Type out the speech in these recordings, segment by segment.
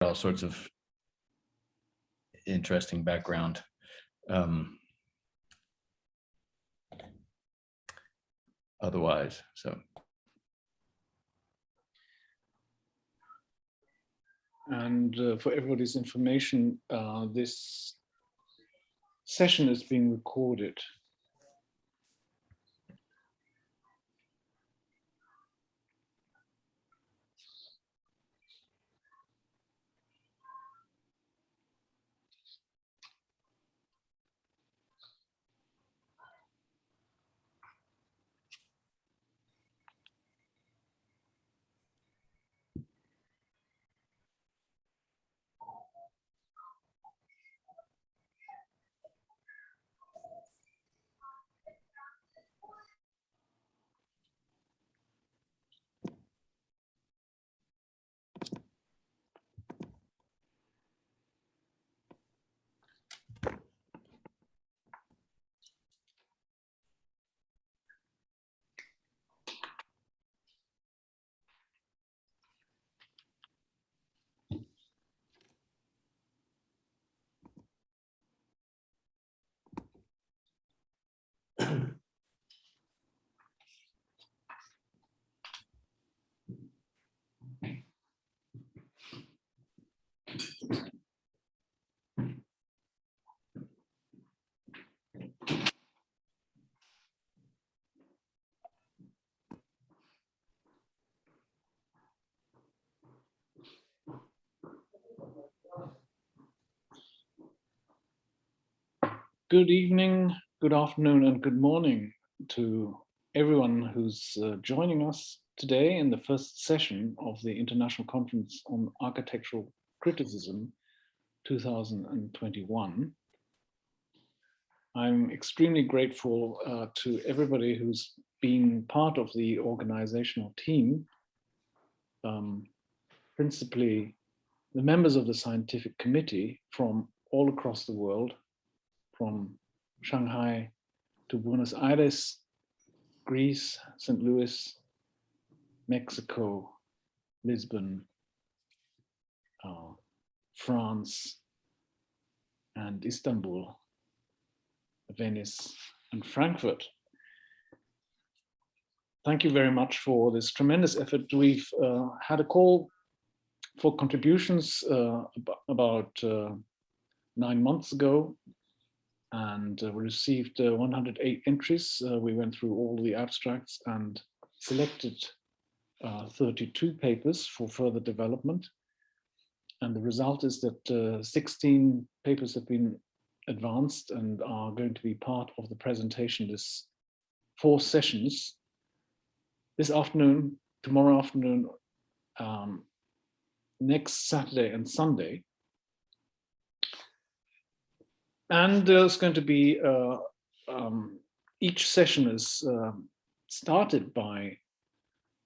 all sorts of interesting background. Otherwise, so. And for everybody's information, this session is being recorded. Good evening, good afternoon, and good morning to everyone who's joining us today in the first session of the International Conference on Architectural Criticism 2021. I'm extremely grateful to everybody who's been part of the organizational team, principally the members of the scientific committee from all across the world, from Shanghai to Buenos Aires, Greece, St. Louis, Mexico, Lisbon, France, and Istanbul, Venice, and Frankfurt. Thank you very much for this tremendous effort. We've had a call for contributions about 9 months ago, and we received 108 entries. We went through all the abstracts and selected 32 papers for further development. And the result is that 16 papers have been advanced and are going to be part of the presentation this 4 sessions. This afternoon, tomorrow afternoon, next Saturday and Sunday. And there's going to be, each session is started by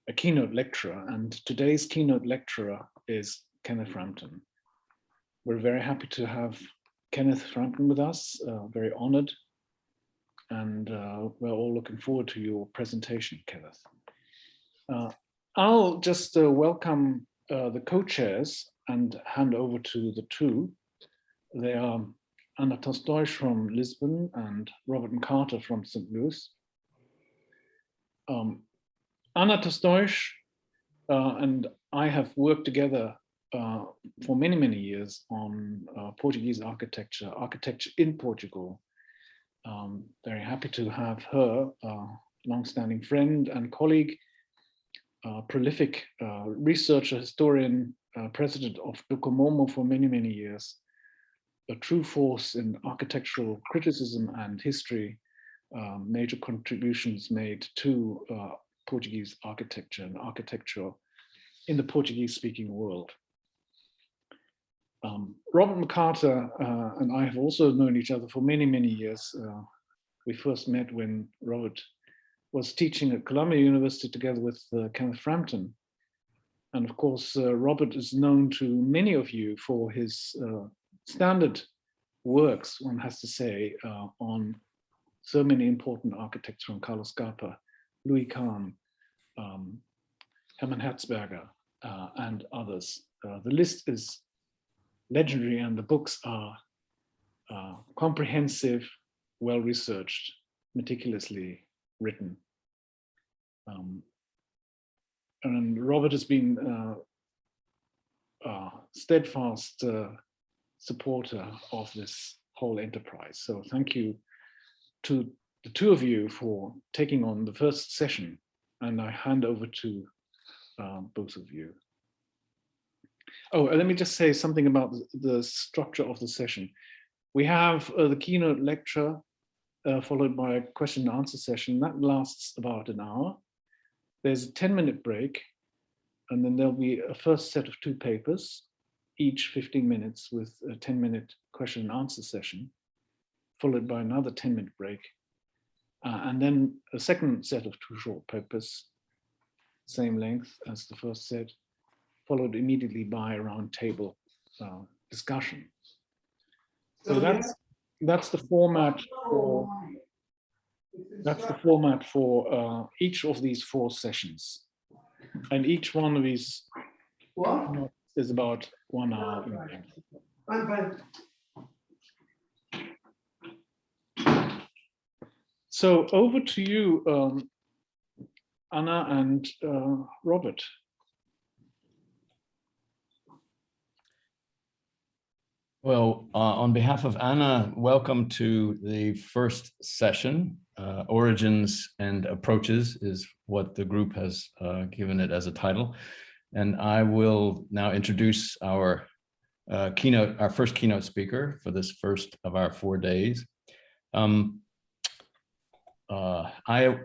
a keynote lecturer, and today's keynote lecturer is Kenneth Frampton. We're very happy to have Kenneth Frampton with us, very honored, and we're all looking forward to your presentation, Kenneth. I'll just welcome the co-chairs and hand over to the two. They are Anna Tostões from Lisbon and Robert McCarter from St. Louis. Anna Tostões and I have worked together for many, many years on Portuguese architecture in Portugal. Very happy to have her, long-standing friend and colleague, prolific researcher, historian, president of Docomomo for many, many years, a true force in architectural criticism and history, major contributions made to Portuguese architecture and architecture in the Portuguese-speaking world. Robert McCarter and I have also known each other for many, many years. We first met when Robert was teaching at Columbia University together with Kenneth Frampton. And of course, Robert is known to many of you for his standard works, one has to say, on so many important architects from Carlos Scarpa, Louis Kahn, Hermann Herzberger, and others. The list is legendary, and the books are comprehensive, well-researched, meticulously written. And Robert has been a steadfast supporter of this whole enterprise. So thank you to the two of you for taking on the first session, and I hand over to both of you. Oh, let me just say something about the structure of the session. We have the keynote lecture followed by a question and answer session. That lasts about an hour. There's a 10-minute break, and then there'll be a first set of 2 papers, each 15 minutes with a 10-minute question and answer session, followed by another 10-minute break. And then a second set of 2 short papers, same length as the first set, followed immediately by a round table discussion. So that's the format for each of these 4 sessions, and each one of these is about 1 hour in length. So over to you, Anna and Robert. Well, on behalf of Anna, welcome to the first session. Origins and Approaches is what the group has given it as a title. And I will now introduce our first keynote speaker for this first of our 4 days. I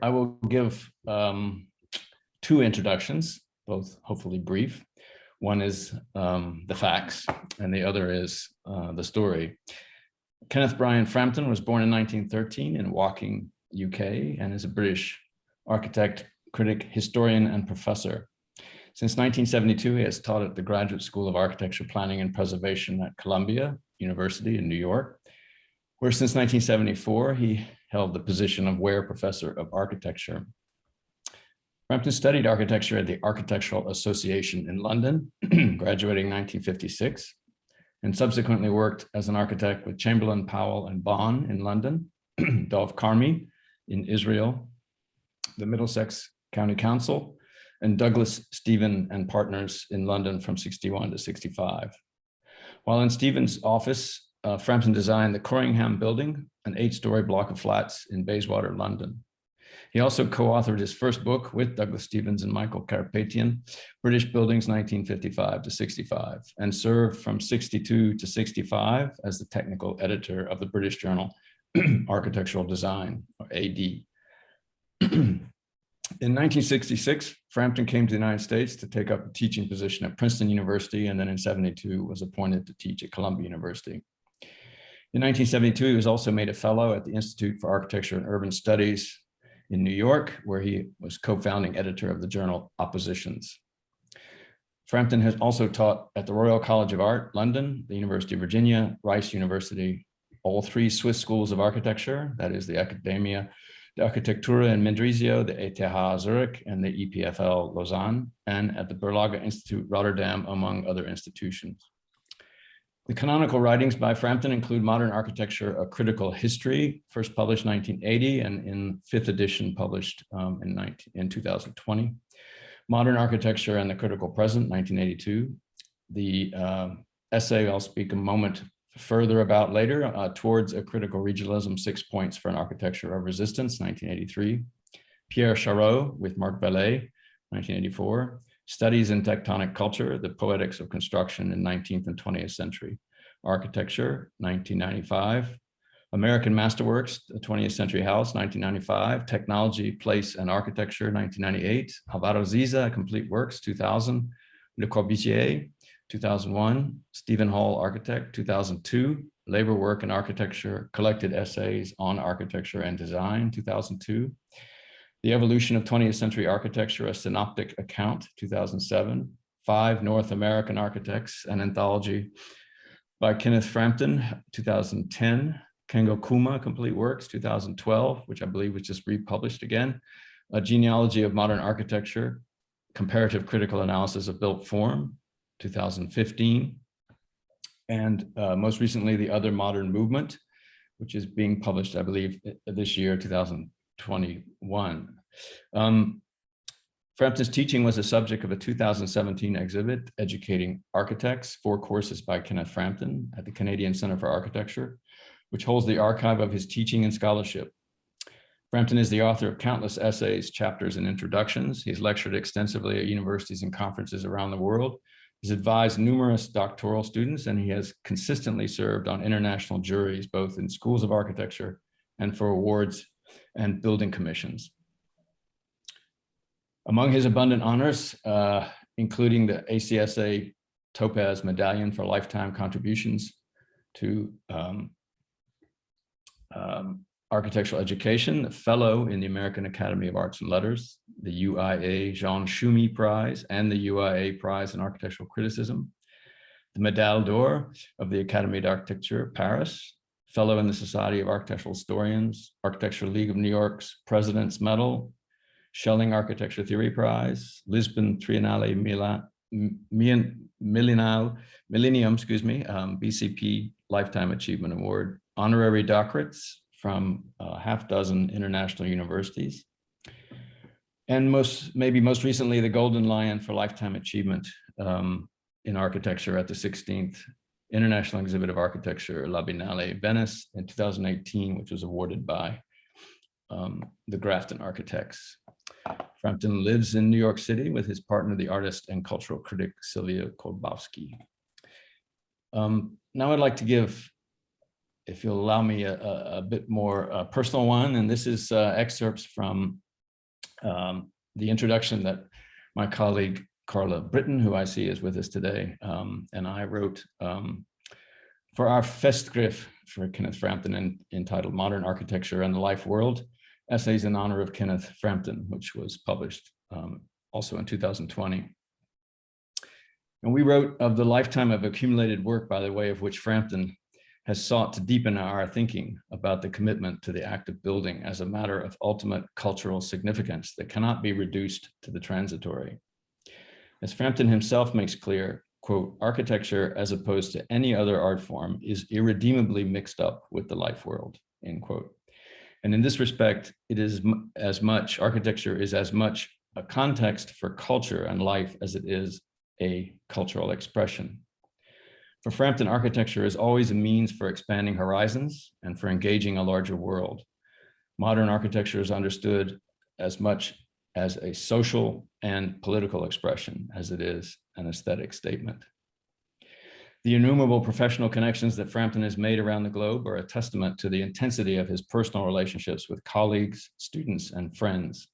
will give 2 introductions, both hopefully brief. One is the facts, and the other is the story. Kenneth Frampton was born in 1913 in Woking, UK, and is a British architect, critic, historian, and professor. Since 1972, he has taught at the Graduate School of Architecture, Planning, and Preservation at Columbia University in New York, where since 1974, he held the position of Ware Professor of Architecture. Frampton studied architecture at the Architectural Association in London, graduating in 1956, and subsequently worked as an architect with Chamberlain, Powell, and Bond in London, Dov Karmi in Israel, the Middlesex County Council, and Douglas Stephen and Partners in London from 61 to 65. While in Stephen's office, Frampton designed the Corringham Building, an 8-story block of flats in Bayswater, London. He also co-authored his first book with Douglas Stevens and Michael Karapetian, British Buildings 1955 to 65, and served from 62 to 65 as the technical editor of the British journal Architectural Design, or AD. In 1966, Frampton came to the United States to take up a teaching position at Princeton University, and then in 72 was appointed to teach at Columbia University. In 1972, he was also made a fellow at the Institute for Architecture and Urban Studies in New York, where he was co-founding editor of the journal Oppositions. Frampton has also taught at the Royal College of Art, London, the University of Virginia, Rice University, all 3 Swiss schools of architecture, that is the Academia de Architectura in Mendrisio, the ETH Zurich, and the EPFL Lausanne, and at the Berlage Institute Rotterdam, among other institutions. The canonical writings by Frampton include Modern Architecture, A Critical History, first published 1980, and in 5th edition published in 2020. Modern Architecture and the Critical Present, 1982. The essay I'll speak a moment further about later, Towards a Critical Regionalism, 6 Points for an Architecture of Resistance, 1983. Pierre Charot with Marc Vallée, 1984. Studies in Tectonic Culture, The Poetics of Construction in 19th and 20th Century Architecture, 1995. American Masterworks, The 20th Century House, 1995. Technology, Place, and Architecture, 1998. Alvaro Ziza, Complete Works, 2000. Le Corbusier, 2001. Stephen Hall, Architect, 2002. Labor, Work, and Architecture, Collected Essays on Architecture and Design, 2002. The Evolution of 20th Century Architecture, A Synoptic Account, 2007. 5 North American Architects, an Anthology by Kenneth Frampton, 2010. Kengo Kuma, Complete Works, 2012, which I believe was just republished again. A Genealogy of Modern Architecture, Comparative Critical Analysis of Built Form, 2015. and most recently, The Other Modern Movement, which is being published, I believe, this year, 2021. Frampton's teaching was the subject of a 2017 exhibit, Educating Architects, 4 courses by Kenneth Frampton at the Canadian Center for Architecture, which holds the archive of his teaching and scholarship. Frampton is the author of countless essays, chapters, and introductions. He's lectured extensively at universities and conferences around the world. He's advised numerous doctoral students, and he has consistently served on international juries, both in schools of architecture and for awards and building commissions. Among his abundant honors, including the ACSA Topaz Medallion for lifetime contributions to architectural education, the Fellow in the American Academy of Arts and Letters, the UIA Jean Schumi Prize, and the UIA Prize in Architectural Criticism, the Médaille d'Or of the Académie d'Architecture, Paris, Fellow in the Society of Architectural Historians, Architectural League of New York's President's Medal, Schelling Architecture Theory Prize, Lisbon Triennale Millennium, BCP Lifetime Achievement Award, honorary doctorates from a half dozen international universities, and maybe most recently, the Golden Lion for Lifetime Achievement in Architecture at the 16th International Exhibit of Architecture, La Biennale Venice in 2018, which was awarded by the Grafton Architects. Frampton lives in New York City with his partner, the artist and cultural critic, Sylvia Kolbowski. Now I'd like to give, if you'll allow me, a bit more personal one, and this is excerpts from the introduction that my colleague Carla Britton, who I see is with us today, and I wrote for our Festgriff for Kenneth Frampton, entitled Modern Architecture and the Life World, Essays in Honor of Kenneth Frampton, which was published also in 2020. And we wrote of the lifetime of accumulated work by the way of which Frampton has sought to deepen our thinking about the commitment to the act of building as a matter of ultimate cultural significance that cannot be reduced to the transitory. As Frampton himself makes clear, quote, architecture as opposed to any other art form is irredeemably mixed up with the life world, end quote. And in this respect, it is architecture is as much a context for culture and life as it is a cultural expression. For Frampton, architecture is always a means for expanding horizons and for engaging a larger world. Modern architecture is understood as much as a social and political expression as it is an aesthetic statement. The innumerable professional connections that Frampton has made around the globe are a testament to the intensity of his personal relationships with colleagues, students, and friends.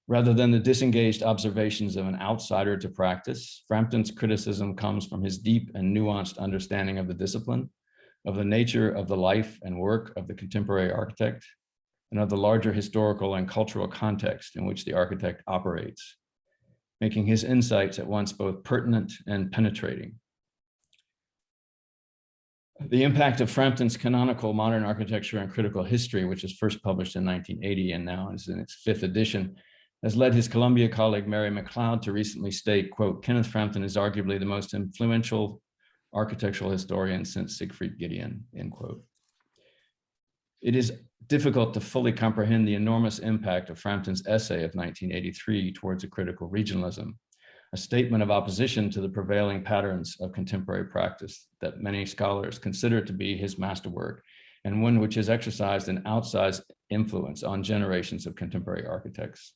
Rather than the disengaged observations of an outsider to practice, Frampton's criticism comes from his deep and nuanced understanding of the discipline, of the nature of the life and work of the contemporary architect, and of the larger historical and cultural context in which the architect operates, making his insights at once both pertinent and penetrating. The impact of Frampton's canonical Modern Architecture and Critical History, which was first published in 1980 and now is in its 5th edition, has led his Columbia colleague Mary McLeod to recently state, quote, Kenneth Frampton is arguably the most influential architectural historian since Siegfried Gideon, end quote. It is difficult to fully comprehend the enormous impact of Frampton's essay of 1983 towards a critical regionalism, a statement of opposition to the prevailing patterns of contemporary practice that many scholars consider to be his masterwork, and one which has exercised an outsized influence on generations of contemporary architects.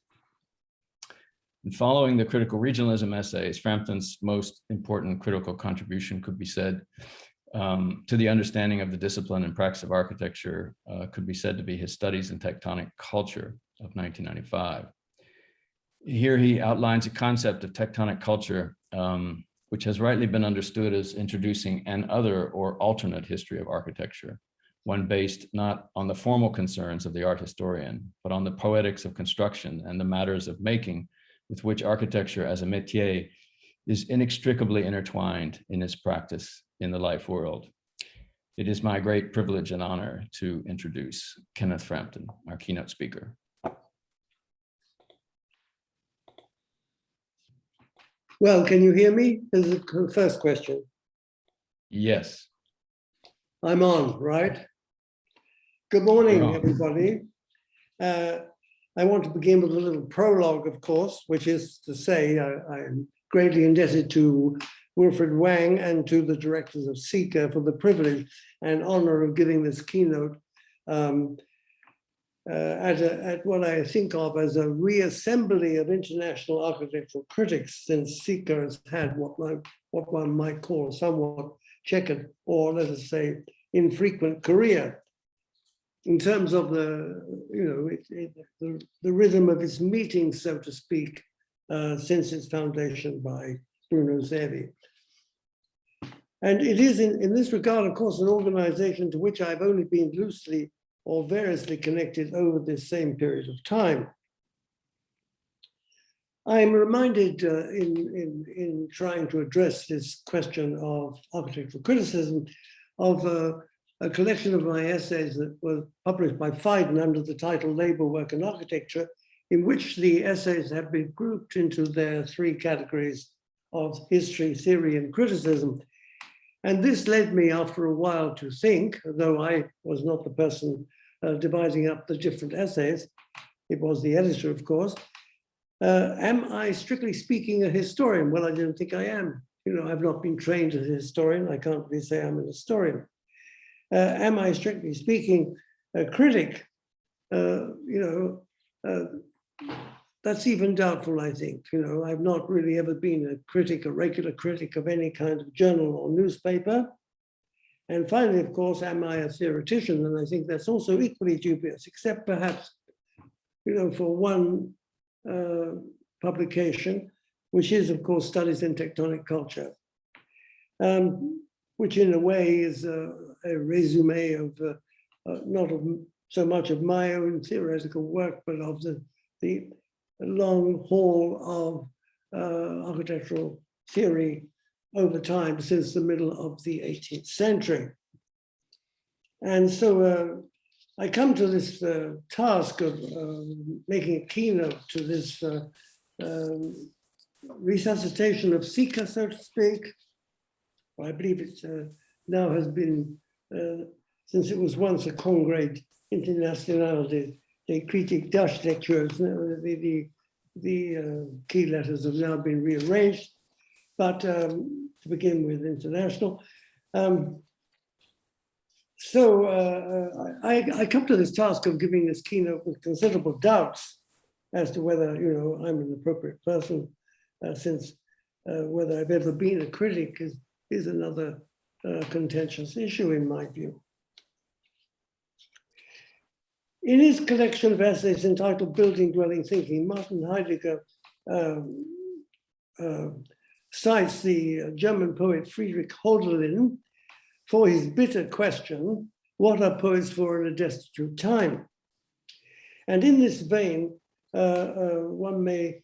And following the critical regionalism essays, Frampton's most important critical contribution could be said to the understanding of the discipline and practice of architecture could be said to be his Studies in Tectonic Culture of 1995. Here he outlines a concept of tectonic culture, which has rightly been understood as introducing an other or alternate history of architecture, one based not on the formal concerns of the art historian, but on the poetics of construction and the matters of making with which architecture as a métier is inextricably intertwined in its practice in the life world. It is my great privilege and honor to introduce Kenneth Frampton, our keynote speaker. Well, can you hear me? This is the first question. Yes. I'm on, right? Good morning, You're on. everybody. I want to begin with a little prologue, of course, which is to say I'm greatly indebted to Wilfred Wang and to the directors of CICA for the privilege and honor of giving this keynote at what I think of as a reassembly of international architectural critics, since CICA has had what one might call a somewhat checkered, or let us say, infrequent career in terms of the rhythm of its meetings, so to speak, since its foundation by Bruno Zevi. And it is in this regard, of course, an organization to which I've only been loosely or variously connected over this same period of time. I'm reminded in trying to address this question of architectural criticism of a collection of my essays that were published by Phaidon under the title Labor, Work and Architecture, in which the essays have been grouped into their three categories of history, theory, and criticism. And this led me after a while to think, though I was not the person dividing up the different essays, it was the editor, of course, am I strictly speaking a historian? Well, I don't think I am. I've not been trained as a historian. I can't really say I'm an historian. Am I strictly speaking a critic? That's even doubtful, I think. I've not really ever been a critic, a regular critic of any kind of journal or newspaper. And finally, of course, am I a theoretician? And I think that's also equally dubious, except perhaps, for one publication, which is, of course, Studies in Tectonic Culture, which in a way is a resume of not of so much of my own theoretical work, but of the long haul of architectural theory over time since the middle of the 18th century. And so I come to this task of making a keynote to this resuscitation of CICA, so to speak. I believe it now has been, since it was once a Congrès International des Critiques d'Architecture, the key letters have now been rearranged, but to begin with, international. I come to this task of giving this keynote with considerable doubts as to whether I'm an appropriate person, since whether I've ever been a critic is another contentious issue in my view. In his collection of essays entitled Building, Dwelling, Thinking, Martin Heidegger cites the German poet Friedrich Hölderlin for his bitter question, what are poets for in a destitute time? And in this vein, one may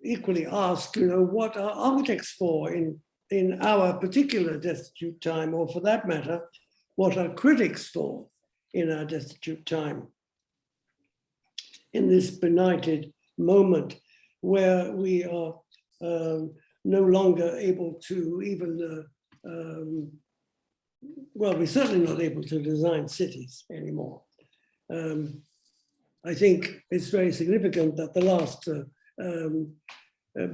equally ask, what are architects for in our particular destitute time, or for that matter, what are critics for in our destitute time? In this benighted moment where we are no longer able to even, well, we're certainly not able to design cities anymore. I think it's very significant that the last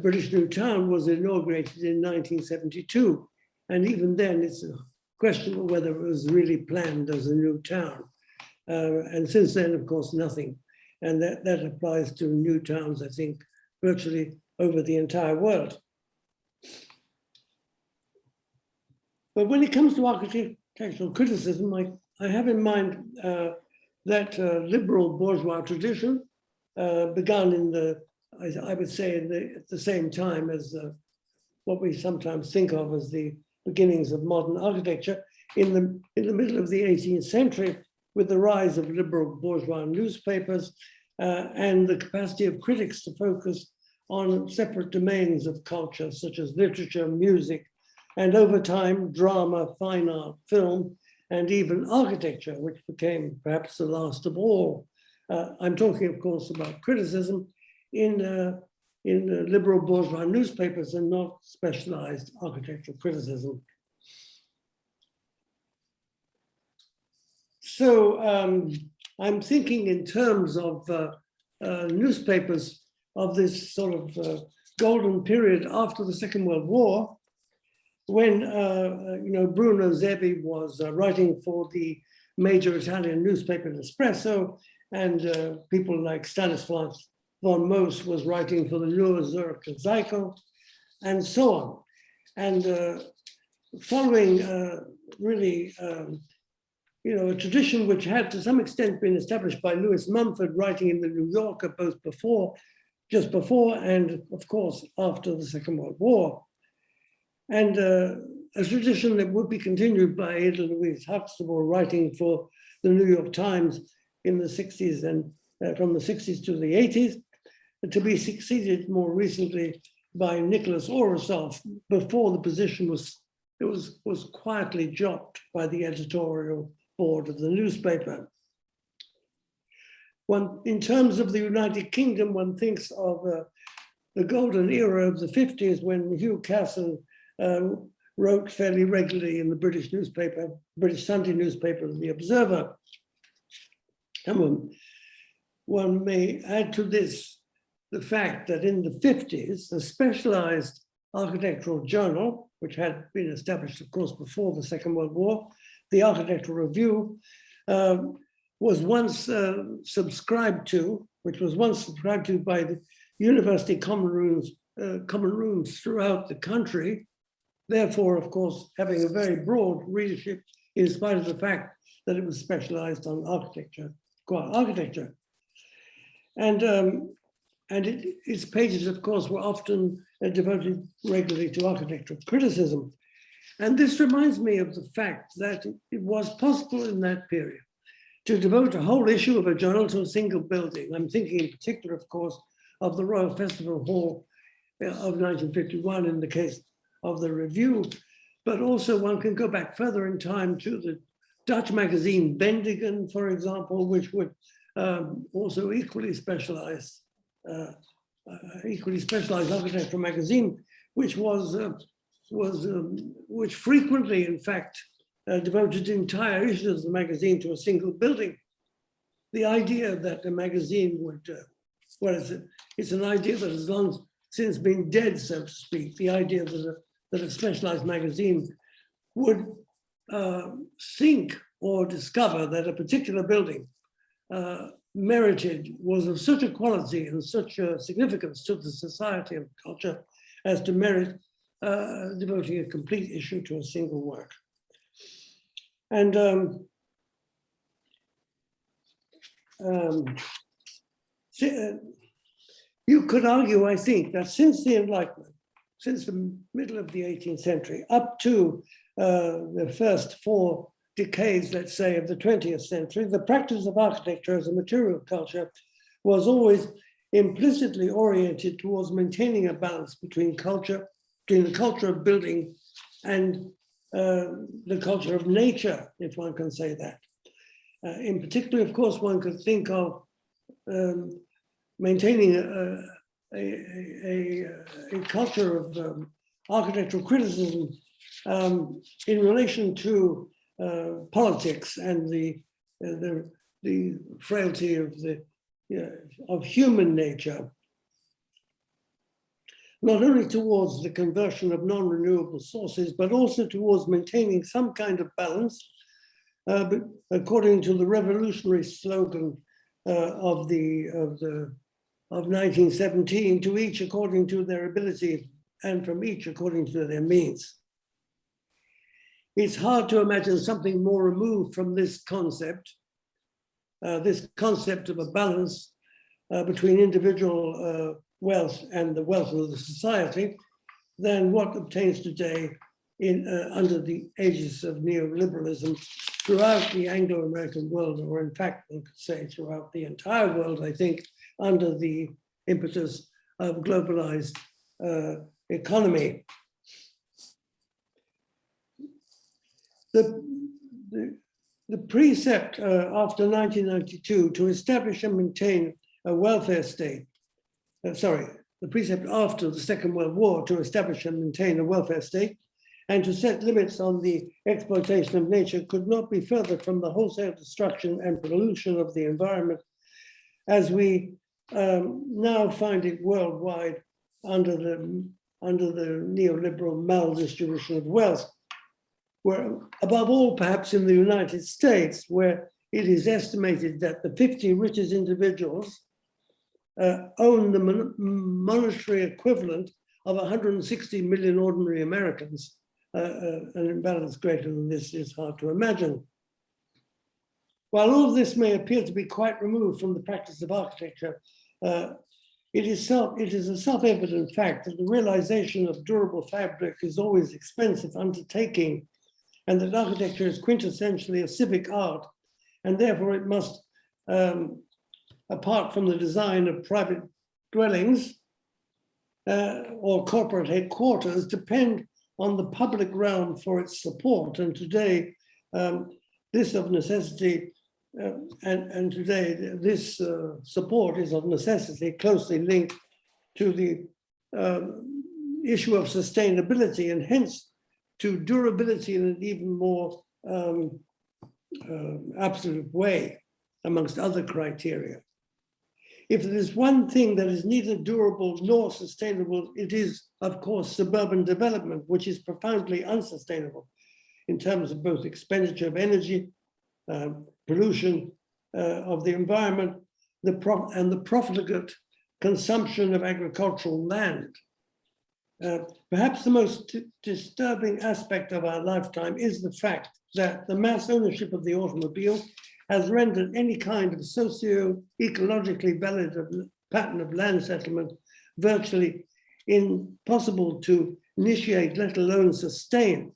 British New Town was inaugurated in 1972. And even then it's questionable whether it was really planned as a new town. And since then, of course, nothing. And that applies to new towns, I think, virtually over the entire world. But when it comes to architectural criticism, I have in mind that liberal bourgeois tradition begun in the, I would say, at the same time as what we sometimes think of as the beginnings of modern architecture in the middle of the 18th century, with the rise of liberal bourgeois newspapers and the capacity of critics to focus on separate domains of culture, such as literature, music, and over time, drama, fine art, film, and even architecture, which became perhaps the last of all. I'm talking, of course, about criticism in in liberal bourgeois newspapers and not specialized architectural criticism. So I'm thinking in terms of newspapers of this sort of golden period after the Second World War, when Bruno Zevi was writing for the major Italian newspaper L'Espresso, and people like Stanislas von Moos was writing for the Neue Zürcher Zeitung, and so on. And following a tradition which had to some extent been established by Lewis Mumford, writing in the New Yorker both just before and of course after the Second World War. And a tradition that would be continued by Ada Louise Huxtable, writing for the New York Times in the 60s and from the 60s to the 80s, to be succeeded more recently by Nicholas Orosov before the position was quietly dropped by the editorial board of the newspaper. In terms of the United Kingdom, one thinks of the golden era of the 50s when Hugh Casson wrote fairly regularly in the British newspaper, British Sunday newspaper, The Observer. And one may add to this the fact that in the 50s, the specialized architectural journal, which had been established, of course, before the Second World War, the Architectural Review, was once subscribed to by the university common rooms throughout the country, therefore, of course, having a very broad readership in spite of the fact that it was specialized on architecture. And its pages, of course, were often devoted regularly to architectural criticism. And this reminds me of the fact that it was possible in that period to devote a whole issue of a journal to a single building. I'm thinking in particular, of course, of the Royal Festival Hall of 1951 in the case of the Review, but also one can go back further in time to the Dutch magazine Bendigen, for example, which would also equally specialized architectural magazine, which which frequently, in fact, devoted entire issues of the magazine to a single building. The idea that a magazine would, it's an idea that has long since been dead, so to speak. The idea that a specialized magazine would think or discover that a particular building was of such a quality and such a significance to the society and culture as to merit devoting a complete issue to a single work. And you could argue, I think, that since the Enlightenment, since the middle of the 18th century, up to the first 4 decades, let's say, of the 20th century, the practice of architecture as a material culture was always implicitly oriented towards maintaining a balance between the culture of building and the culture of nature, if one can say that. In particular, of course, one could think of maintaining a culture of architectural criticism in relation to politics and the frailty of human nature, not only towards the conversion of non-renewable sources, but also towards maintaining some kind of balance, according to the revolutionary slogan of 1917, to each according to their ability and from each according to their means. It's hard to imagine something more removed from this concept of a balance between individual wealth and the wealth of the society than what obtains today under the aegis of neoliberalism throughout the Anglo-American world, or in fact, one could say throughout the entire world, I think, under the impetus of globalized economy. The precept after 1992 to establish and maintain a welfare state, the precept after the Second World War to establish and maintain a welfare state and to set limits on the exploitation of nature could not be further from the wholesale destruction and pollution of the environment as we now find it worldwide under the neoliberal maldistribution of wealth, where above all perhaps in the United States, where it is estimated that the 50 richest individuals own the monetary equivalent of 160 million ordinary Americans. An imbalance greater than this is hard to imagine. While all of this may appear to be quite removed from the practice of architecture, it is a self-evident fact that the realization of durable fabric is always an expensive undertaking, and that architecture is quintessentially a civic art, and therefore it must, apart from the design of private dwellings or corporate headquarters, depend on the public realm for its support. And today, this of necessity, this support is of necessity closely linked to the issue of sustainability, and hence to durability in an even more absolute way, amongst other criteria. If there is one thing that is neither durable nor sustainable, it is, of course, suburban development, which is profoundly unsustainable in terms of both expenditure of energy, pollution of the environment, and the profligate consumption of agricultural land. Perhaps the most disturbing aspect of our lifetime is the fact that the mass ownership of the automobile has rendered any kind of socio-ecologically valid pattern of land settlement virtually impossible to initiate, let alone sustain.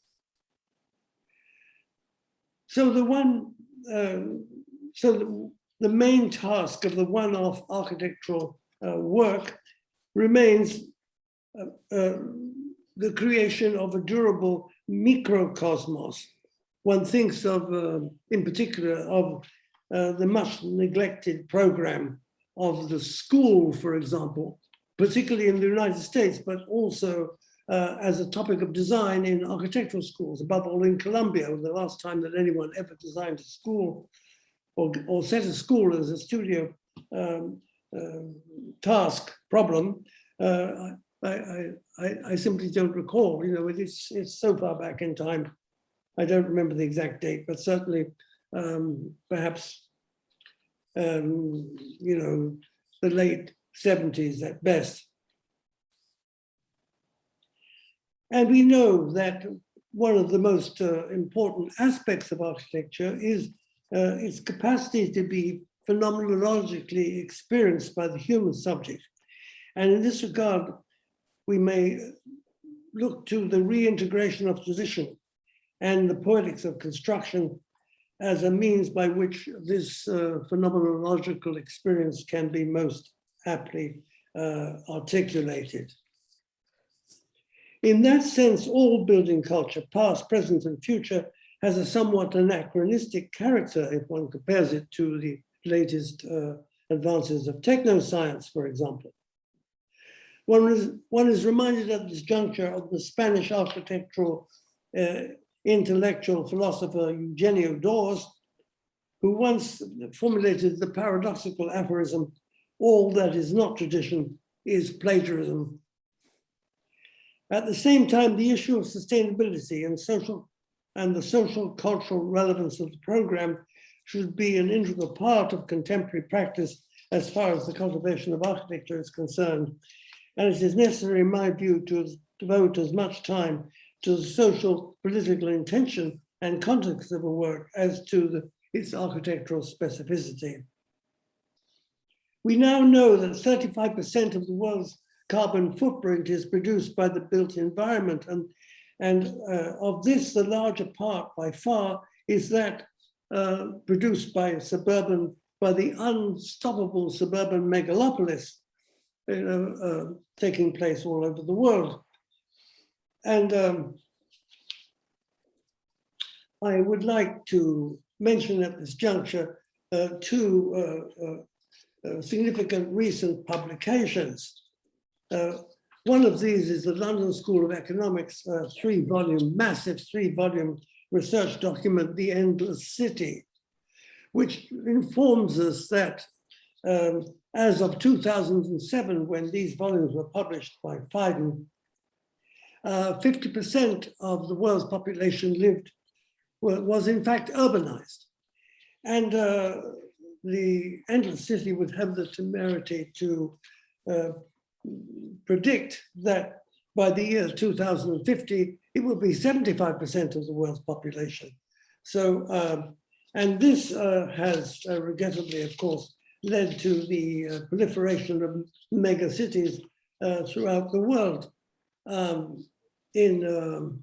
So the main task of the one-off architectural work remains the creation of a durable microcosmos. One thinks of, in particular, of the much neglected program of the school, for example, particularly in the United States, but also as a topic of design in architectural schools, above all in Columbia. The last time that anyone ever designed a school or set a school as a studio task problem, I simply don't recall. You know, it's so far back in time. I don't remember the exact date, but certainly perhaps, you know, the late 70s at best. And we know that one of the most important aspects of architecture is its capacity to be phenomenologically experienced by the human subject. And in this regard, we may look to the reintegration of tradition and the poetics of construction as a means by which this phenomenological experience can be most aptly articulated. In that sense, all building culture, past, present, and future, has a somewhat anachronistic character if one compares it to the latest advances of technoscience, for example. One is reminded at this juncture of the Spanish architectural intellectual philosopher Eugenio Dawes, who once formulated the paradoxical aphorism, "All that is not tradition is plagiarism." At the same time, the issue of sustainability and the social cultural relevance of the program should be an integral part of contemporary practice as far as the cultivation of architecture is concerned. And it is necessary, in my view, to devote as much time to the social, political intention and context of a work as to its architectural specificity. We now know that 35% of the world's carbon footprint is produced by the built environment, and of this, the larger part by far is that produced by the unstoppable suburban megalopolis, taking place all over the world. And I would like to mention at this juncture two significant recent publications. One of these is the London School of Economics, massive three-volume research document, The Endless City, which informs us that as of 2007, when these volumes were published by Fiden, 50% of the world's population was in fact urbanized. And the Endless City would have the temerity to predict that by the year 2050, it will be 75% of the world's population. So, and this has regrettably, of course, led to the proliferation of mega cities throughout the world. In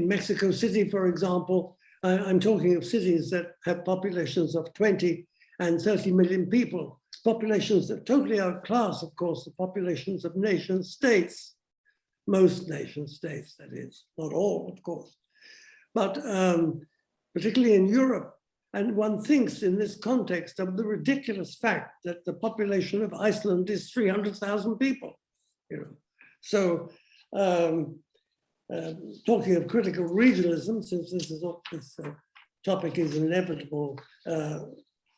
Mexico City, for example, I'm talking of cities that have populations of 20 and 30 million people, populations that totally outclass, of course, the populations of nation states, most nation states, that is, not all, of course, but particularly in Europe. And one thinks in this context of the ridiculous fact that the population of Iceland is 300,000 people, you know. So talking of critical regionalism, since this topic is inevitable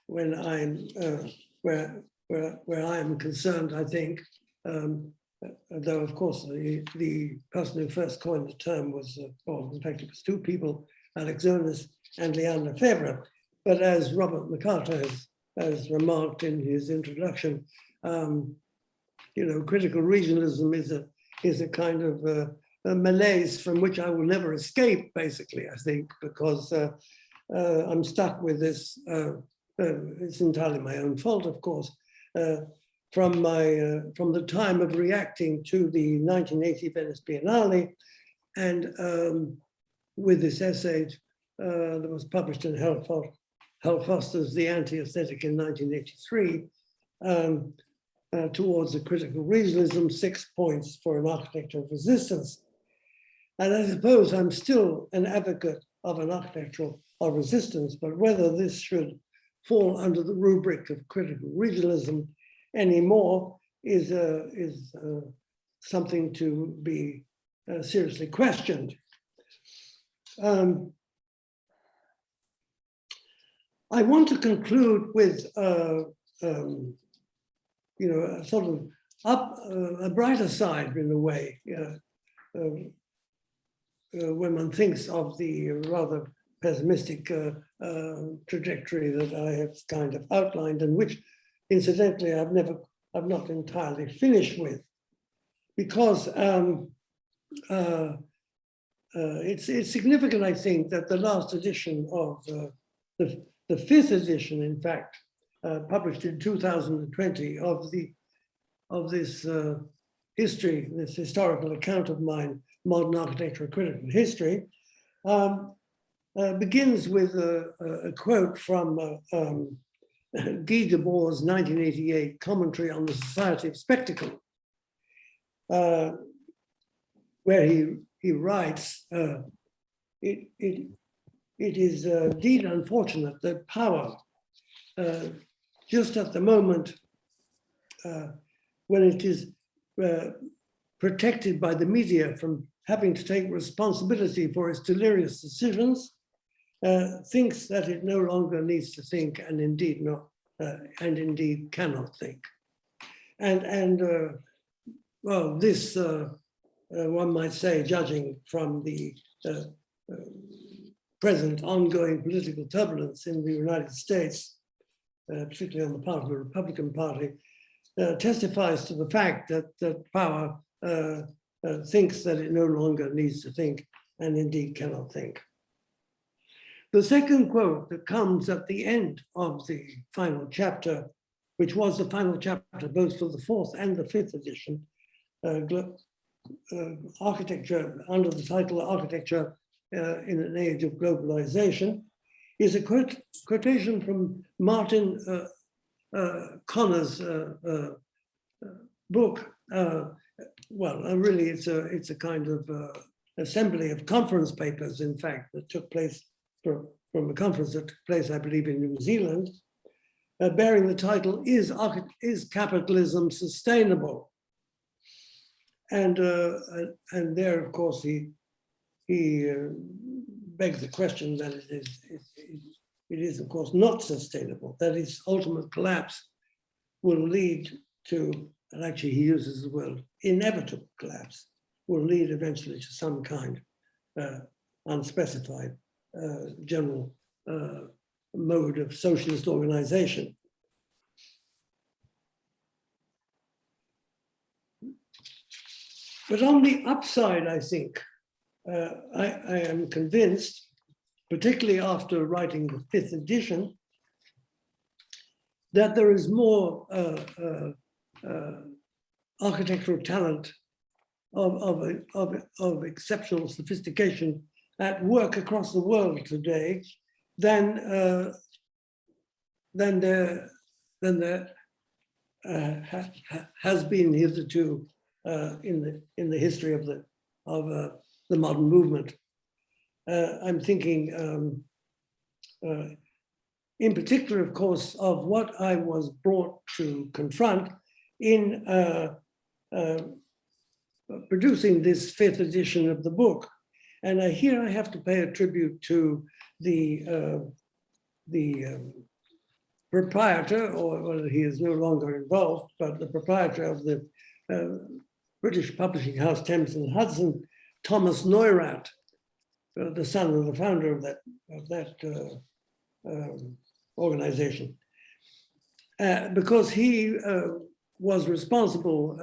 when I'm where I am concerned, I think, though of course the person who first coined the term was, or in fact it was two people, Alex Onis and Leanne Lefebvre. But as Robert McCarter has remarked in his introduction, critical regionalism is a kind of a malaise from which I will never escape, basically, I think, because I'm stuck with this. It's entirely my own fault, of course, from the time of reacting to the 1980 Venice Biennale, and with this essay that was published in Hal Foster's The Anti-Aesthetic in 1983, towards a critical regionalism, 6 points for an architecture of resistance. And I suppose I'm still an advocate of an architecture of resistance, but whether this should fall under the rubric of critical regionalism anymore is something to be seriously questioned. I want to conclude with a sort of a brighter side in a way, when one thinks of the rather pessimistic trajectory that I have kind of outlined, and which, incidentally, I've not entirely finished with, because it's significant, I think, that the last edition of the fifth edition, in fact, published in 2020 of this history, this historical account of mine, Modern Architecture, Critical History, begins with a quote from Guy Debord's 1988 commentary on the Society of Spectacle, where he writes, it is indeed unfortunate that power, just at the moment when it is protected by the media from having to take responsibility for its delirious decisions, thinks that it no longer needs to think, and indeed cannot think. And well, this one might say, judging from the present ongoing political turbulence in the United States, particularly on the part of the Republican Party, testifies to the fact that power thinks that it no longer needs to think, and indeed cannot think. The second quote that comes at the end of the final chapter, which was the final chapter both for the fourth and the fifth edition, architecture, under the title Architecture in an Age of Globalization, is a quotation from Martin Connor's book. Well, really, it's a kind of assembly of conference papers, in fact, that took place from a conference that took place, I believe, in New Zealand, bearing the title, Is Capitalism Sustainable? And there, of course, he begs the question that it is, of course, not sustainable, that its ultimate collapse will lead to, and actually he uses the word inevitable collapse, will lead eventually to some kind unspecified general mode of socialist organization. But on the upside, I think, I am convinced, particularly after writing the 5th edition, that there is more architectural talent of exceptional sophistication at work across the world today than there has been hitherto in the history of the modern movement. I'm thinking in particular, of course, of what I was brought to confront in producing this 5th edition of the book. And here I have to pay a tribute to the proprietor, or he is no longer involved, but the proprietor of the British publishing house Thames and Hudson, Thomas Neurath, the son of the founder of that organization, because he was responsible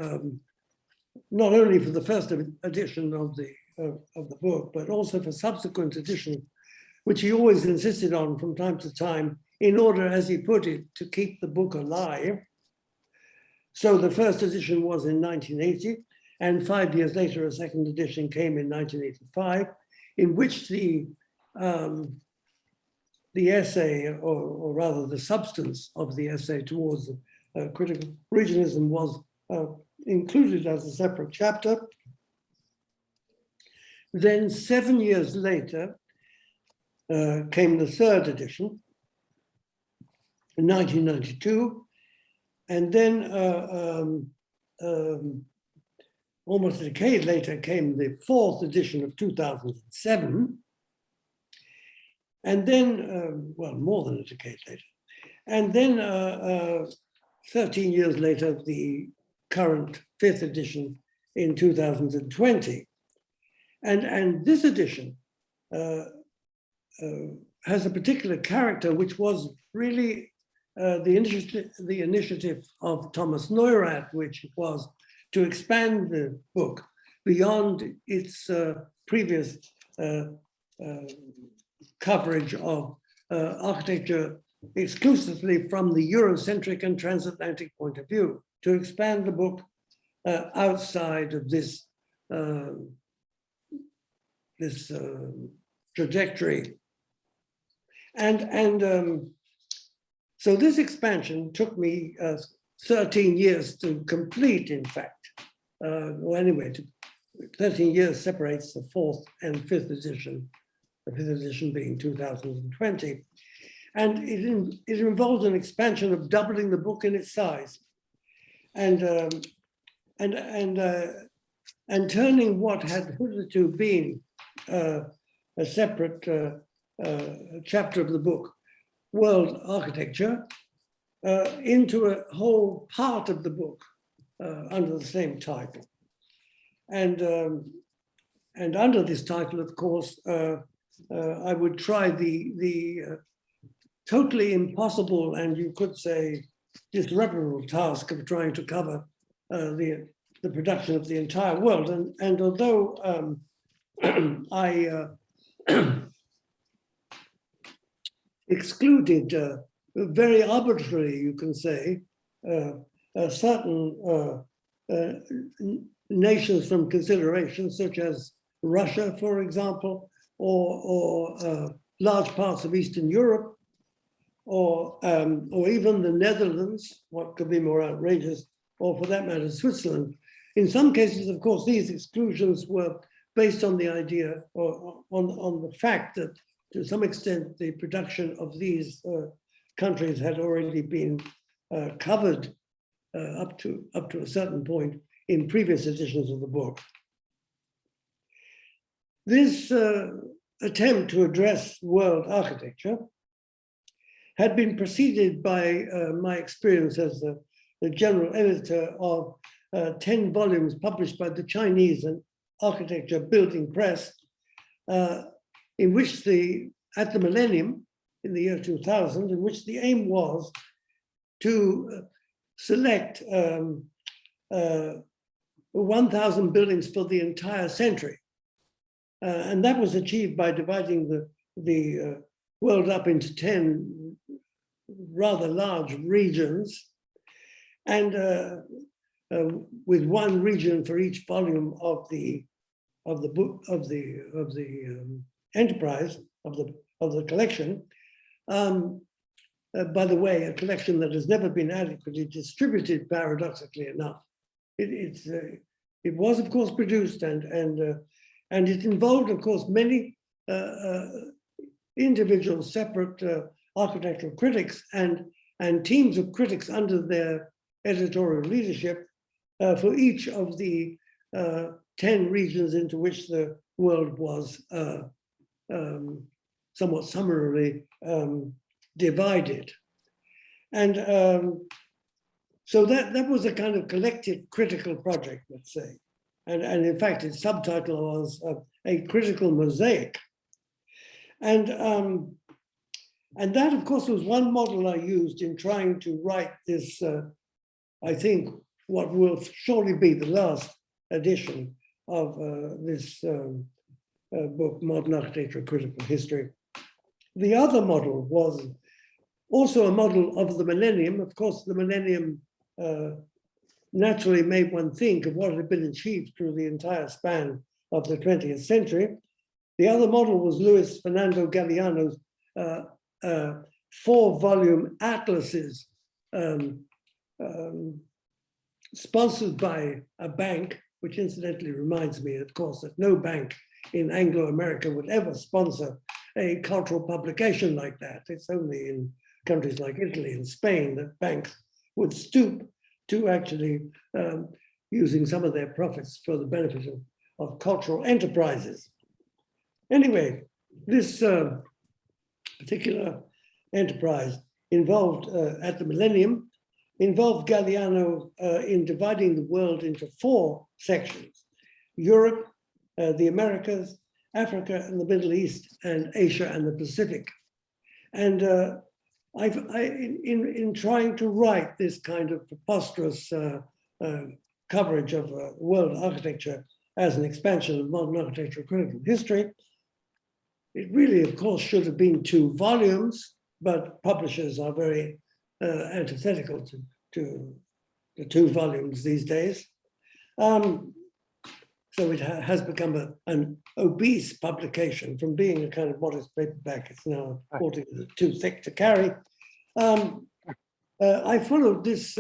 not only for the first edition of the book, but also for subsequent editions, which he always insisted on from time to time, in order, as he put it, to keep the book alive. So the first edition was in 1980, and 5 years later, a second edition came in 1985, in which the essay, or rather the substance of the essay towards critical regionalism was included as a separate chapter. Then 7 years later came the third edition in 1992, and then almost a decade later came the fourth edition of 2007, and then, well, more than a decade later, and then 13 years later, the current 5th edition in 2020. And this edition has a particular character, which was really the initiative of Thomas Neurath, which was to expand the book beyond its previous coverage of architecture exclusively from the Eurocentric and transatlantic point of view, to expand the book outside of this trajectory. And so this expansion took me 13 years to complete, in fact. Well, anyway, 13 years separates the 4th and 5th edition, the 5th edition being 2020. And it involved an expansion of doubling the book in its size, and turning what had hitherto been a separate chapter of the book, World Architecture, into a whole part of the book under the same title. And under this title, of course, I would try the totally impossible, and you could say disreputable, task of trying to cover the production of the entire world. And although I excluded very arbitrarily, you can say, certain nations from consideration, such as Russia, for example, or large parts of Eastern Europe, or even the Netherlands, what could be more outrageous, or for that matter, Switzerland. In some cases, of course, these exclusions were based on the idea, or on the fact that, to some extent, the production of these countries had already been covered up to a certain point in previous editions of the book. This attempt to address world architecture had been preceded by my experience as the general editor of 10 volumes published by the Chinese Architecture Building Press, in which at the millennium, in the year 2000, in which the aim was to select 1,000 buildings for the entire century. And that was achieved by dividing the world up into 10 rather large regions, and with one region for each volume of the enterprise of the collection. By the way, a collection that has never been adequately distributed, paradoxically enough. It was, of course, produced and it involved, of course, many individual separate architectural critics and teams of critics under their editorial leadership for each of the 10 regions into which the world was somewhat summarily divided. And so that was a kind of collective critical project, let's say. And in fact, its subtitle was A Critical Mosaic. And that, of course, was one model I used in trying to write this, I think, what will surely be the last edition of this book, Modern Architecture, Critical History. The other model was also a model of the millennium. Of course, the millennium naturally made one think of what had been achieved through the entire span of the 20th century. The other model was Luis Fernando Galeano's 4-volume atlases sponsored by a bank, which incidentally reminds me, of course, that no bank in Anglo-America would ever sponsor a cultural publication like that. It's only in countries like Italy and Spain that banks would stoop to actually using some of their profits for the benefit of cultural enterprises. Anyway, this particular enterprise involved, at the millennium, involved Galeano in dividing the world into 4 sections: Europe, the Americas, Africa and the Middle East, and Asia and the Pacific. And in trying to write this kind of preposterous coverage of world architecture as an expansion of modern architectural critical history, it really, of course, should have been 2 volumes, but publishers are very antithetical to the 2 volumes these days. So it has become an obese publication. From being a kind of modest paperback, it's now altogether too thick to carry. I followed this,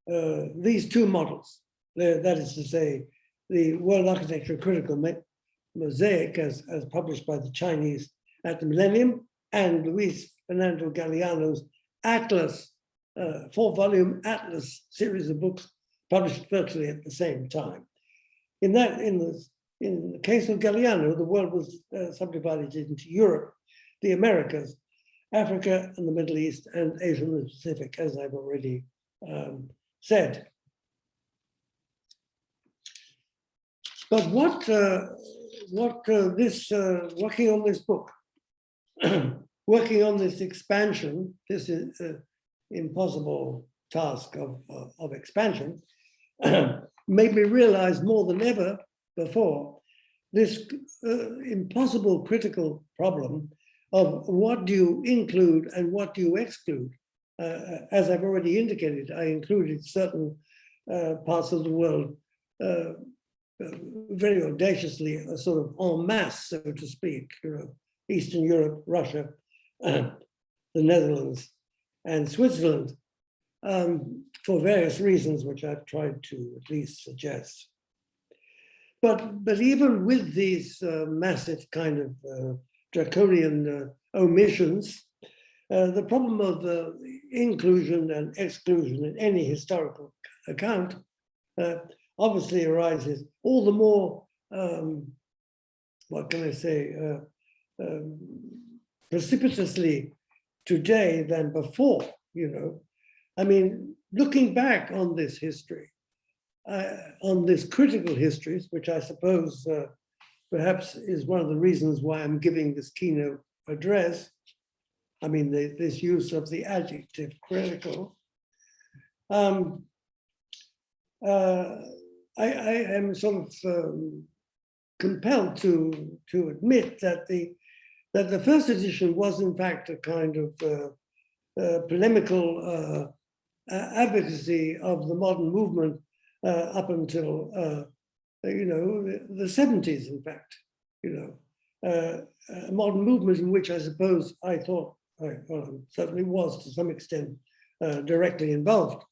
these 2 models. That is to say, the World Architecture Critical Mosaic as published by the Chinese at the millennium, and Luis Fernando Galeano's Atlas, 4-volume Atlas series of books published virtually at the same time. In the case of Galeano, the world was subdivided into Europe, the Americas, Africa and the Middle East, and Asia and the Pacific, as I've already said. But working on this book, working on this expansion, this is impossible task of expansion, made me realize more than ever before this impossible critical problem of what do you include and what do you exclude. As I've already indicated, I included certain parts of the world very audaciously, sort of en masse, so to speak, Eastern Europe, Russia, the Netherlands, and Switzerland, for various reasons, which I've tried to at least suggest. But even with these massive kind of draconian omissions, the problem of inclusion and exclusion in any historical account obviously arises all the more, what can I say, precipitously today than before, you know. I mean, looking back on this history, on this critical histories, which I suppose perhaps is one of the reasons why I'm giving this keynote address. I mean, this use of the adjective critical. I am sort of compelled to admit that the first edition was in fact a kind of polemical advocacy of the modern movement up until you know, the 70s, in fact, you know, a modern movement in which I suppose I thought, well, certainly was to some extent directly involved.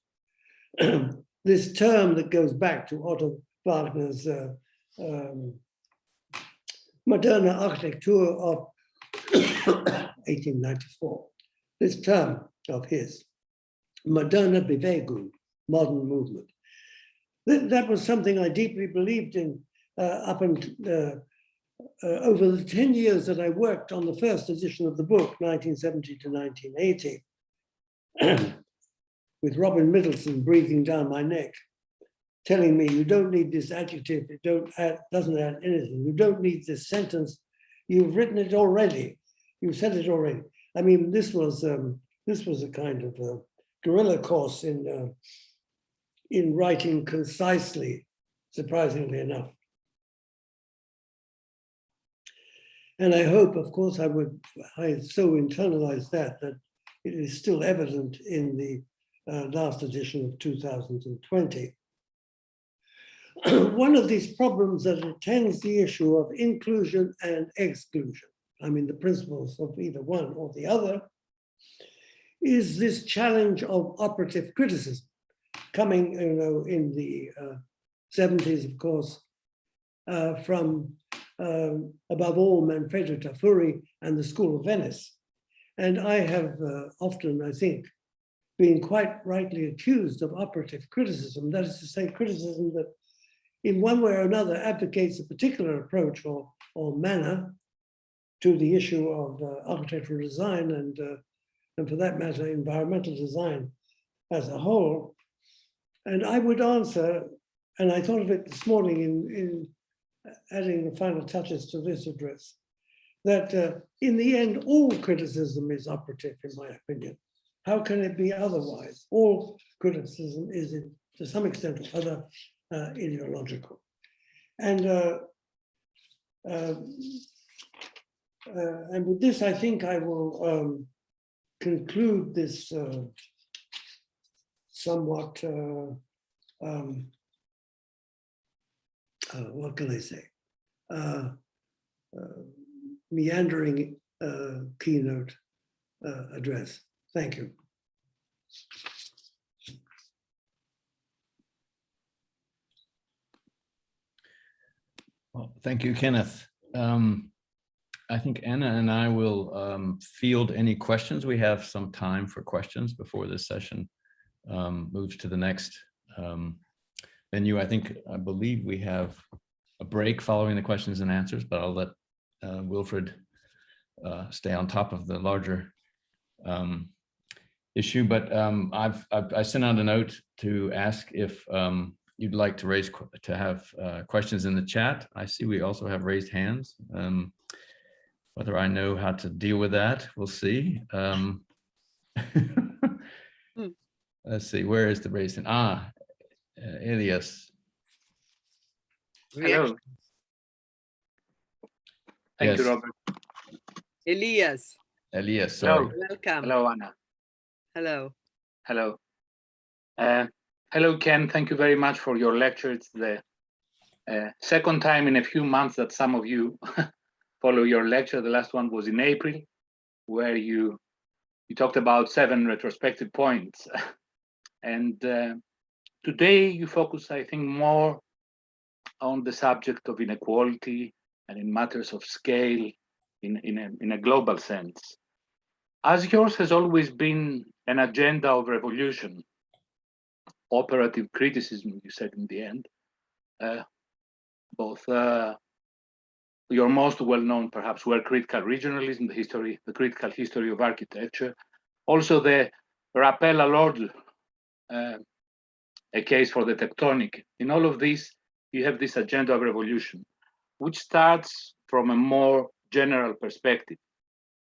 This term that goes back to Otto Wagner's Moderne Architektur of 1894, this term of his, Moderne Bewegung, modern movement. That was something I deeply believed in up and over the 10 years that I worked on the first edition of the book, 1970 to 1980, with Robin Middleton breathing down my neck, telling me, you don't need this adjective, it doesn't add anything, you don't need this sentence, you've written it already, you've said it already. I mean, this was a kind of a guerrilla course in writing concisely, surprisingly enough. And I hope, of course, I so internalized that it is still evident in the last edition of 2020. One of these problems that attends the issue of inclusion and exclusion, I mean, the principles of either one or the other, is this challenge of operative criticism coming, you know, in the 70s, of course, from above all Manfredo Tafuri and the School of Venice. And I have often, I think, been quite rightly accused of operative criticism, that is to say, criticism that in one way or another advocates a particular approach or manner to the issue of architectural design and for that matter, environmental design as a whole. And I would answer, and I thought of it this morning in adding the final touches to this address, that in the end, all criticism is operative, in my opinion. How can it be otherwise? All criticism is, to some extent or other, ideological. And with this, I think I will conclude this somewhat, what can I say, meandering keynote address. Thank you. Well, thank you, Kenneth. I think Anna and I will field any questions. We have some time for questions before this session moves to the next venue. I believe we have a break following the questions and answers, but I'll let Wilfred stay on top of the larger issue. But I sent out a note to ask if you'd like to have questions in the chat. I see we also have raised hands. Whether I know how to deal with that, we'll see. Let's see, where is the raised hand? Elias. Hello. Thank you, Robert. Elias. Elias, sorry. Hello. Welcome. Hello, Anna. Hello. Hello. Hello, Ken. Thank you very much for your lecture. It's the second time in a few months that some of you follow your lecture. The last one was in April, where you talked about 7 retrospective points. And today you focus, I think, more on the subject of inequality and in matters of scale in a global sense. As yours has always been an agenda of revolution, operative criticism, you said in the end, both your most well-known perhaps were critical regionalism, the critical history of architecture, also the rappel à l'ordre, a case for the tectonic. In all of this, you have this agenda of revolution, which starts from a more general perspective.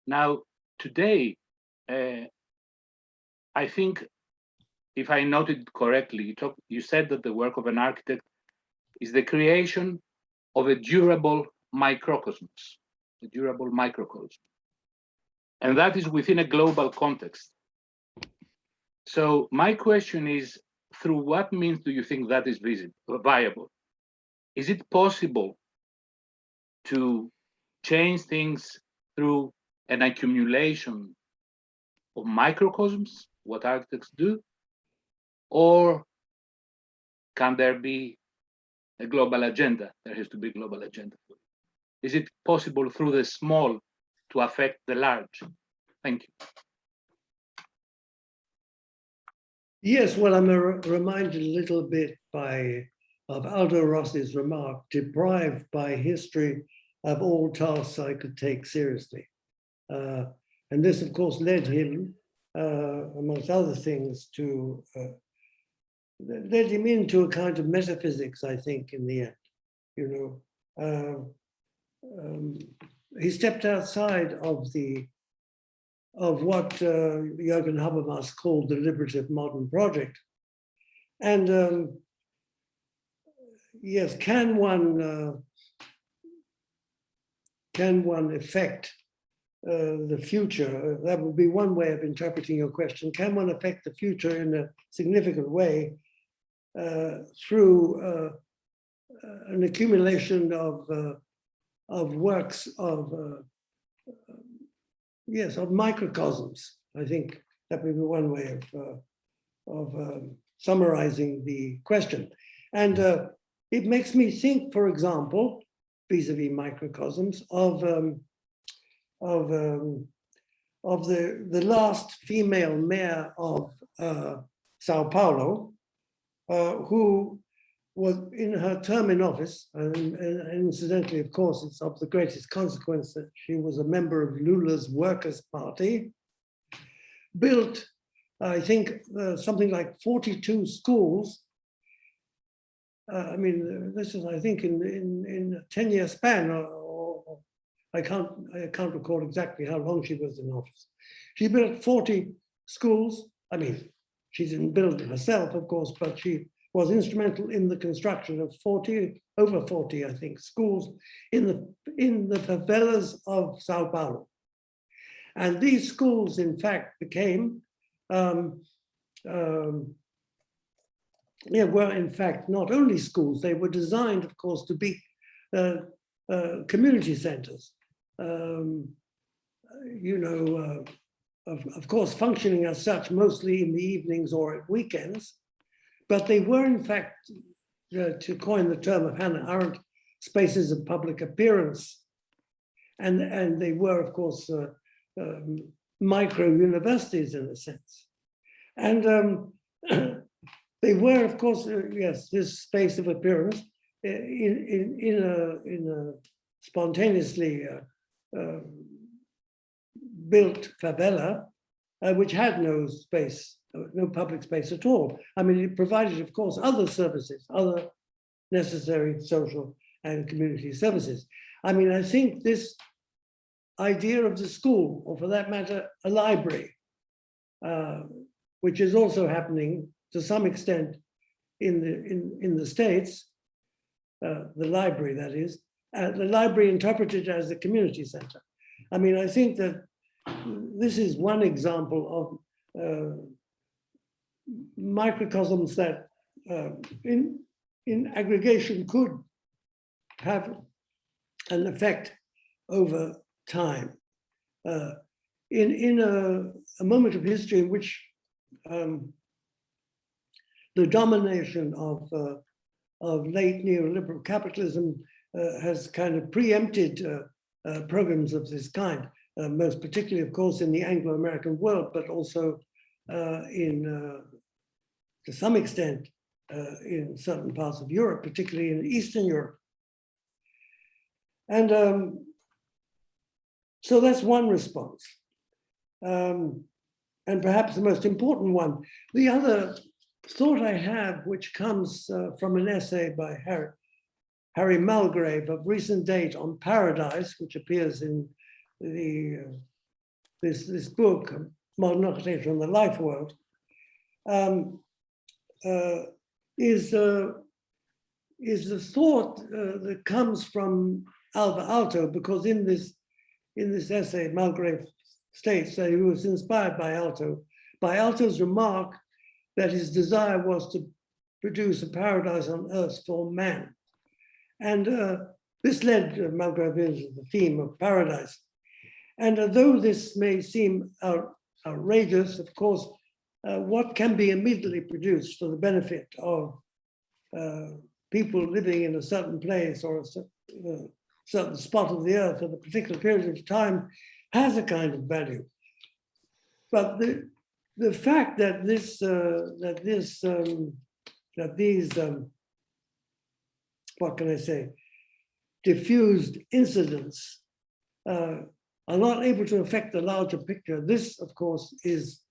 Now, today, I think, if I noted correctly, you said that the work of an architect is the creation of a durable microcosmos, a durable microcosm. And that is within a global context. So my question is, through what means do you think that is viable? Is it possible to change things through an accumulation of microcosms, what architects do? Or can there be a global agenda? There has to be a global agenda. Is it possible through the small to affect the large? Thank you. Yes, well, I'm reminded a little bit of Aldo Rossi's remark, deprived by history of all tasks I could take seriously. And this, of course, led him, amongst other things, led him into a kind of metaphysics, I think, in the end. You know, he stepped outside of what Jürgen Habermas called the liberative modern project. And yes, can one affect the future? That would be one way of interpreting your question. Can one affect the future in a significant way through an accumulation of works of microcosms? I think that would be one way of summarizing the question. And it makes me think, for example, vis-a-vis microcosms, of the last female mayor of Sao Paulo, who was in her term in office, and incidentally, of course, it's of the greatest consequence that she was a member of Lula's Workers' Party, built, I think, something like 42 schools. I mean, this is, I think, in a 10-year span, or I can't recall exactly how long she was in office. She built 40 schools. I mean, she didn't build it herself, of course, but she was instrumental in the construction of over 40, I think, schools in the favelas of Sao Paulo. And these schools, in fact, became, were in fact not only schools, they were designed, of course, to be community centers. You know, of course, functioning as such mostly in the evenings or at weekends, but they were, in fact, to coin the term of Hannah Arendt, spaces of public appearance. And they were, of course, micro-universities in a sense. And they were, of course, yes, this space of appearance in a spontaneously built favela, which had no space, no public space at all. I mean, it provided, of course, other services, other necessary social and community services. I mean, I think this idea of the school, or for that matter, a library, which is also happening to some extent in the States, the library, that is, the library interpreted as a community center. I mean, I think that this is one example of microcosms that in aggregation could have an effect over time. In a moment of history in which the domination of late neoliberal capitalism has kind of preempted programs of this kind, most particularly, of course, in the Anglo-American world, but also to some extent, in certain parts of Europe, particularly in Eastern Europe. And so that's one response. And perhaps the most important one. The other thought I have, which comes from an essay by Harry Mulgrave of recent date on paradise, which appears in this book, Modern Architecture and the Life World, is the thought that comes from Alvar Aalto, because in this essay, Mulgrave states that he was inspired by Aalto's remark that his desire was to produce a paradise on earth for man. And this led Mulgrave into the theme of paradise. And though this may seem outrageous, of course, what can be immediately produced for the benefit of people living in a certain place or a certain spot of the earth at a particular period of time has a kind of value. But the fact that these what can I say, diffused incidents are not able to affect the larger picture. This, of course, is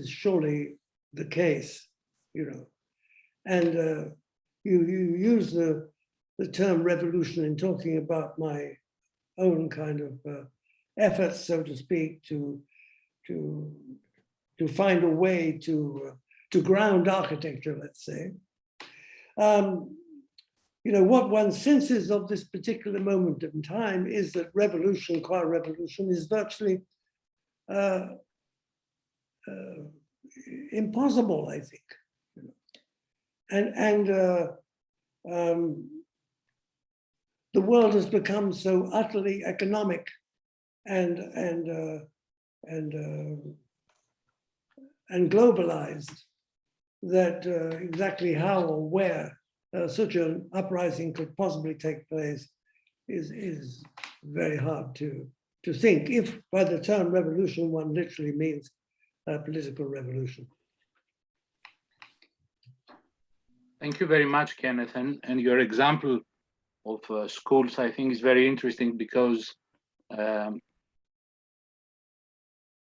surely the case, you know. And you use the term revolution in talking about my own kind of efforts, so to speak, to find a way to ground architecture, let's say. You know, what one senses of this particular moment in time is that revolution, qua revolution, is virtually impossible, I think. And the world has become so utterly economic and globalized that exactly how or where such an uprising could possibly take place is very hard to think, if by the term revolution one literally means political revolution. Thank you very much, Kenneth. And your example of schools, I think, is very interesting because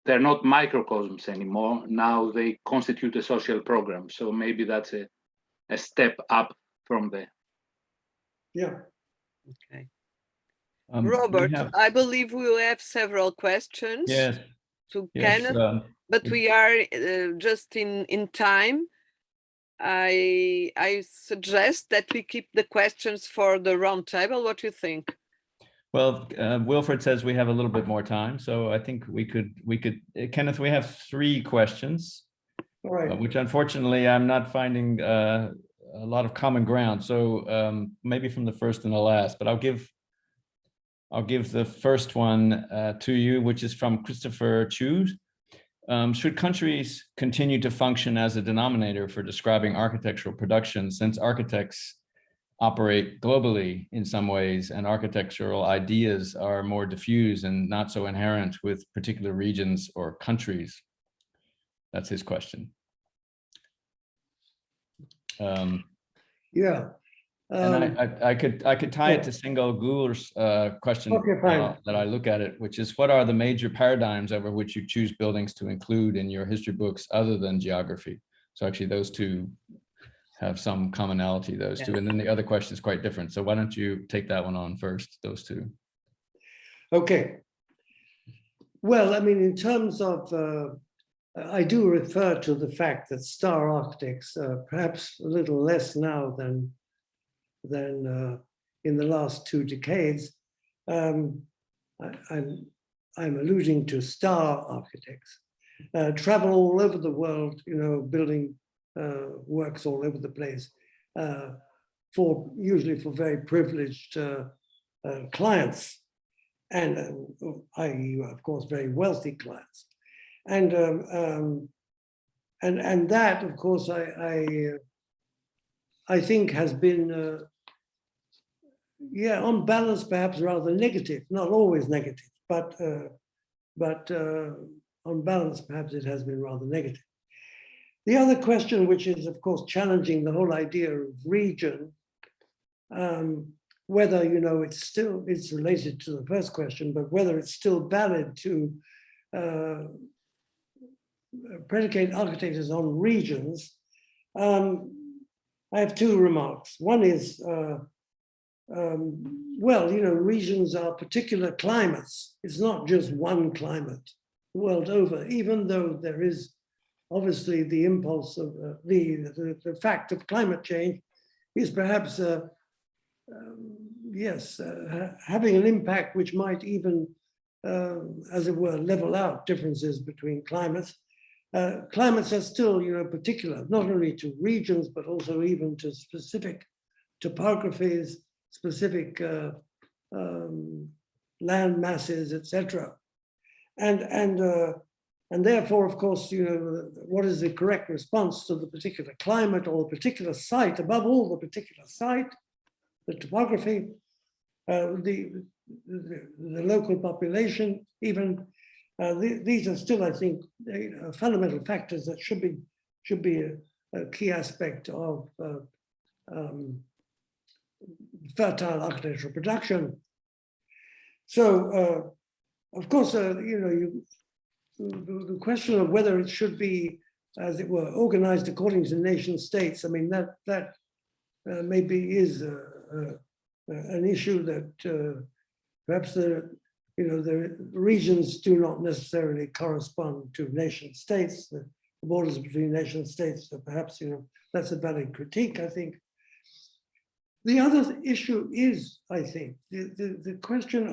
they're not microcosms anymore. Now they constitute a social program. So maybe that's a step up from there. Yeah. Okay. Robert, have, I believe we will have several questions yes, to yes, Kenneth, but we are just in time. I suggest that we keep the questions for the round table. What do you think? well, Wilfred says we have a little bit more time, so I think we could, Kenneth, we have 3 questions, All right. which unfortunately I'm not finding a lot of common ground. So maybe from the first and the last, but I'll give the first one to you, which is from Christopher Chu. Should countries continue to function as a denominator for describing architectural production, since architects operate globally in some ways and architectural ideas are more diffuse and not so inherent with particular regions or countries? That's his question. Yeah. And I could tie it to Singal Gul's question that I look at it, which is, what are the major paradigms over which you choose buildings to include in your history books other than geography? So actually those two have some commonality, those two. And then the other question is quite different. So why don't you take that one on first, those two? Okay. Well, I mean, in terms of, I do refer to the fact that star architects, perhaps a little less now than in the last 2 decades, I'm alluding to star architects, travel all over the world, you know, building works all over the place, usually for very privileged clients, and i.e., of course, very wealthy clients, and that, of course, I think has been yeah, on balance, perhaps rather negative, not always negative, but on balance, perhaps it has been rather negative. The other question, which is of course challenging the whole idea of region, whether, you know, it's related to the first question, but whether it's still valid to predicate architectures on regions. I have two remarks. One is, well, you know, regions are particular climates. It's not just one climate the world over, even though there is obviously the impulse of the fact of climate change is perhaps, yes, having an impact which might even, as it were, level out differences between climates. Climates are still, you know, particular, not only to regions, but also even to specific topographies, specific land masses, etc. And therefore, of course, you know, what is the correct response to the particular climate or the particular site, above all the particular site, the topography, the local population, even. These are still, I think, fundamental factors that should be a key aspect of fertile architectural production. So, of course, you know, the question of whether it should be, as it were, organized according to nation states. I mean, that maybe is an issue that perhaps the regions do not necessarily correspond to nation states. The borders between nation states, so perhaps, you know, that's a valid critique, I think. The other issue is, I think, the question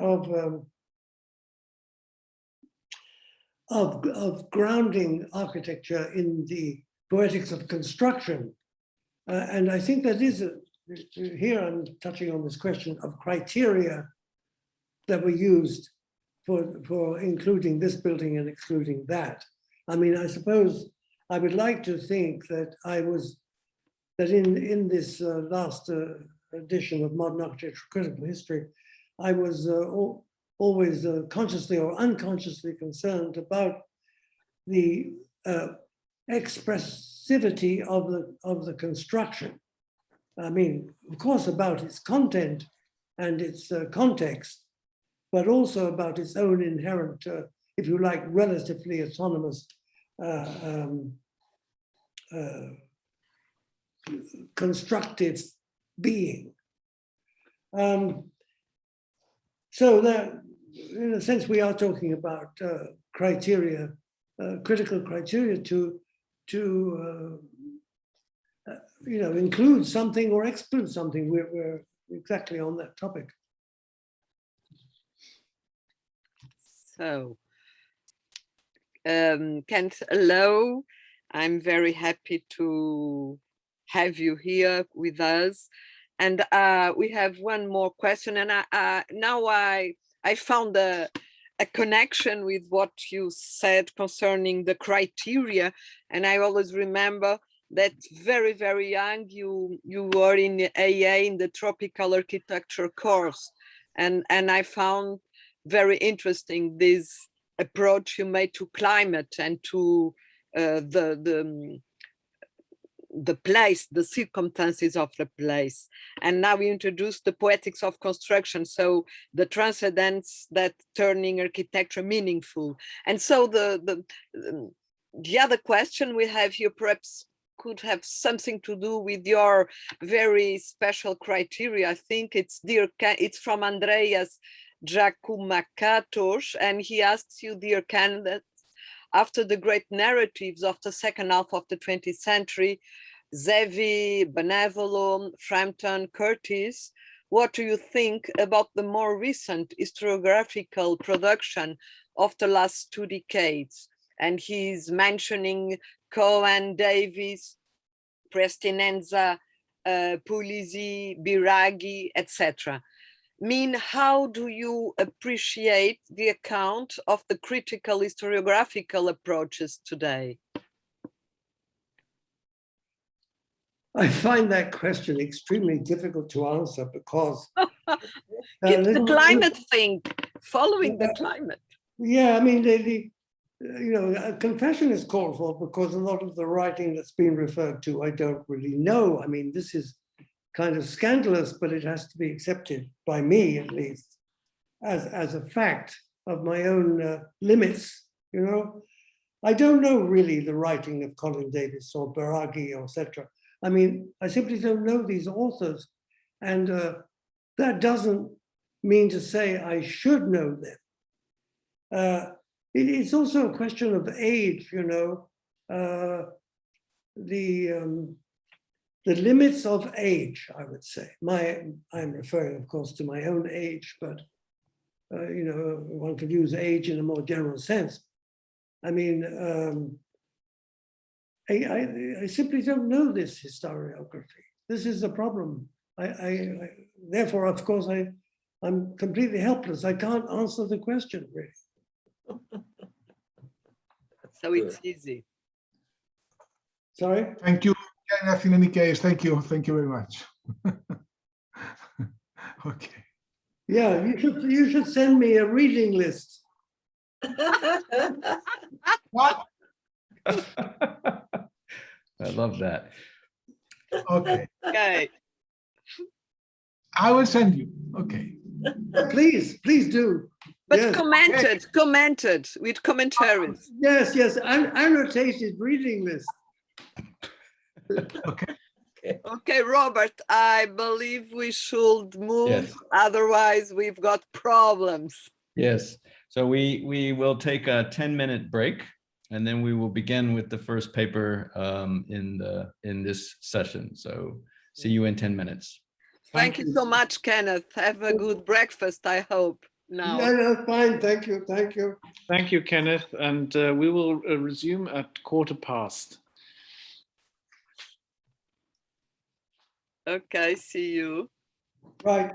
of grounding architecture in the poetics of construction. And I think that is, here I'm touching on this question of criteria that were used for including this building and excluding that. I mean, I suppose I would like to think that in this last edition of Modern Architectural Critical History, I was always consciously or unconsciously concerned about the expressivity of the construction. I mean, of course, about its content and its context, but also about its own inherent, if you like, relatively autonomous constructive being. So that, in a sense, we are talking about criteria, critical criteria to you know, include something or exclude something. We're exactly on that topic. So, Kent, hello. I'm very happy to have you here with us. And we have one more question. And now I found a connection with what you said concerning the criteria. And I always remember that very, very young, you were in the AA in the tropical architecture course. And I found very interesting this approach you made to climate and to the place, the circumstances of the place. And now we introduced the poetics of construction, so the transcendence that turning architecture meaningful. And so the other question we have here perhaps could have something to do with your very special criteria. I think it's from Andreas Giacomaccatos, and he asks you, dear candidate, after the great narratives of the second half of the 20th century, Zevi, Benevolo, Frampton, Curtis, what do you think about the more recent historiographical production of the last 2 decades? And he's mentioning Cohen, Davis, Prestinenza, Pulisi, Biraghi, etc. How do you appreciate the account of the critical historiographical approaches today? I find that question extremely difficult to answer because It's the climate thing, following the climate. Yeah, I mean, a confession is called for because a lot of the writing that's been referred to, I don't really know. I mean, this is kind of scandalous, but it has to be accepted by me, at least, as a fact of my own limits, you know. I don't know really the writing of Colin Davis or Baraghi, etc. I mean, I simply don't know these authors. And that doesn't mean to say I should know them. It's also a question of age, you know, the limits of age, I would say. I'm referring, of course, to my own age, but you know, one could use age in a more general sense. I mean, I simply don't know this historiography. This is the problem. Therefore, of course, I'm completely helpless. I can't answer the question, really. So it's easy. Sorry? Thank you, Kenneth, in any case. Thank you. Thank you very much. Okay. Yeah, you should send me a reading list. What? I love that. Okay. Okay. I will send you. Okay. Please do. But Yes. commented with commentaries. Yes, annotated reading list. Okay. Okay, Robert, I believe we should move. Yes. Otherwise, we've got problems. Yes. So we will take a 10-minute break, and then we will begin with the first paper in this session. So see you in 10 minutes. Thank you so much, Kenneth. Have a good breakfast, I hope. Now. No, fine. Thank you. Thank you, Kenneth. And we will resume at 15:15. Okay, see you. Right.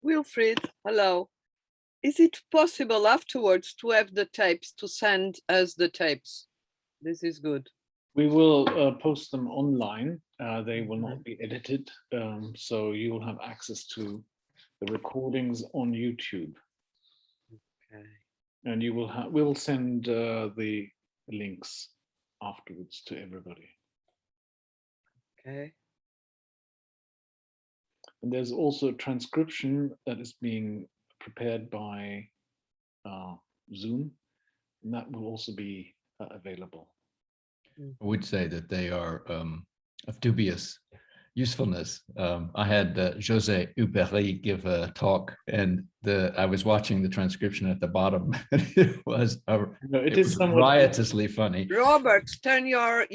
Wilfried, hello. Is it possible afterwards to have the tapes, to send us the tapes? This is good. We will post them online. They will not be edited, so you will have access to the recordings on YouTube. Okay. And you will have. We will send the links afterwards to everybody. Okay. And there's also a transcription that is being prepared by Zoom, and that will also be available. I would say that they are of dubious usefulness. I had José Uberi give a talk, and I was watching the transcription at the bottom. It was riotously funny. Robert, turn your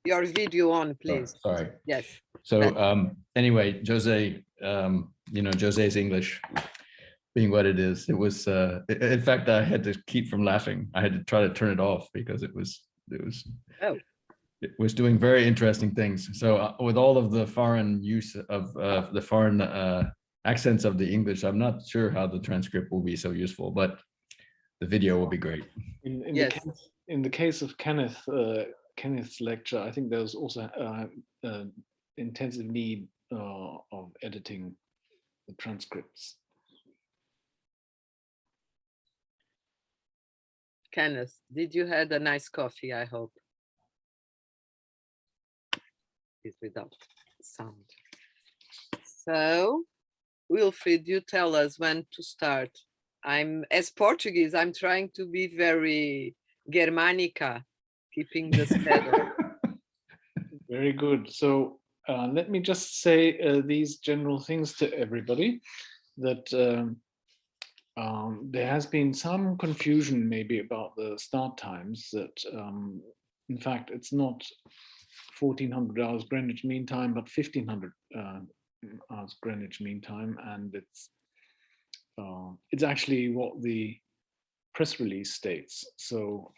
video on, please. Oh, sorry. Yes. So anyway, Jose Jose's English being what it is. It was, in fact, I had to keep from laughing. I had to try to turn it off because it was doing very interesting things. So with all of the foreign use of the foreign accents of the English, I'm not sure how the transcript will be so useful, but the video will be great. In the case of Kenneth's lecture, I think there's also intensive need of editing the transcripts. Kenneth, did you have a nice coffee? I hope. It's without sound. So, Wilfried, you tell us when to start. As Portuguese, I'm trying to be very Germanica, keeping the schedule. Very good. So let me just say these general things to everybody, that there has been some confusion maybe about the start times, that in fact it's not 1400 hours Greenwich Mean Time, but 1500 hours Greenwich Mean Time, and it's actually what the press release states. So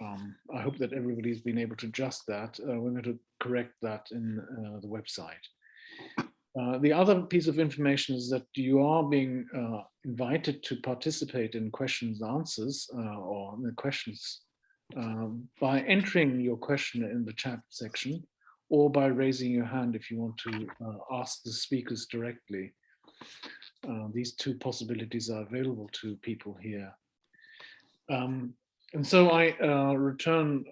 I hope that everybody's been able to adjust that. We're going to correct that in the website. The other piece of information is that you are being invited to participate in questions and answers, or the questions, by entering your question in the chat section, or by raising your hand if you want to ask the speakers directly. These two possibilities are available to people here. And so I return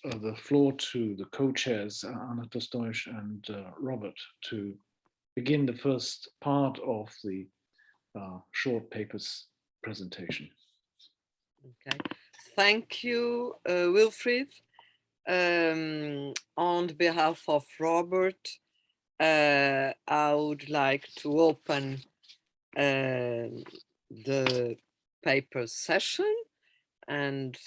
the floor to the co-chairs, Anna Tostões and Robert, to begin the first part of the short papers presentation. Okay, thank you, Wilfried. On behalf of Robert, I would like to open the paper session, and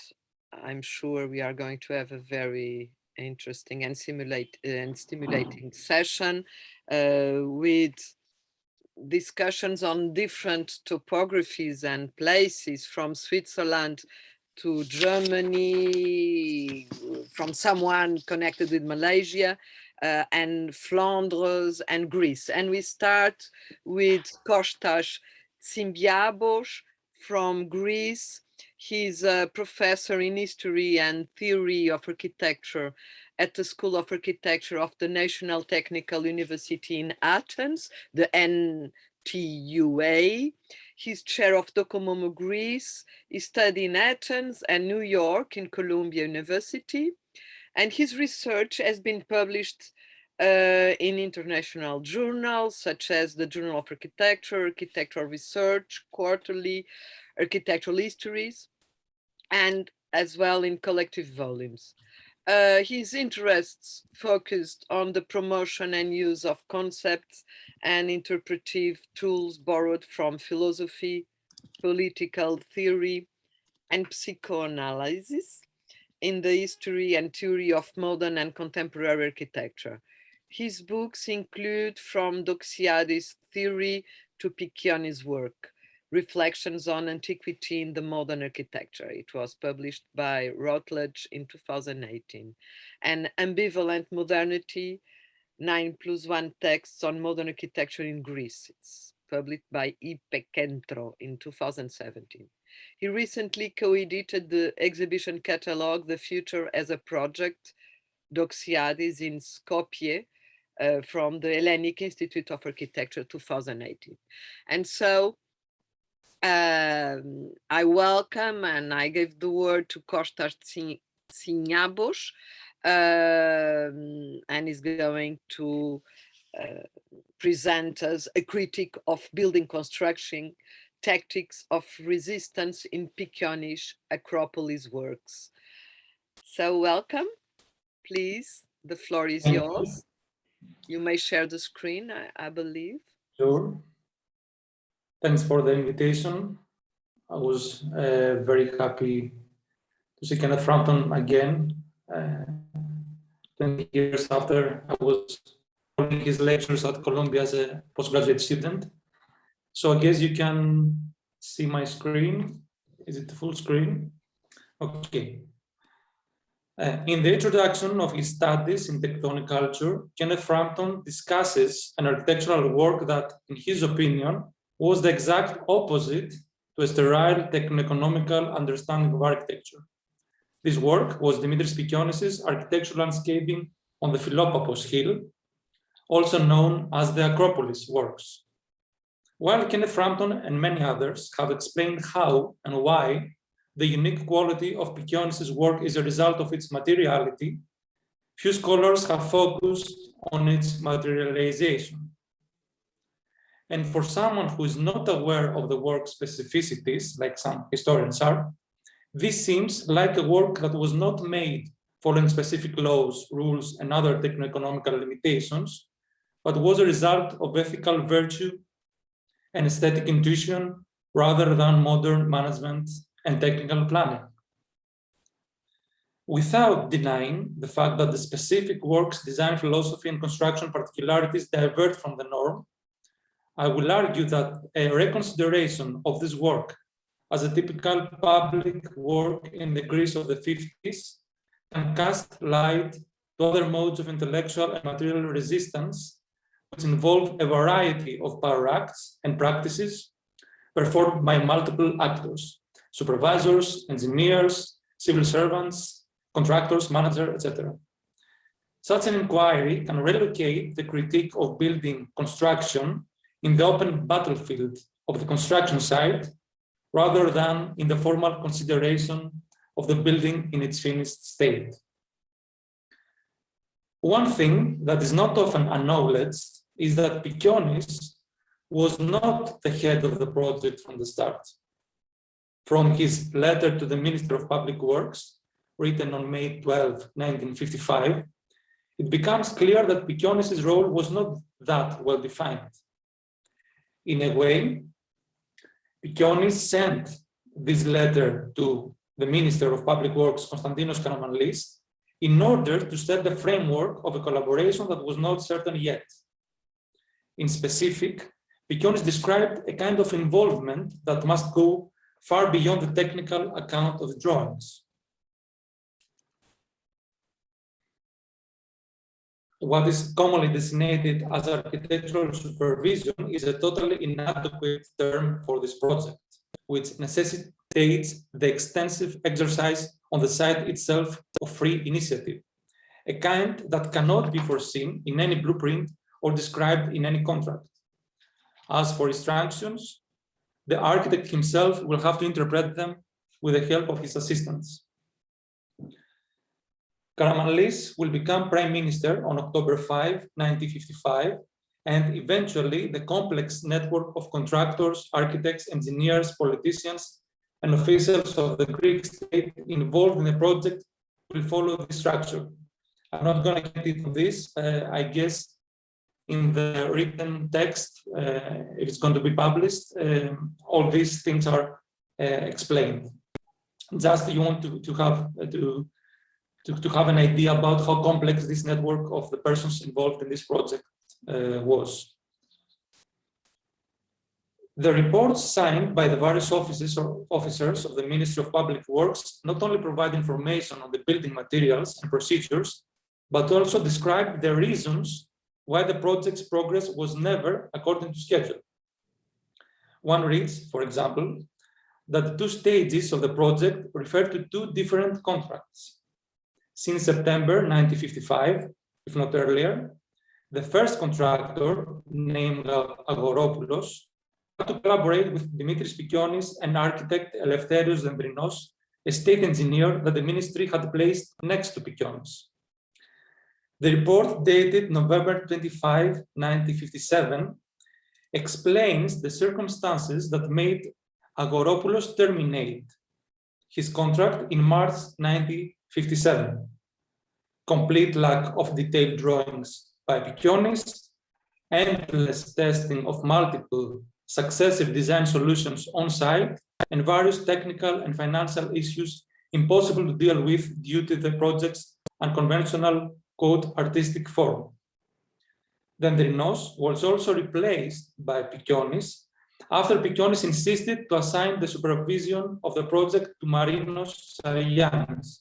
I'm sure we are going to have a very interesting and stimulating session with discussions on different topographies and places, from Switzerland to Germany, from someone connected with Malaysia, and Flanders and Greece. And we start with Kostas Tsimbaos from Greece. He's a professor in history and theory of architecture at the School of Architecture of the National Technical University in Athens, the NTUA. He's chair of Docomomo Greece. He studied in Athens and New York in Columbia University. And his research has been published in international journals such as the Journal of Architecture, Architectural Research, Quarterly, Architectural Histories, and as well in collective volumes. His interests focused on the promotion and use of concepts and interpretive tools borrowed from philosophy, political theory, and psychoanalysis in the history and theory of modern and contemporary architecture. His books include From Doxiades' Theory to Piccioni's Work, Reflections on Antiquity in the Modern Architecture. It was published by Routledge in 2018. And Ambivalent Modernity, 9+1 Texts on Modern Architecture in Greece. It's published by Ipekentro in 2017. He recently co-edited the exhibition catalog, The Future as a Project, Doxiades in Skopje, from the Hellenic Institute of Architecture 2018. And so I welcome and I give the word to Kostas Tsimbaos, and he's going to present us a critique of building construction, tactics of resistance in Piccioni's Acropolis works. So welcome, please, the floor is yours. You may share the screen, I believe. Sure. Thanks for the invitation. I was very happy to see Kenneth Frampton again. 20 years after I was following his lectures at Columbia as a postgraduate student. So I guess you can see my screen. Is it full screen? Okay. In the introduction of his studies in tectonic culture, Kenneth Frampton discusses an architectural work that, in his opinion, was the exact opposite to a sterile techno-economical understanding of architecture. This work was Dimitris Pikionis' architectural landscaping on the Philopapos Hill, also known as the Acropolis works. While Kenneth Frampton and many others have explained how and why the unique quality of Pikionis' work is a result of its materiality, few scholars have focused on its materialization. And for someone who is not aware of the work's specificities, like some historians are, this seems like a work that was not made following specific laws, rules, and other techno-economical limitations, but was a result of ethical virtue and aesthetic intuition rather than modern management and technical planning. Without denying the fact that the specific work's design philosophy and construction particularities divert from the norm, I will argue that a reconsideration of this work as a typical public work in the Greece of the 50s can cast light to other modes of intellectual and material resistance, which involve a variety of power acts and practices performed by multiple actors: supervisors, engineers, civil servants, contractors, managers, etc. Such an inquiry can relocate the critique of building construction in the open battlefield of the construction site, rather than in the formal consideration of the building in its finished state. One thing that is not often acknowledged is that Pikionis was not the head of the project from the start. From his letter to the Minister of Public Works, written on May 12, 1955, it becomes clear that Pikionis' role was not that well defined. In a way, Pikionis sent this letter to the Minister of Public Works, Konstantinos Karamanlis, in order to set the framework of a collaboration that was not certain yet. In specific, Pikionis described a kind of involvement that must go far beyond the technical account of the drawings. What is commonly designated as architectural supervision is a totally inadequate term for this project, which necessitates the extensive exercise on the site itself of free initiative, a kind that cannot be foreseen in any blueprint or described in any contract. As for instructions, the architect himself will have to interpret them with the help of his assistants. Karamanlis will become Prime Minister on October 5, 1955, and eventually the complex network of contractors, architects, engineers, politicians, and officials of the Greek state involved in the project will follow this structure. I'm not going to get into this. I guess in the written text, if it's going to be published, all these things are explained. Just you want to have an idea about how complex this network of the persons involved in this project was. The reports signed by the various officers of the Ministry of Public Works not only provide information on the building materials and procedures, but also describe the reasons why the project's progress was never according to schedule. One reads, for example, that the two stages of the project refer to two different contracts. Since September 1955, if not earlier, the first contractor, named Agoropoulos, had to collaborate with Dimitris Pikionis and architect Eleftherios Dendrinos, a state engineer that the ministry had placed next to Pikionis. The report, dated November 25, 1957, explains the circumstances that made Agoropoulos terminate his contract in March 1957. Complete lack of detailed drawings by Pikionis, endless testing of multiple successive design solutions on site, and various technical and financial issues impossible to deal with due to the project's unconventional, quote, artistic form. Dendrinos was also replaced by Pikionis after Pikionis insisted to assign the supervision of the project to Marinos Sarellianis.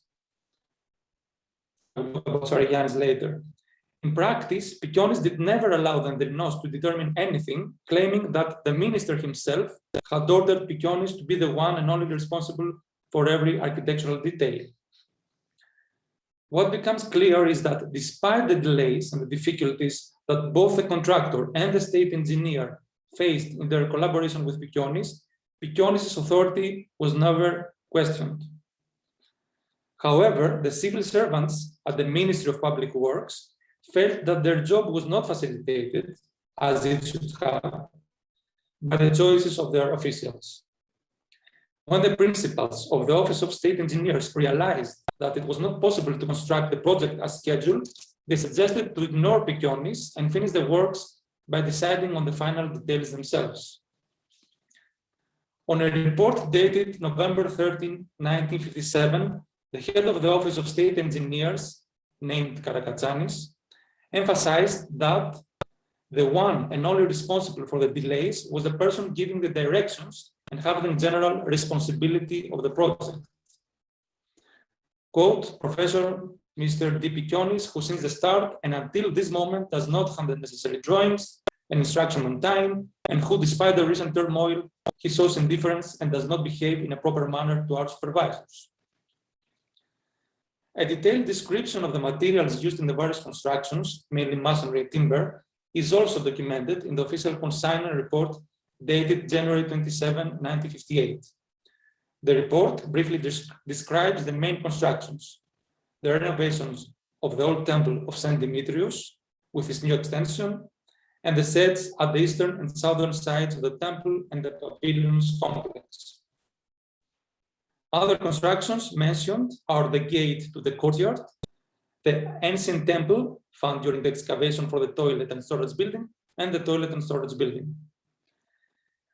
We'll talk about Sarellianis later. In practice, Pikionis did never allow Dendrinos to determine anything, claiming that the minister himself had ordered Pikionis to be the one and only responsible for every architectural detail. What becomes clear is that despite the delays and the difficulties that both the contractor and the state engineer faced in their collaboration with Pikionis, Pikionis' authority was never questioned. However, the civil servants at the Ministry of Public Works felt that their job was not facilitated, as it should have, by the choices of their officials. When the principals of the Office of State Engineers realized that it was not possible to construct the project as scheduled, they suggested to ignore Pikionis and finish the works by deciding on the final details themselves. On a report dated November 13, 1957, the head of the Office of State Engineers, named Karakatsanis, emphasized that the one and only responsible for the delays was the person giving the directions and having general responsibility of the project. Quote, Professor Mr. D. Pikionis, who since the start and until this moment does not have the necessary drawings and instruction on time, and who despite the recent turmoil, he shows indifference and does not behave in a proper manner to our supervisors. A detailed description of the materials used in the various constructions, mainly masonry and timber, is also documented in the official consignment report dated January 27, 1958. The report briefly describes the main constructions, the renovations of the old temple of St. Demetrius with its new extension, and the sets at the eastern and southern sides of the temple and the pavilions complex. Other constructions mentioned are the gate to the courtyard, the ancient temple found during the excavation for the toilet and storage building, and the toilet and storage building.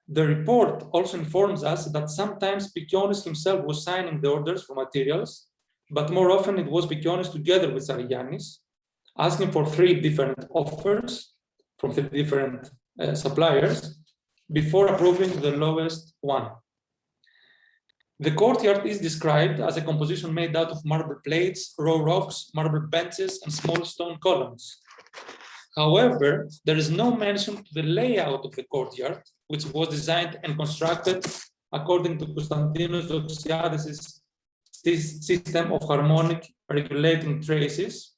The report also informs us that sometimes Pikionis himself was signing the orders for materials, but more often it was Pikionis together with Sarellianis, asking for 3 different offers from 3 different suppliers before approving the lowest one. The courtyard is described as a composition made out of marble plates, raw rocks, marble benches, and small stone columns. However, there is no mention to the layout of the courtyard, which was designed and constructed according to Konstantinos Doxiadis' system of harmonic regulating traces,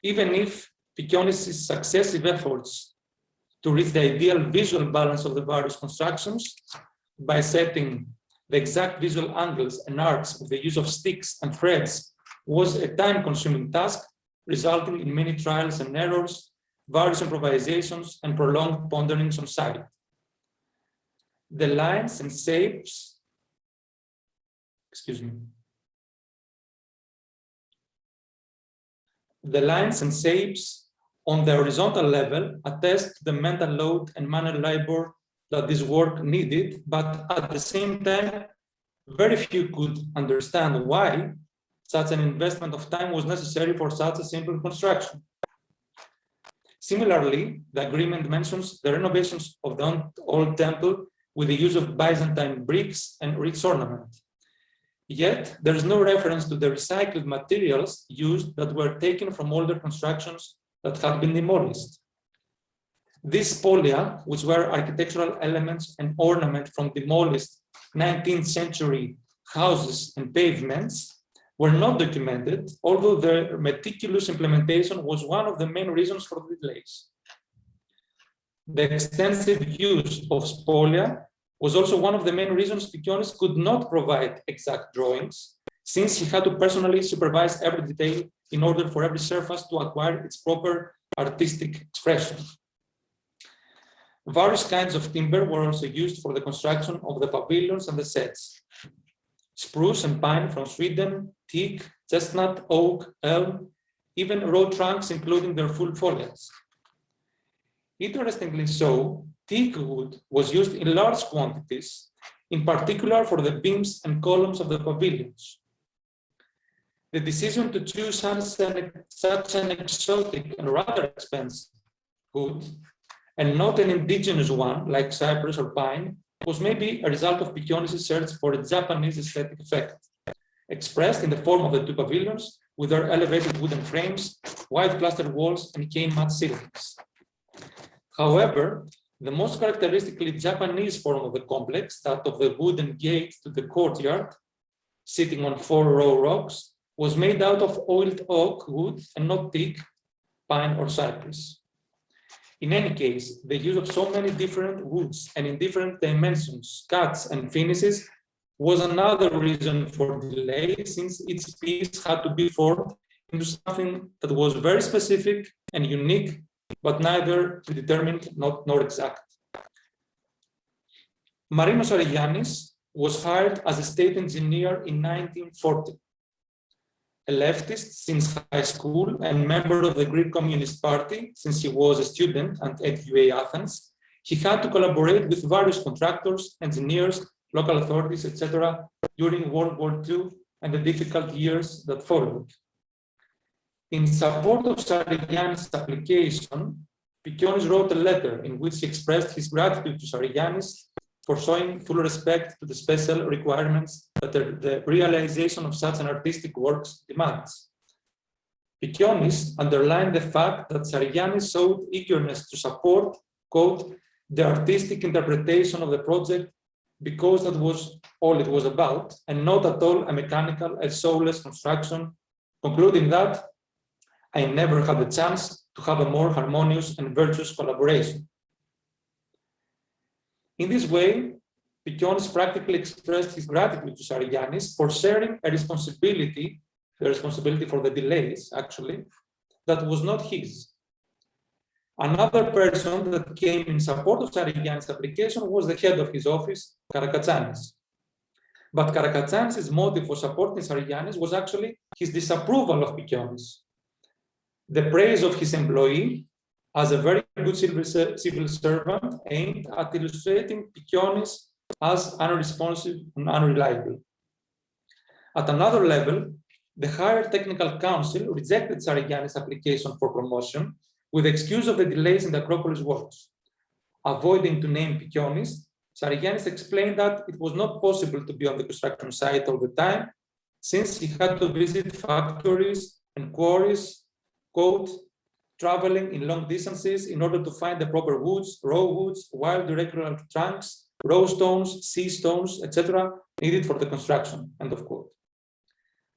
even if Pikionis' successive efforts to reach the ideal visual balance of the various constructions by setting the exact visual angles and arcs with the use of sticks and threads was a time-consuming task, resulting in many trials and errors, various improvisations, and prolonged ponderings on site. The lines and shapes, the lines and shapes on the horizontal level attest to the mental load and manual labor that this work needed, but at the same time, very few could understand why such an investment of time was necessary for such a simple construction. Similarly, the agreement mentions the renovations of the old temple with the use of Byzantine bricks and rich ornament. Yet, there is no reference to the recycled materials used that were taken from older constructions that had been demolished. These spolia, which were architectural elements and ornament from demolished 19th century houses and pavements, were not documented, although their meticulous implementation was one of the main reasons for the delays. The extensive use of spolia was also one of the main reasons Pikionis could not provide exact drawings, since he had to personally supervise every detail in order for every surface to acquire its proper artistic expression. Various kinds of timber were also used for the construction of the pavilions and the sets. Spruce and pine from Sweden, teak, chestnut, oak, elm, even raw trunks including their full foliage. Interestingly so, teak wood was used in large quantities, in particular for the beams and columns of the pavilions. The decision to choose such an exotic and rather expensive wood, and not an indigenous one like cypress or pine, was maybe a result of Piccionis' search for a Japanese aesthetic effect, expressed in the form of the two pavilions with their elevated wooden frames, white plastered walls, and cane mat ceilings. However, the most characteristically Japanese form of the complex, that of the wooden gate to the courtyard, sitting on 4 row rocks, was made out of oiled oak wood and not teak, pine, or cypress. In any case, the use of so many different woods and in different dimensions, cuts, and finishes was another reason for delay, since each piece had to be formed into something that was very specific and unique, but neither predetermined nor exact. Marinos Arigiannis was hired as a state engineer in 1940. A leftist since high school and member of the Greek Communist Party since he was a student at UA Athens, he had to collaborate with various contractors, engineers, local authorities, etc. during World War II and the difficult years that followed. In support of Arigiannis' application, Piccionis wrote a letter in which he expressed his gratitude to Arigiannis for showing full respect to the special requirements that the realization of such an artistic works demands. Piccionis underlined the fact that Arigiannis showed eagerness to support, quote, the artistic interpretation of the project because that was all it was about, and not at all a mechanical and soulless construction, concluding that I never had the chance to have a more harmonious and virtuous collaboration. In this way, Piccionis practically expressed his gratitude to Arigiannis for sharing a responsibility, the responsibility for the delays, actually, that was not his. Another person that came in support of Arigiannis' application was the head of his office, Karakatsanis. But Karakatsanis' motive for supporting Arigiannis was actually his disapproval of Piccionis. The praise of his employee as a very good civil servant aimed at illustrating Piccionis as unresponsive and unreliable. At another level, the higher technical council rejected Arigiannis' application for promotion with the excuse of the delays in the Acropolis works. Avoiding to name Piccionis, Arigiannis explained that it was not possible to be on the construction site all the time, since he had to visit factories and quarries, quote, traveling in long distances in order to find the proper woods, raw woods, wild irregular trunks, raw stones, sea stones, etc., needed for the construction, end of quote.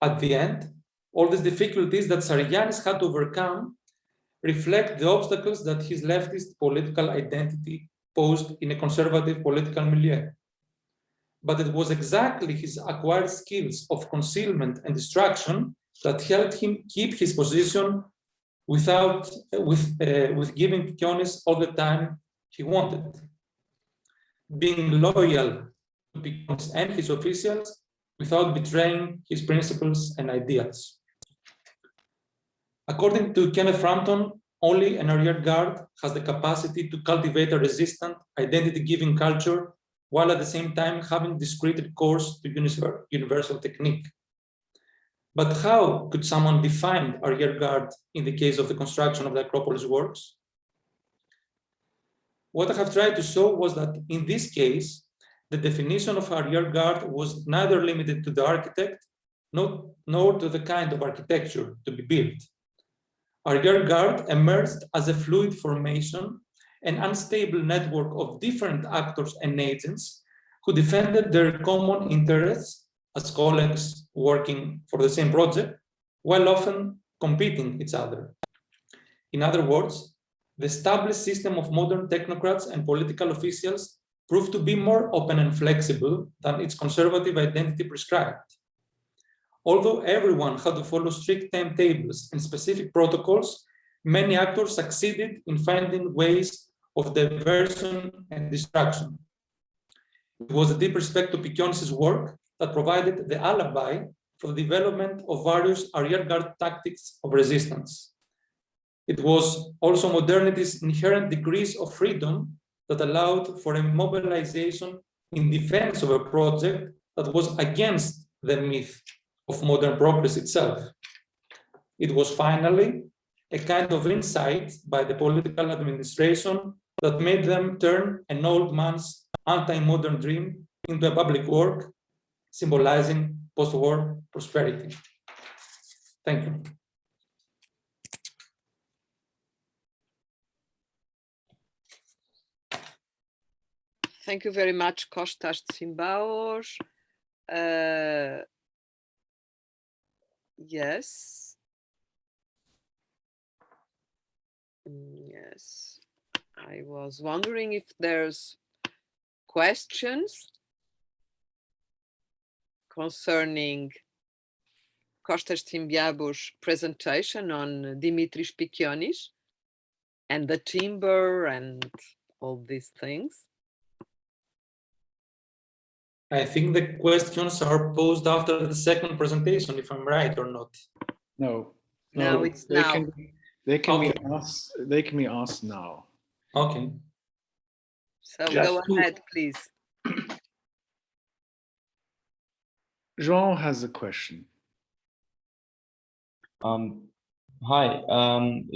At the end, all these difficulties that Arigiannis had to overcome reflect the obstacles that his leftist political identity posed in a conservative political milieu. But it was exactly his acquired skills of concealment and distraction that helped him keep his position with giving Piccionis all the time he wanted. Being loyal to Piccionis and his officials without betraying his principles and ideals. According to Kenneth Frampton, only an arrear-guard has the capacity to cultivate a resistant, identity-giving culture while at the same time having discrete recourse to universal technique. But how could someone define arrear-guard in the case of the construction of the Acropolis works? What I have tried to show was that in this case, the definition of arrear-guard was neither limited to the architect, nor to the kind of architecture to be built. Arrear-guard emerged as a fluid formation, an unstable network of different actors and agents who defended their common interests as colleagues working for the same project, while often competing each other. In other words, the established system of modern technocrats and political officials proved to be more open and flexible than its conservative identity prescribed. Although everyone had to follow strict timetables and specific protocols, many actors succeeded in finding ways of diversion and distraction. It was a deep respect to Piccionis' work that provided the alibi for the development of various arrear-guard tactics of resistance. It was also modernity's inherent degrees of freedom that allowed for a mobilization in defense of a project that was against the myth of modern progress itself. It was finally a kind of insight by the political administration that made them turn an old man's anti-modern dream into a public work, symbolizing post-war prosperity. Thank you. Thank you very much, Kostas Tsimbaos. Yes. Yes. I was wondering if there's questions concerning Kostas Tsimbaos' presentation on Dimitris Pikionis and the timber and all these things. I think the questions are posed after the second presentation, if I'm right or not. No. No, it's now. They can Okay. be asked. They can be asked now. Okay. So Just go to- ahead, please. Jean has a question. Hi,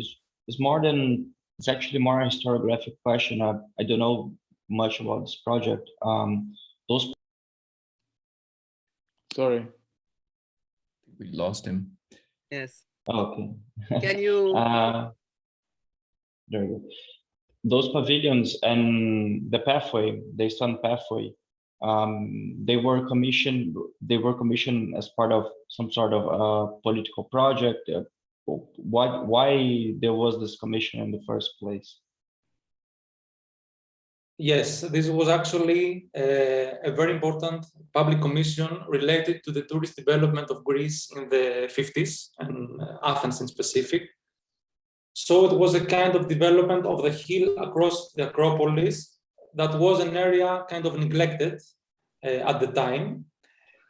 it's actually more a historiographic question. I don't know much about this project. Those Sorry. We lost him. Yes. okay. Can you? There we go. Those pavilions and the pathway, the stone pathway, they were commissioned as part of some sort of political project. Why there was this commission in the first place? Yes, this was actually a very important public commission related to the tourist development of Greece in the 50s and Athens in specific. So it was a kind of development of the hill across the Acropolis that was an area kind of neglected at the time.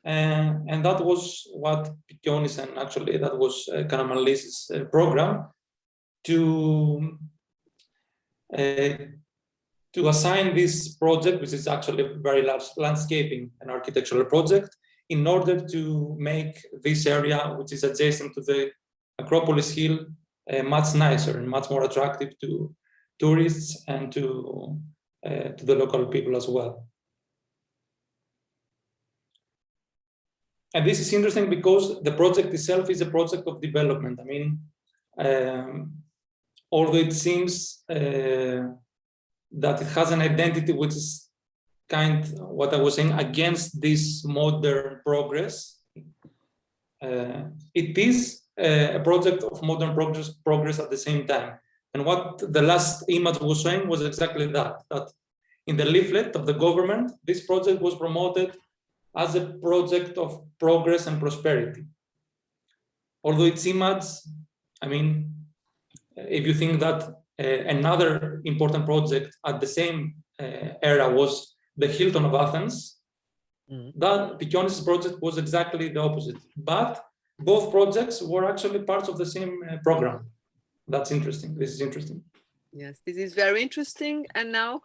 And that was what Pikionis, and actually that was Karamanlis's program to assign this project, which is actually a very large landscaping and architectural project, in order to make this area, which is adjacent to the Acropolis Hill, much nicer and much more attractive to tourists and to the local people as well. And this is interesting because the project itself is a project of development. I mean, although it seems that it has an identity which is what I was saying, against this modern progress, it is a project of modern progress at the same time. And what the last image was showing was exactly that in the leaflet of the government, this project was promoted as a project of progress and prosperity. Although its image, I mean, if you think that another important project at the same era was the Hilton of Athens, that Pikionis' project was exactly the opposite. But both projects were actually parts of the same program. That's interesting. This is interesting. Yes, this is very interesting. And now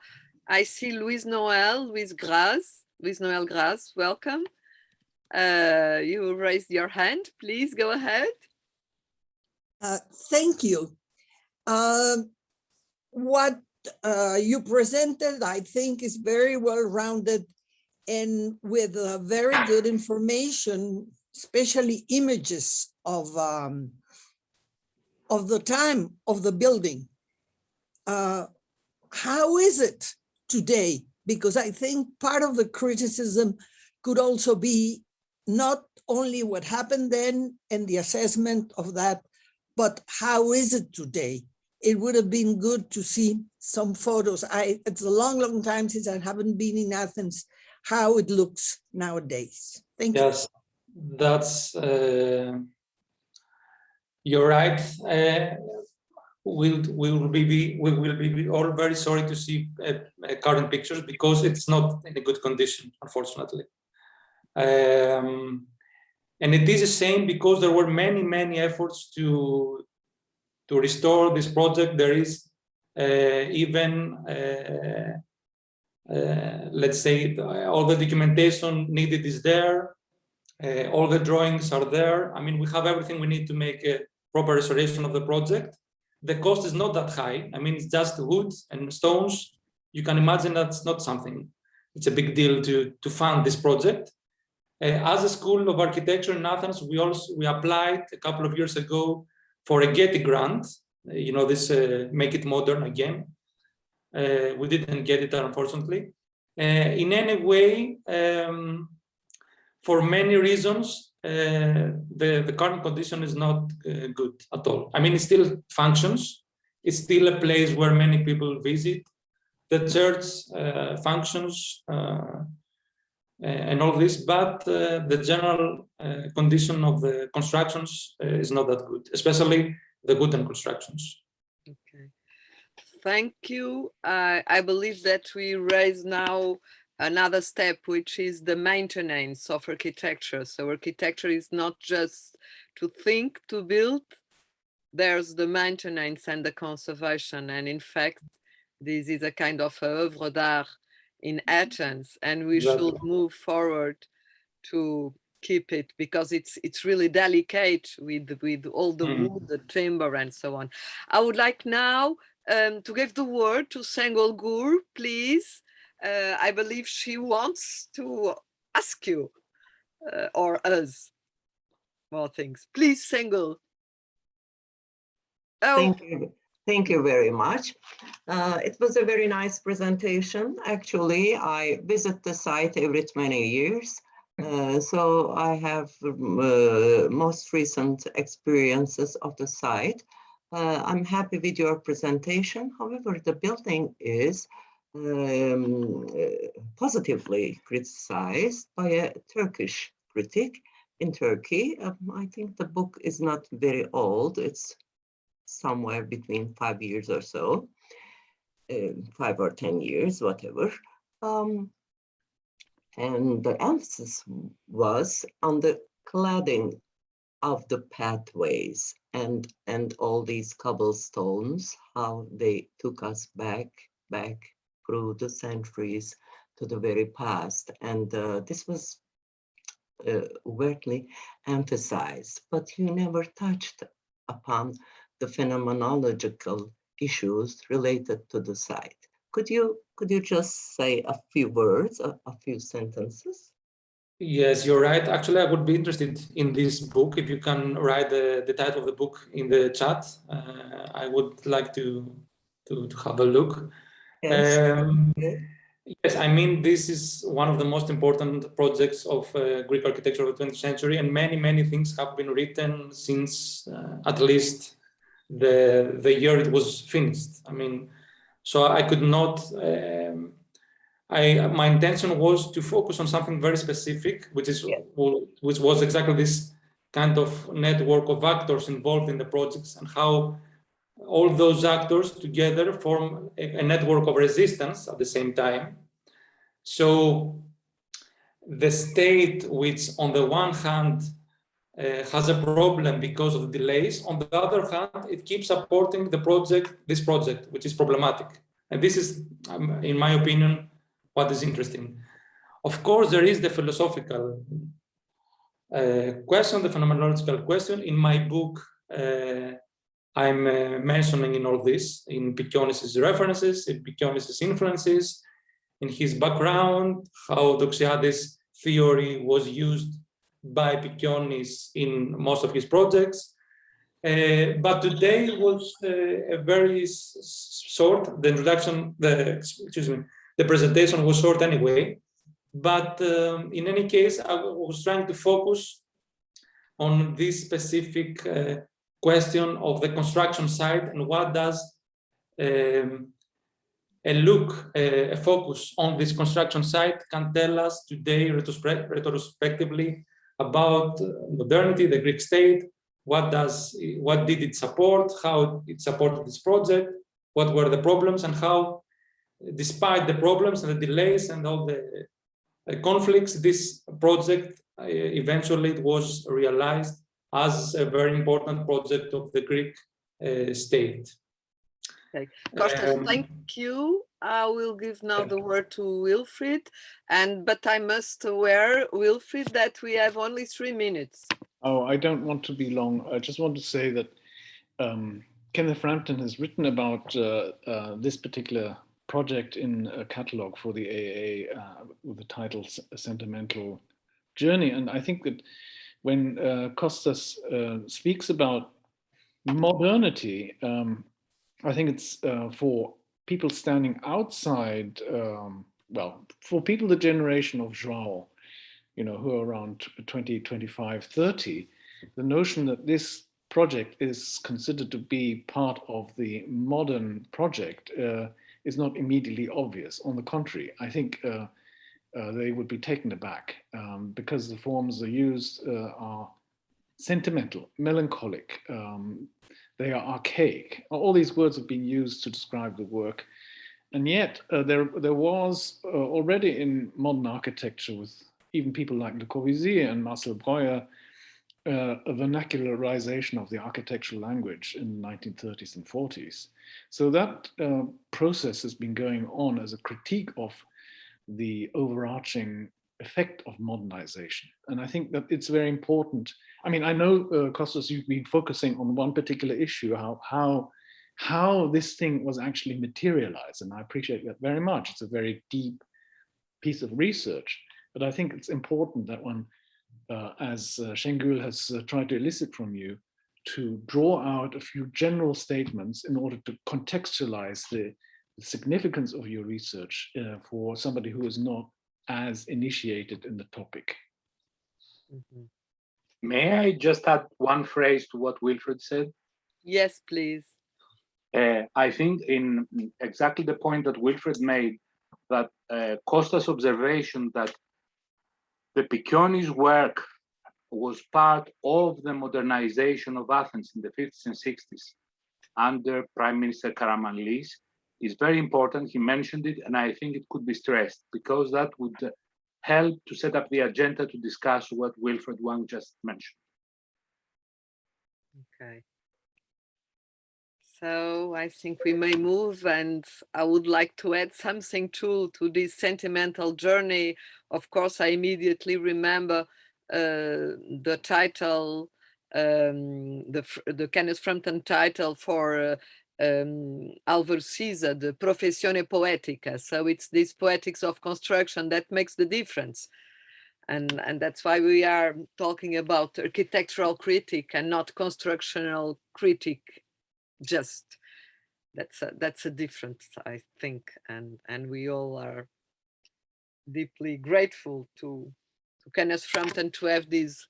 I see Luis Noel Graz. Luis Noel Graz, welcome. You raised your hand. Please go ahead. Thank you. What you presented, I think, is very well-rounded and with very good information, especially images of the time of the building. How is it today? Because I think part of the criticism could also be not only what happened then and the assessment of that, but how is it today? It would have been good to see some photos. It's a long, long time since I haven't been in Athens, how it looks nowadays. Thank you. Yes, that's, you're right. We will be all very sorry to see current pictures because it's not in a good condition, unfortunately. And it is a shame because there were many efforts to restore this project. There is even, let's say, all the documentation needed is there. All the drawings are there. I mean, we have everything we need to make a proper restoration of the project. the cost is not that high. I mean, it's just wood and stones. You can imagine that's not something, it's a big deal to fund this project. As a School of Architecture in Athens, we applied a couple of years ago for a Getty Grant, you know, this Make It Modern again. We didn't get it, unfortunately. In any way, for many reasons, the current condition is not good at all. I mean, it still functions. It's still a place where many people visit. The church functions and all this, but the general condition of the constructions is not that good, especially the wooden constructions. Okay, thank you. I believe that we raise now another step, which is the maintenance of architecture. So architecture is not just to think, to build, there's the maintenance and the conservation. And in fact, this is a kind of œuvre d'art in Athens, and we should move forward to keep it, because it's really delicate with all the wood, the timber, and so on. I would like now to give the word to Sengol Gur, please. I believe she wants to ask you or us more things. Please, Sengol. Oh. Thank you. Thank you very much. It was a very nice presentation. Actually, I visit the site every 20 years. So I have most recent experiences of the site. I'm happy with your presentation. However, the building is positively criticized by a Turkish critic in Turkey. I think the book is not very old. It's somewhere between 5 years or so, 5 or 10 years, whatever. And the emphasis was on the cladding of the pathways and all these cobblestones, how they took us back through the centuries to the very past. And this was overtly emphasized, but you never touched upon the phenomenological issues related to the site. Could you just say a few words, a few sentences? Yes, you're right. Actually, I would be interested in this book. If you can write the title of the book in the chat, I would like to have a look. Yes. Yes, I mean, this is one of the most important projects of Greek architecture of the 20th century, and many things have been written since at least the year it was finished. I mean, so I could not, my intention was to focus on something very specific, which was exactly this kind of network of actors involved in the projects, and how all those actors together form a network of resistance at the same time. So the state, which on the one hand has a problem because of the delays, on the other hand, it keeps supporting this project, which is problematic. And this is, in my opinion, what is interesting. Of course, there is the philosophical question, the phenomenological question. In my book, I'm mentioning in all this, in Pikionis' references, in Pikionis' influences, in his background, how Doxiades' theory was used by Pikionis in most of his projects. But today was a very short, the presentation was short anyway. But in any case, I was trying to focus on this specific question of the construction site, and what does a focus on this construction site can tell us today retrospectively about modernity, the Greek state. What did it support, how it supported this project, what were the problems, and how, despite the problems and the delays and all the conflicts, this project eventually was realized as a very important project of the Greek state. Okay. Kostas, thank you. I will give now the word to Wilfried, but I must aware, Wilfried, that we have only 3 minutes. Oh, I don't want to be long. I just want to say that Kenneth Frampton has written about this particular project in a catalogue for the AA with the title Sentimental Journey. And I think that when Kostas speaks about modernity, I think it's for people standing outside, well, for people the generation of João, you know, who are around 20, 25, 30, the notion that this project is considered to be part of the modern project is not immediately obvious. On the contrary, I think they would be taken aback because the forms used are sentimental, melancholic, they are archaic. All these words have been used to describe the work. And yet there was already in modern architecture with even people like Le Corbusier and Marcel Breuer, a vernacularization of the architectural language in the 1930s and 40s. So that process has been going on as a critique of the overarching effect of modernization. And I think that it's very important. I mean, I know, Kostas, you've been focusing on one particular issue, how this thing was actually materialized. And I appreciate that very much. It's a very deep piece of research. But I think it's important that one, as Şengül has tried to elicit from you, to draw out a few general statements in order to contextualize the significance of your research for somebody who is not as initiated in the topic. Mm-hmm. May I just add one phrase to what Wilfred said? Yes, please. I think in exactly the point that Wilfred made, that Kostas' observation that the Piccionis' work was part of the modernization of Athens in the 50s and 60s under Prime Minister Karamanlis is very important. He mentioned it, and I think it could be stressed because that would help to set up the agenda to discuss what Wilfred Wang just mentioned. Okay. So I think we may move, and I would like to add something too to this sentimental journey. Of course, I immediately remember the title, the Kenneth Frampton title for Álvaro Siza, the Professione Poetica. So it's this poetics of construction that makes the difference. And that's why we are talking about architectural critic and not constructional critic. Just that's a difference, I think, and we all are deeply grateful to Kenneth Frampton to have this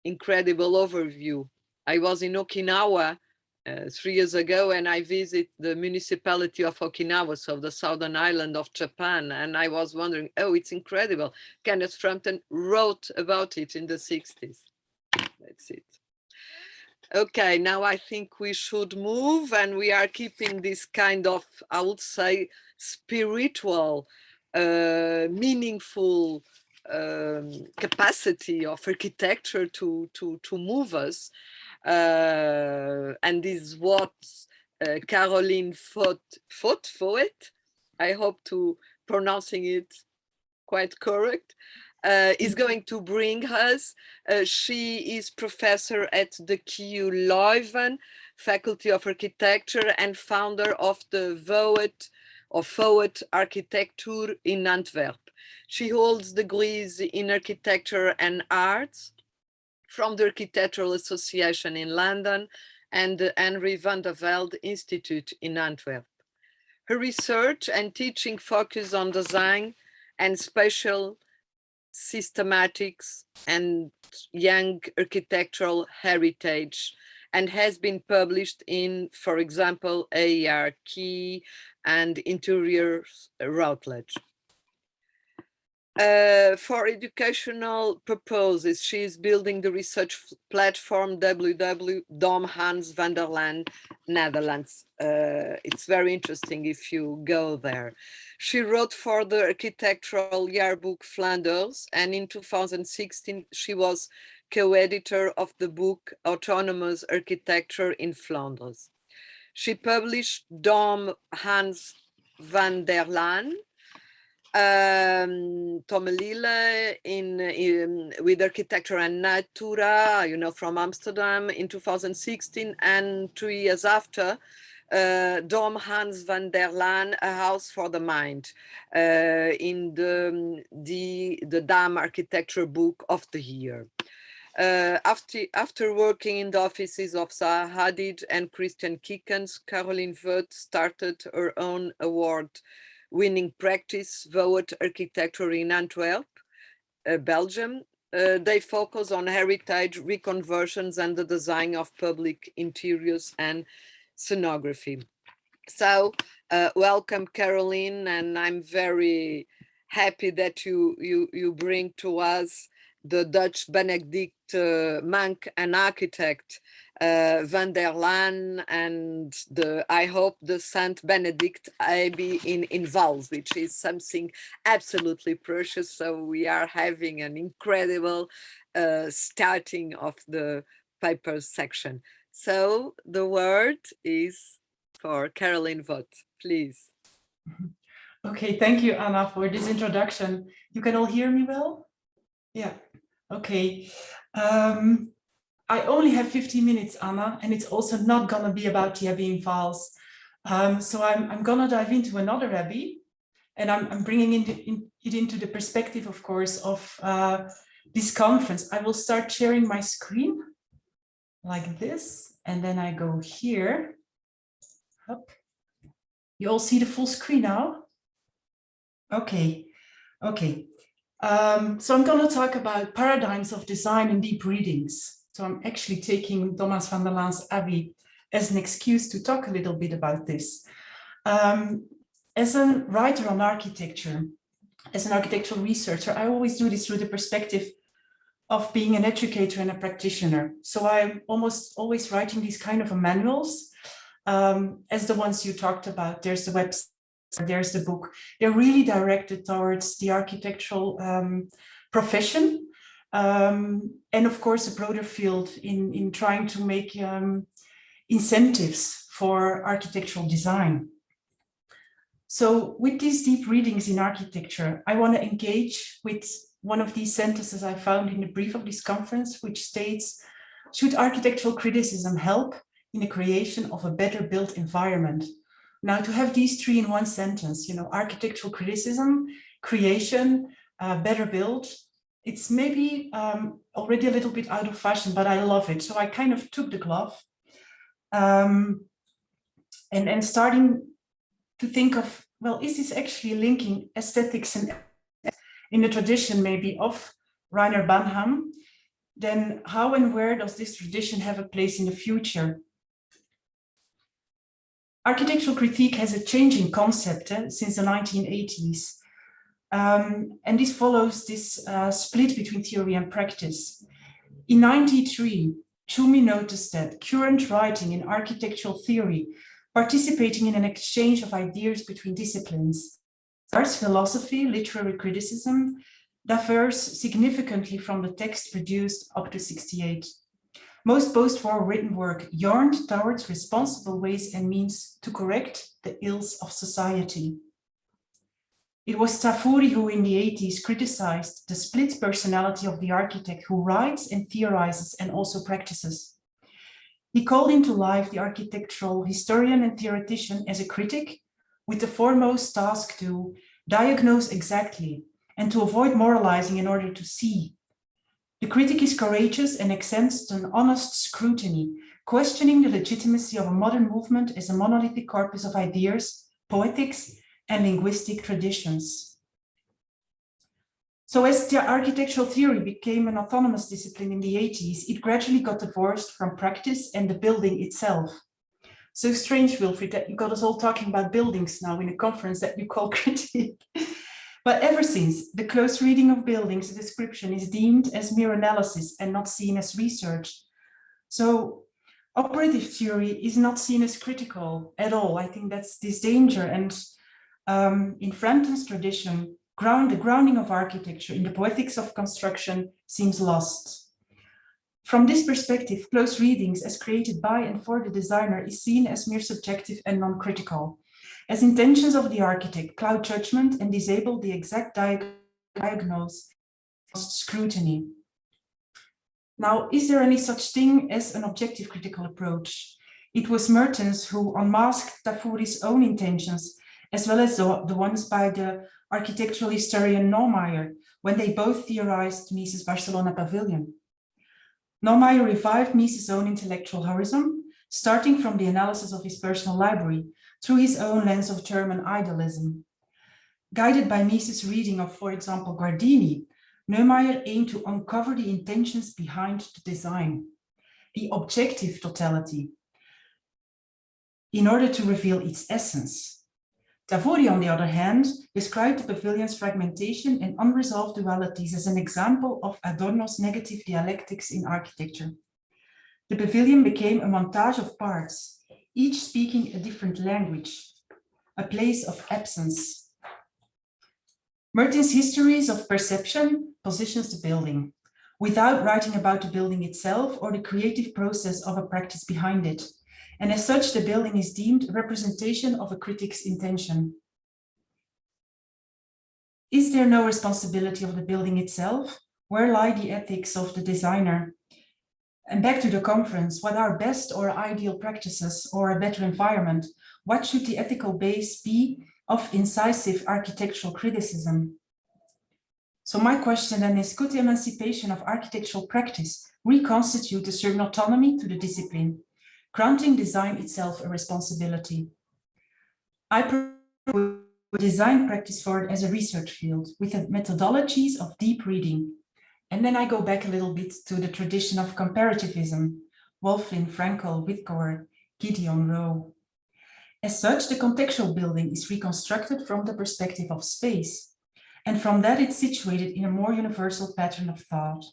incredible overview. I was in Okinawa 3 years ago, and I visited the municipality of Okinawa, so the southern island of Japan, and I was wondering, oh, it's incredible. Kenneth Frampton wrote about it in the 60s. That's it. Okay, now I think we should move, and we are keeping this kind of, I would say, spiritual, meaningful capacity of architecture to move us. And this is what Caroline Voet, I hope to pronouncing it quite correct, is going to bring us. She is professor at the KU Leuven Faculty of Architecture and founder of the Voet Architecture in Antwerp. She holds degrees in architecture and arts from the Architectural Association in London and the Henry van der Velde Institute in Antwerp. Her research and teaching focus on design and spatial systematics and young architectural heritage, and has been published in, for example, AER Key and Interiors Routledge. For educational purposes, she is building the research platform www.Dom Hans van der Laan, Netherlands. It's very interesting if you go there. She wrote for the architectural yearbook Flanders, and in 2016, she was co-editor of the book Autonomous Architecture in Flanders. She published Dom Hans van der Laan, Tomelille with Architecture and Natura, from Amsterdam in 2016, and 2 years after, Dom Hans van der Laan, A House for the Mind, in the Dam Architecture Book of the Year. After working in the offices of Zaha Hadid and Christian Kikens, Caroline Voet started her own award-winning practice, Voet Architecture in Antwerp, Belgium. They focus on heritage reconversions and the design of public interiors and scenography. So welcome, Caroline, and I'm very happy that you bring to us the Dutch Benedict monk and architect van der Laan, and I hope the Saint Benedict Abbey in Vals, which is something absolutely precious. So we are having an incredible starting of the paper section. So the word is for Caroline Voet, please. Okay, thank you, Anna, for this introduction. You can all hear me well? Yeah, okay. I only have 15 minutes, Anna, and it's also not gonna be about the Abbey in Vals. So I'm gonna dive into another Abbey, and I'm bringing it into the perspective, of course, of this conference. I will start sharing my screen like this, and then I go here. Up. You all see the full screen now? Okay, okay. So I'm going to talk about paradigms of design and deep readings. So I'm actually taking Thomas van der Laan's Abbey as an excuse to talk a little bit about this. As a writer on architecture, as an architectural researcher, I always do this through the perspective of being an educator and a practitioner. So I'm almost always writing these kind of manuals, as the ones you talked about. There's the website, there's the book. They're really directed towards the architectural profession, and of course a broader field in trying to make incentives for architectural design. So with these deep readings in architecture, I want to engage with one of these sentences I found in the brief of this conference, which states, should architectural criticism help in the creation of a better built environment? Now, to have these three in one sentence, architectural criticism, creation, better build, it's maybe already a little bit out of fashion, but I love it. So I kind of took the glove and starting to think of, well, is this actually linking aesthetics and in the tradition maybe of Rainer Banham? Then how and where does this tradition have a place in the future? Architectural critique has a changing concept since the 1980s. And this follows this split between theory and practice. In 1993, Tschumi noticed that current writing in architectural theory, participating in an exchange of ideas between disciplines, arts, philosophy, literary criticism, differs significantly from the text produced up to 1968. Most post-war written work yearned towards responsible ways and means to correct the ills of society. It was Tafuri who in the 80s criticized the split personality of the architect who writes and theorizes and also practices. He called into life the architectural historian and theoretician as a critic with the foremost task to diagnose exactly and to avoid moralizing in order to see. The critic is courageous and exempts to an honest scrutiny, questioning the legitimacy of a modern movement as a monolithic corpus of ideas, poetics, and linguistic traditions. So as the architectural theory became an autonomous discipline in the 80s, it gradually got divorced from practice and the building itself. So strange, Wilfried, that you got us all talking about buildings now in a conference that you call critique. But ever since, the close reading of buildings, the description is deemed as mere analysis and not seen as research. So operative theory is not seen as critical at all. I think that's this danger. And in Frampton's tradition, the grounding of architecture in the poetics of construction seems lost. From this perspective, close readings as created by and for the designer is seen as mere subjective and non-critical. as intentions of the architect cloud judgment and disable the exact diagnose scrutiny. Now, is there any such thing as an objective critical approach? It was Mertens who unmasked Tafuri's own intentions, as well as the ones by the architectural historian Neumayer, when they both theorized Mises' Barcelona pavilion. Neumayer revived Mises' own intellectual horizon, starting from the analysis of his personal library through his own lens of German idealism. Guided by Mises' reading of, for example, Guardini, Neumayer aimed to uncover the intentions behind the design, the objective totality, in order to reveal its essence. Tafuri, on the other hand, described the pavilion's fragmentation and unresolved dualities as an example of Adorno's negative dialectics in architecture. The pavilion became a montage of parts, each speaking a different language, a place of absence. Mertens' histories of perception positions the building, without writing about the building itself or the creative process of a practice behind it. And as such, the building is deemed a representation of a critic's intention. Is there no responsibility of the building itself? Where lie the ethics of the designer? And back to the conference, what are best or ideal practices or a better environment? What should the ethical base be of incisive architectural criticism? So my question then is, could the emancipation of architectural practice reconstitute a certain autonomy to the discipline, granting design itself a responsibility? I propose design practice forward as a research field with the methodologies of deep reading. And then I go back a little bit to the tradition of comparativism, Wolflin, Frankel, Whitcore, Gideon, Rowe. As such, the contextual building is reconstructed from the perspective of space. And from that, it's situated in a more universal pattern of thought.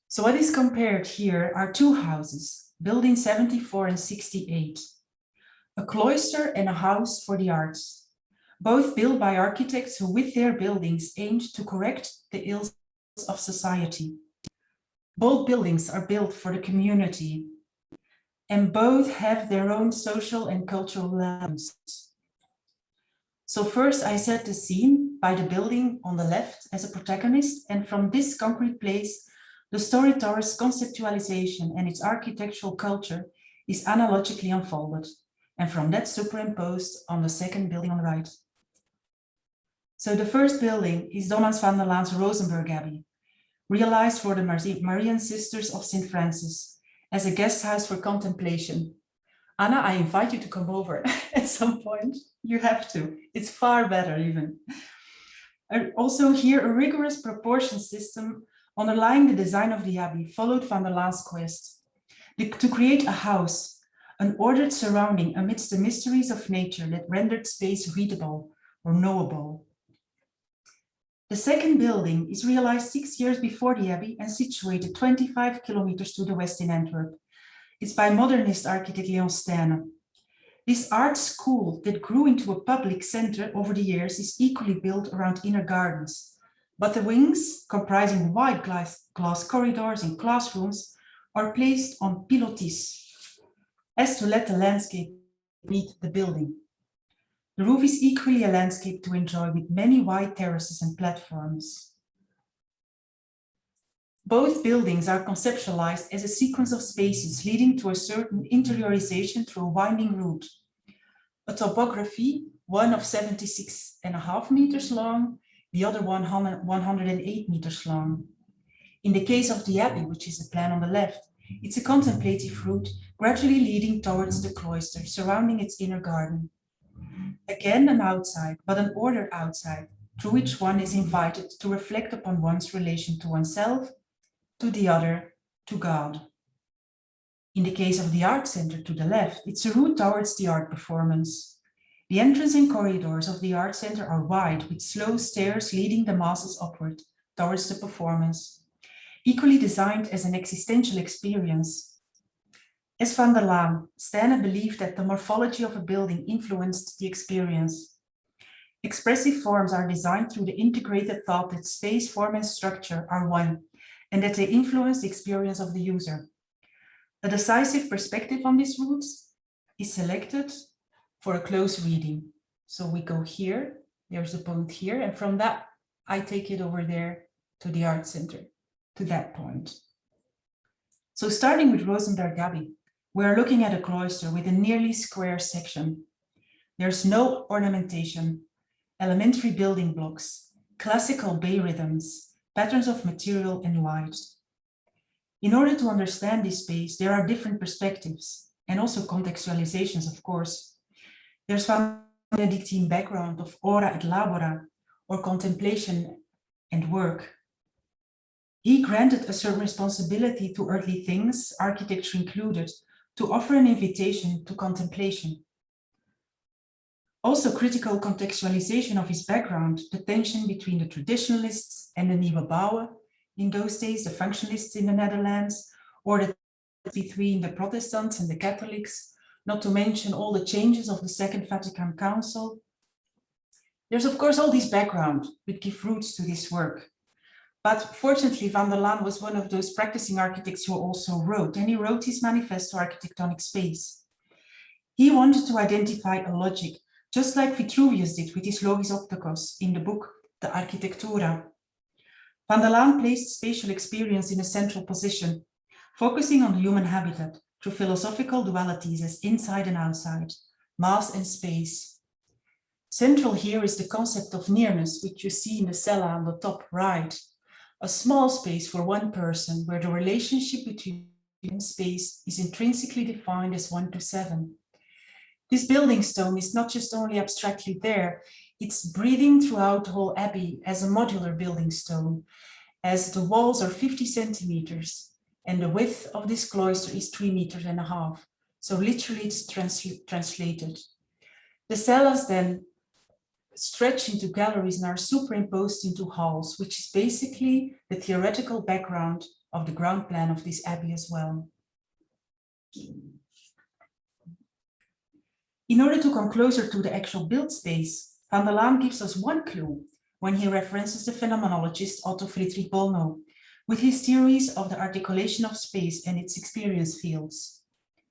So what is compared here are two houses, building 74 and 68, a cloister and a house for the arts, both built by architects who with their buildings aimed to correct the ills of society. Both buildings are built for the community, and both have their own social and cultural values. So first I set the scene by the building on the left as a protagonist, and from this concrete place, the storyteller's conceptualization and its architectural culture is analogically unfolded, and from that superimposed on the second building on the right. So the first building is Domans van der Laan's Rosenberg Abbey, realized for the Marian Sisters of St. Francis as a guest house for contemplation. Anna, I invite you to come over at some point. You have to. It's far better even. Also here, a rigorous proportion system underlying the design of the Abbey followed van der Laan's quest to create a house, an ordered surrounding amidst the mysteries of nature that rendered space readable or knowable. The second building is realized 6 years before the Abbey and situated 25 kilometers to the west in Antwerp. It's by modernist architect Leon Stijne. This art school that grew into a public center over the years is equally built around inner gardens, but the wings, comprising wide glass corridors and classrooms, are placed on pilotis, as to let the landscape meet the building. The roof is equally a landscape to enjoy with many wide terraces and platforms. Both buildings are conceptualized as a sequence of spaces leading to a certain interiorization through a winding route. A topography, one of 76.5 meters long, the other 108 meters long. In the case of the Abbey, which is the plan on the left, it's a contemplative route gradually leading towards the cloister surrounding its inner garden. Again, an outside, but an ordered outside, through which one is invited to reflect upon one's relation to oneself, to the other, to God. In the case of the art center to the left, it's a route towards the art performance. The entrance and corridors of the art center are wide, with slow stairs leading the masses upward towards the performance, equally designed as an existential experience. As van der Laan, Stijne believed that the morphology of a building influenced the experience. Expressive forms are designed through the integrated thought that space, form, and structure are one, and that they influence the experience of the user. A decisive perspective on these routes is selected for a close reading. So we go here, there's a point here, and from that, I take it over there to the art center, to that point. So starting with Rosenberg Abbey, we are looking at a cloister with a nearly square section. There's no ornamentation, elementary building blocks, classical bay rhythms, patterns of material and light. In order to understand this space, there are different perspectives and also contextualizations, of course. There's Van Benedictine background of ora et labora, or contemplation and work. He granted a certain responsibility to earthly things, architecture included, to offer an invitation to contemplation. Also critical contextualization of his background, the tension between the traditionalists and the Nieuwe Bouwen, in those days, the functionalists in the Netherlands, or the between the Protestants and the Catholics, not to mention all the changes of the Second Vatican Council. There's of course all this background which give roots to this work. But fortunately, Van der Laan was one of those practicing architects who also wrote, and he wrote his Manifesto Architectonic Space. He wanted to identify a logic, just like Vitruvius did with his Logis Opticos in the book, De Architectura. Van der Laan placed spatial experience in a central position, focusing on the human habitat through philosophical dualities as inside and outside, mass and space. Central here is the concept of nearness, which you see in the cella on the top right, a small space for one person where the relationship between space is intrinsically defined as 1 to 7. This building stone is not just only abstractly there, it's breathing throughout the whole abbey as a modular building stone, as the walls are 50 centimeters and the width of this cloister is 3.5 meters. So literally it's translated. The cellas then stretch into galleries and are superimposed into halls, which is basically the theoretical background of the ground plan of this abbey as well. In order to come closer to the actual build space, Van der Laan gives us one clue when he references the phenomenologist Otto Friedrich Bollnow with his theories of the articulation of space and its experience fields,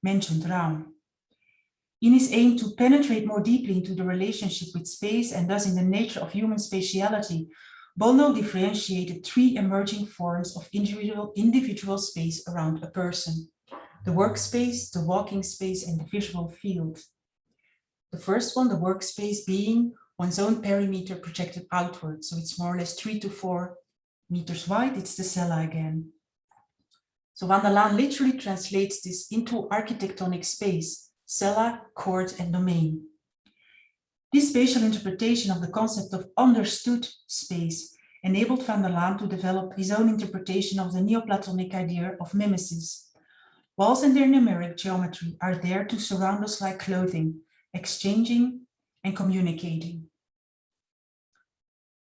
mentioned Raum. In his aim to penetrate more deeply into the relationship with space and thus in the nature of human spatiality, Bollnow differentiated 3 emerging forms of individual space around a person: the workspace, the walking space, and the visual field. The first one, the workspace, being one's own perimeter projected outward, so it's more or less 3 to 4 meters wide. It's the cella again. So Van der Laan literally translates this into architectonic space: cella, court, and domain. This spatial interpretation of the concept of understood space enabled Van der Laan to develop his own interpretation of the Neoplatonic idea of mimesis. Walls and their numeric geometry are there to surround us like clothing, exchanging and communicating.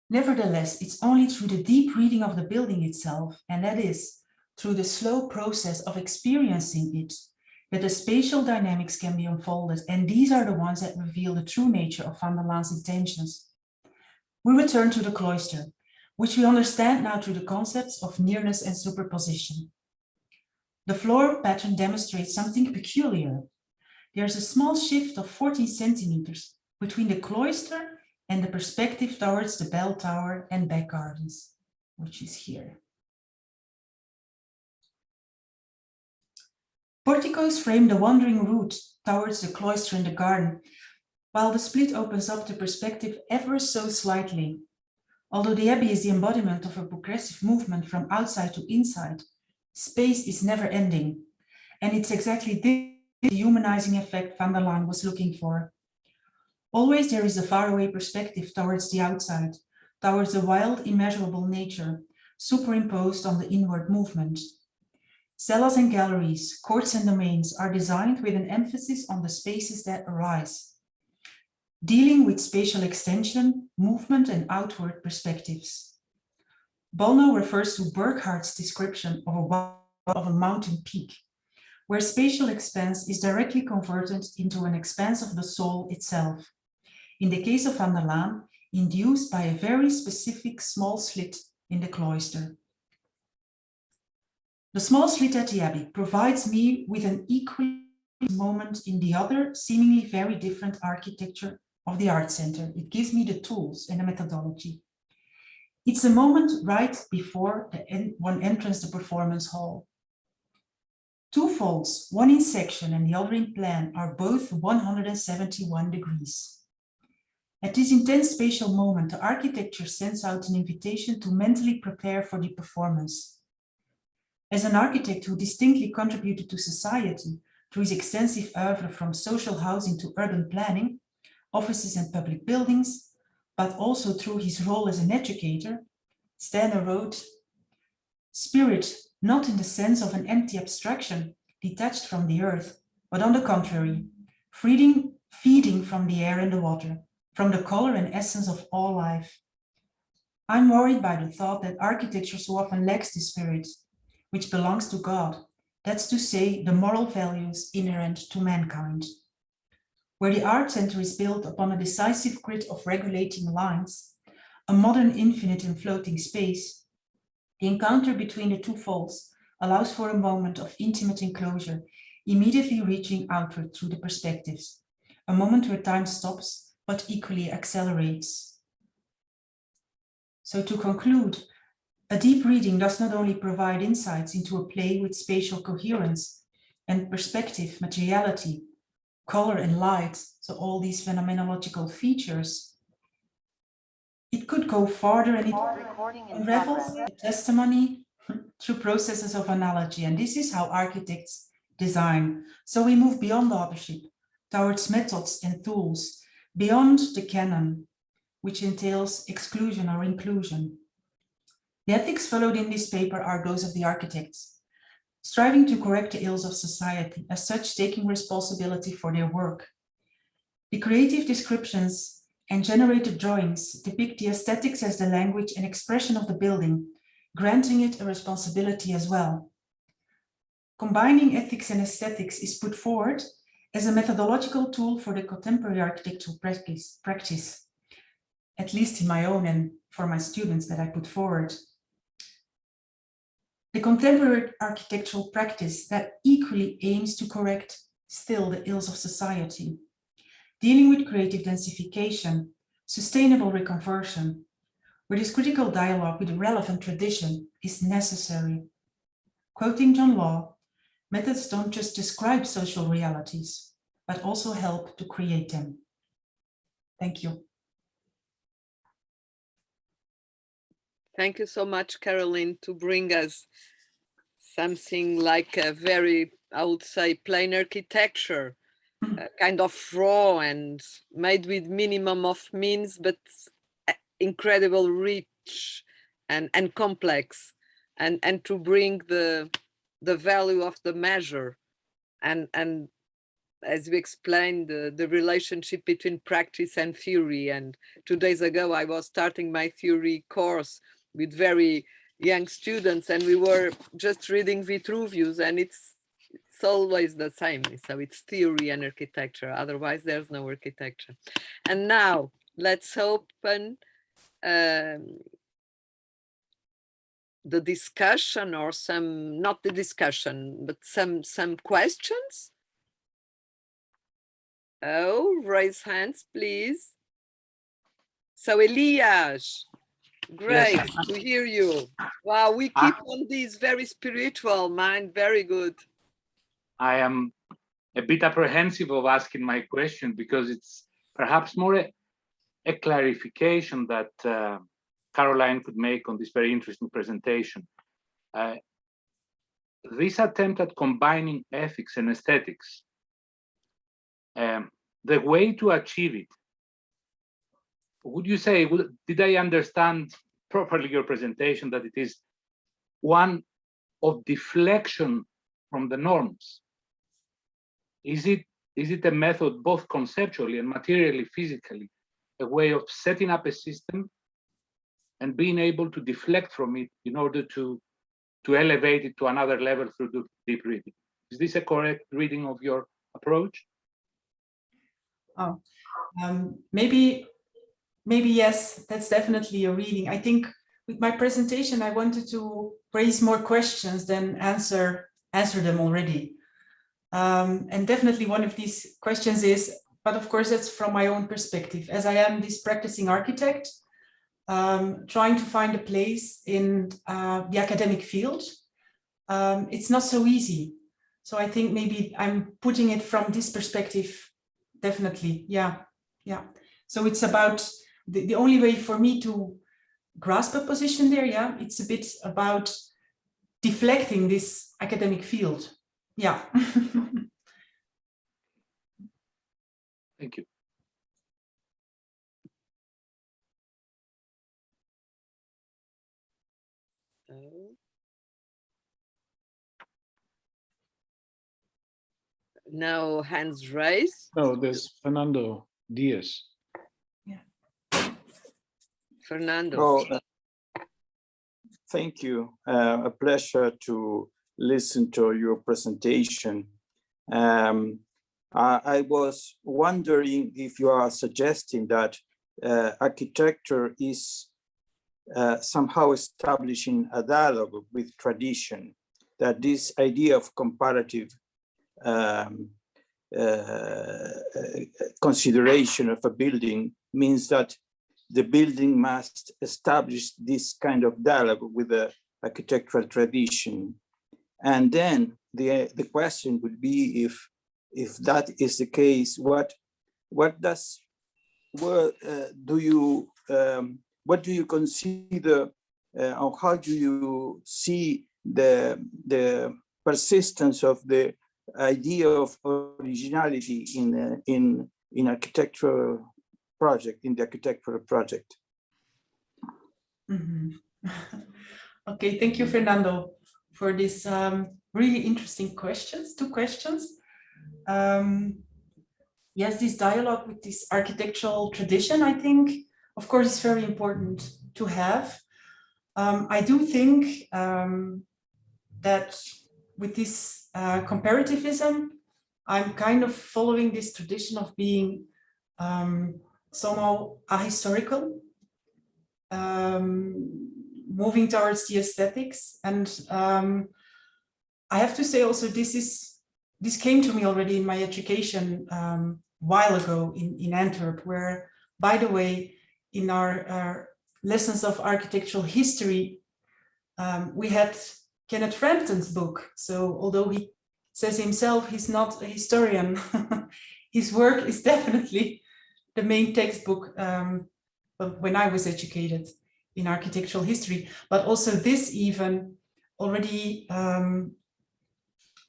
Nevertheless, it's only through the deep reading of the building itself, and that is through the slow process of experiencing it, that the spatial dynamics can be unfolded, and these are the ones that reveal the true nature of Van der Laan's intentions. We return to the cloister, which we understand now through the concepts of nearness and superposition. The floor pattern demonstrates something peculiar. There's a small shift of 14 centimeters between the cloister and the perspective towards the bell tower and back gardens, which is here. Porticos frame the wandering route towards the cloister and the garden, while the split opens up the perspective ever so slightly. Although the abbey is the embodiment of a progressive movement from outside to inside, space is never ending, and it's exactly this humanizing effect Van der Laan was looking for. Always there is a faraway perspective towards the outside, towards the wild, immeasurable nature, superimposed on the inward movement. Cellas and galleries, courts and domains are designed with an emphasis on the spaces that arise, dealing with spatial extension, movement, and outward perspectives. Bollnow refers to Burckhardt's description of a mountain peak, where spatial expanse is directly converted into an expanse of the soul itself. In the case of Van der Laan, induced by a very specific small slit in the cloister. The small slit at the abbey provides me with an equally moment in the other, seemingly very different architecture of the art center. It gives me the tools and the methodology. It's a moment right before one enters the performance hall. Two folds, one in section and the other in plan, are both 171 degrees. At this intense spatial moment, the architecture sends out an invitation to mentally prepare for the performance. As an architect who distinctly contributed to society through his extensive oeuvre from social housing to urban planning, offices and public buildings, but also through his role as an educator, Stene wrote, "Spirit, not in the sense of an empty abstraction detached from the earth, but on the contrary, feeding from the air and the water, from the color and essence of all life. I'm worried by the thought that architecture so often lacks the spirit, which belongs to God, that's to say, the moral values inherent to mankind. Where the art center is built upon a decisive grid of regulating lines, a modern infinite and floating space, the encounter between the two folds allows for a moment of intimate enclosure, immediately reaching outward through the perspectives, a moment where time stops, but equally accelerates." So to conclude, a deep reading does not only provide insights into a play with spatial coherence and perspective, materiality, color and light, so all these phenomenological features, it could go farther and it unravels the testimony through processes of analogy. And this is how architects design. So we move beyond authorship towards methods and tools, beyond the canon, which entails exclusion or inclusion. The ethics followed in this paper are those of the architects, striving to correct the ills of society, as such taking responsibility for their work. The creative descriptions and generated drawings depict the aesthetics as the language and expression of the building, granting it a responsibility as well. Combining ethics and aesthetics is put forward as a methodological tool for the contemporary architectural practice, at least in my own and for my students that I put forward. The contemporary architectural practice that equally aims to correct still the ills of society, dealing with creative densification, sustainable reconversion, where this critical dialogue with the relevant tradition is necessary. Quoting John Law, methods don't just describe social realities, but also help to create them. Thank you. Thank you so much, Caroline, to bring us something like a very, I would say, plain architecture, kind of raw and made with minimum of means, but incredible rich and complex, and to bring the value of the measure and as we explained, the relationship between practice and theory. And 2 days ago, I was starting my theory course with very young students, and we were just reading Vitruvius, and it's always the same. So it's theory and architecture, otherwise there's no architecture. And now let's open the discussion, or some, not the discussion, but some questions. Oh, raise hands, please. So Elias, great Yes. to hear you. Wow, we keep on this very spiritual mind, very good. I am a bit apprehensive of asking my question because it's perhaps more a clarification that Caroline could make on this very interesting presentation. This attempt at combining ethics and aesthetics, the way to achieve it, would you say, did I understand properly your presentation, that it is one of deflection from the norms? Is it a method, both conceptually and materially, physically, a way of setting up a system and being able to deflect from it in order to elevate it to another level through the deep reading? Is this a correct reading of your approach? Oh, maybe yes, that's definitely a reading. I think with my presentation, I wanted to raise more questions than answer them already. And definitely one of these questions is, but of course that's from my own perspective, as I am this practicing architect, trying to find a place in the academic field. It's not so easy. So I think maybe I'm putting it from this perspective, definitely, yeah. So it's about, the only way for me to grasp a position there, yeah, it's a bit about deflecting this academic field, yeah. Thank you. Now hands raised. No, there's Fernando Diez. Fernando. Oh, thank you. A pleasure to listen to your presentation. I was wondering if you are suggesting that architecture is somehow establishing a dialogue with tradition, that this idea of comparative consideration of a building means that the building must establish this kind of dialogue with the architectural tradition. And then the question would be, if that is the case, what do you consider, or how do you see the persistence of the idea of originality in architectural project, in the architectural project? Mm-hmm. Okay, thank you, Fernando, for this really interesting questions, 2 questions. Yes, this dialogue with this architectural tradition, I think, of course, is very important to have. I do think that with this comparativism, I'm kind of following this tradition of being somehow ahistorical, moving towards the aesthetics. And I have to say also, this came to me already in my education while ago in Antwerp, where, by the way, in our lessons of architectural history, we had Kenneth Frampton's book. So although he says himself he's not a historian, his work is definitely the main textbook when I was educated in architectural history. But also this even already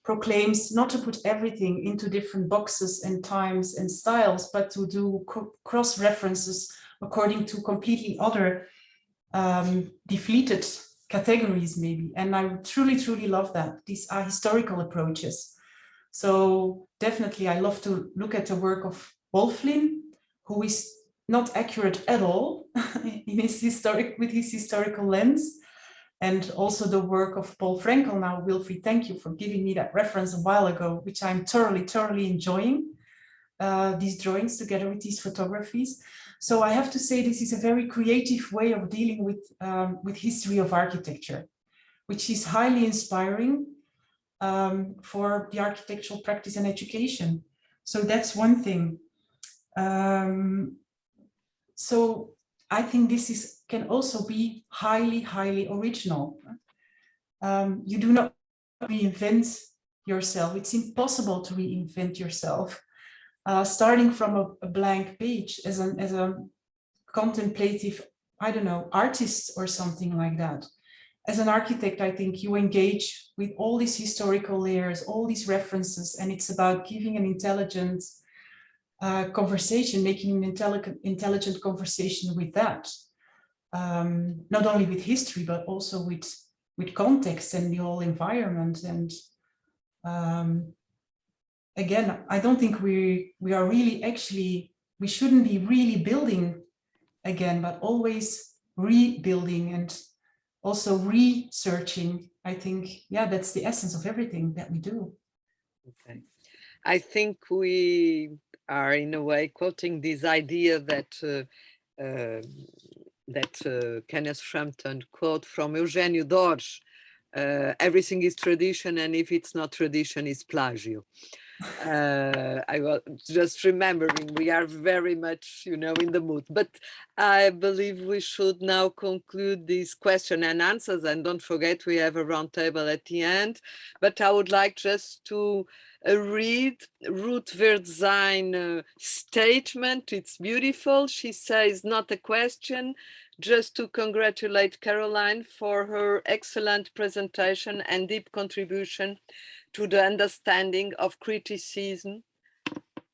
proclaims not to put everything into different boxes and times and styles, but to do cross references according to completely other defleeted categories maybe. And I truly, truly love that. These are historical approaches. So definitely I love to look at the work of Wolflin, who is not accurate at all in his with his historical lens. And also the work of Paul Frankel. Now, Wilfried, thank you for giving me that reference a while ago, which I'm thoroughly enjoying, these drawings together with these photographies. So I have to say this is a very creative way of dealing with history of architecture, which is highly inspiring for the architectural practice and education. So that's one thing. So I think this can also be highly original. You do not reinvent yourself. It's impossible to reinvent yourself. Starting from a blank page as a contemplative, I don't know, artist or something like that. As an architect, I think you engage with all these historical layers, all these references, and it's about giving an intelligent conversation, making an intelligent conversation with that. Not only with history, but also with context and the whole environment. And again, I don't think we are really we shouldn't be really building again, but always rebuilding and also researching. I think, yeah, that's the essence of everything that we do. Okay. I think we are in a way quoting this idea that Kenneth Frampton quote from Eugênio Dores, everything is tradition, and if it's not tradition, it's plagio. I was just remembering we are very much, in the mood, but I believe we should now conclude these question and answers, and don't forget we have a round table at the end. But I would like just to read Ruth Verdzijn statement. It's beautiful. She says, not a question, just to congratulate Caroline for her excellent presentation and deep contribution to the understanding of criticism,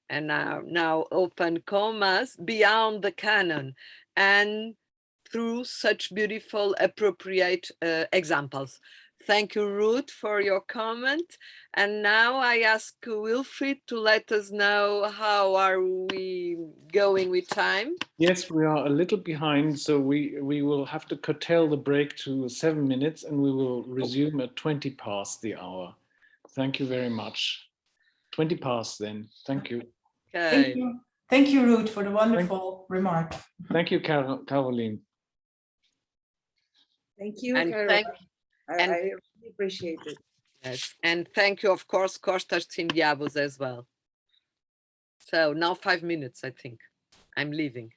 and now open commas, beyond the canon, and through such beautiful, appropriate examples. Thank you, Ruth, for your comment. And now I ask Wilfried to let us know how are we going with time. Yes, we are a little behind, so we will have to curtail the break to 7 minutes, and we will resume at 20 past the hour. Thank you very much. 20 past then. Thank you. Okay. Thank you. Thank you, Ruth, for the wonderful remark. Thank you, Caroline. Thank you, And Caroline. I really appreciate it. Yes, and thank you, of course, Kostas Tsimbaos as well. So now 5 minutes, I think. I'm leaving.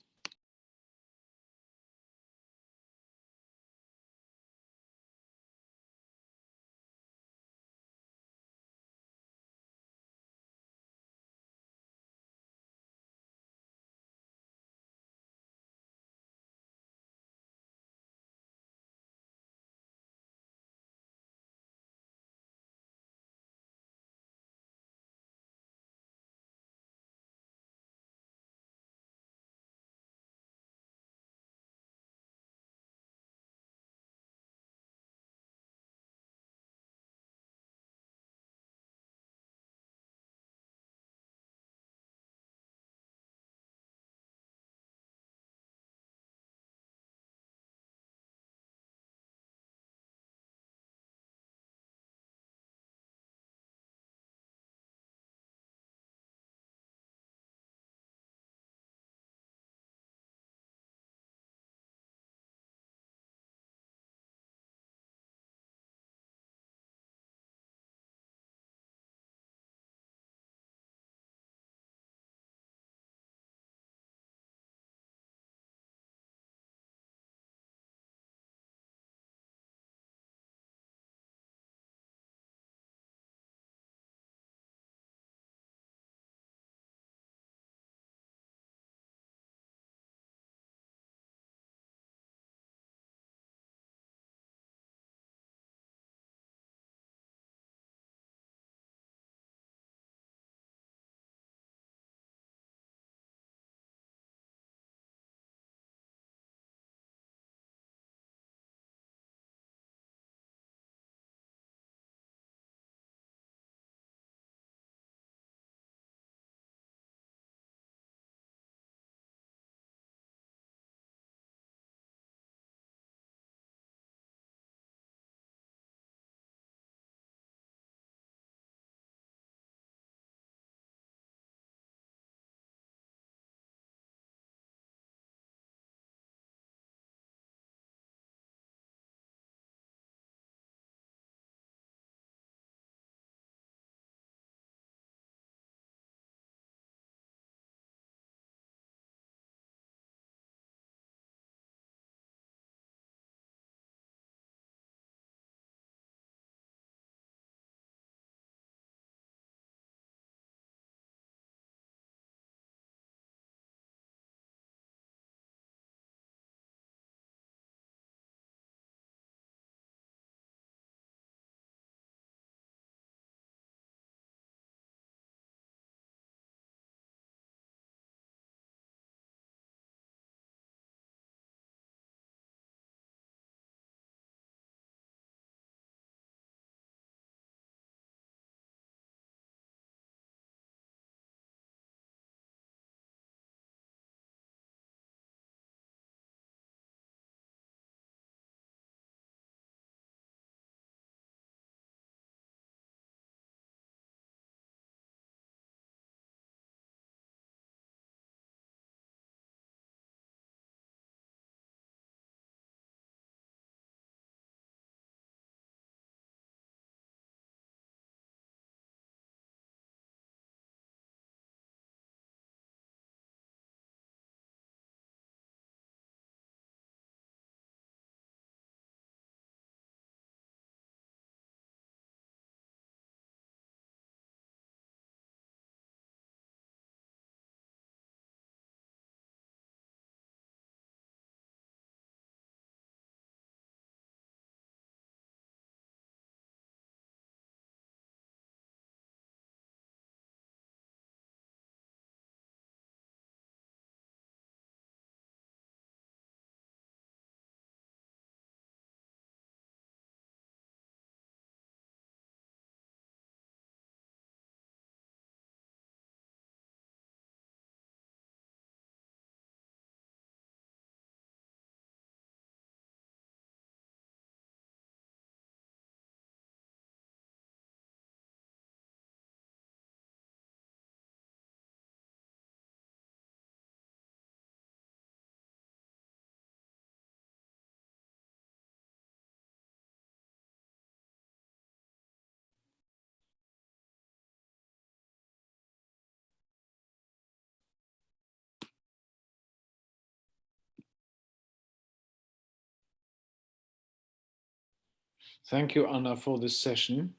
Thank you, Anna, for this session.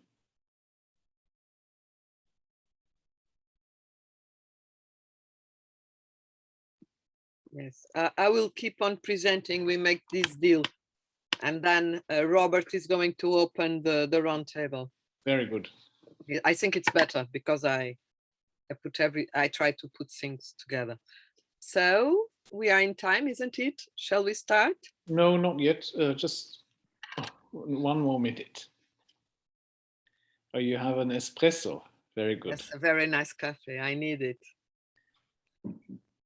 Yes, I will keep on presenting. We make this deal. And then Robert is going to open the round table. Very good. I think it's better because I try to put things together. So we are in time, isn't it? Shall we start? No, not yet. Just one more minute. Oh, you have an espresso. Very good. Yes, a very nice coffee. I need it.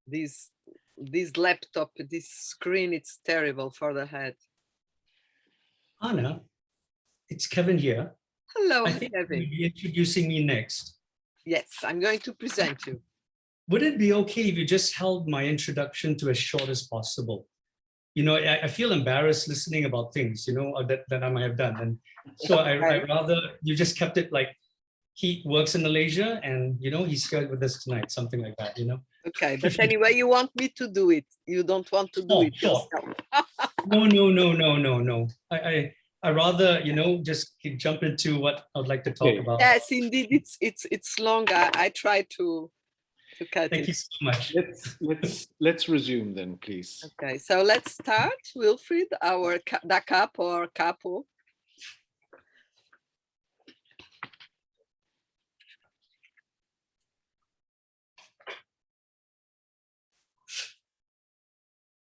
This laptop, this screen, it's terrible for the head. Anna, it's Kevin here. Hello, I think Kevin. you'll be introducing me next. Yes, I'm going to present you. Would it be okay if you just held my introduction to as short as possible? You know, I feel embarrassed listening about things, you know, that I might have done. And so I rather you just kept it like he works in Malaysia and, you know, he's here with us tonight, something like that, you know. Okay, but anyway, you want me to do it. You don't want to do it yourself. No. I rather, you know, just jump into what I'd like to talk about. Yes, indeed, it's long. I try to cut it. Thank you so much. Let's resume then, please. Okay, so let's start, Wilfried, our da capo or capo.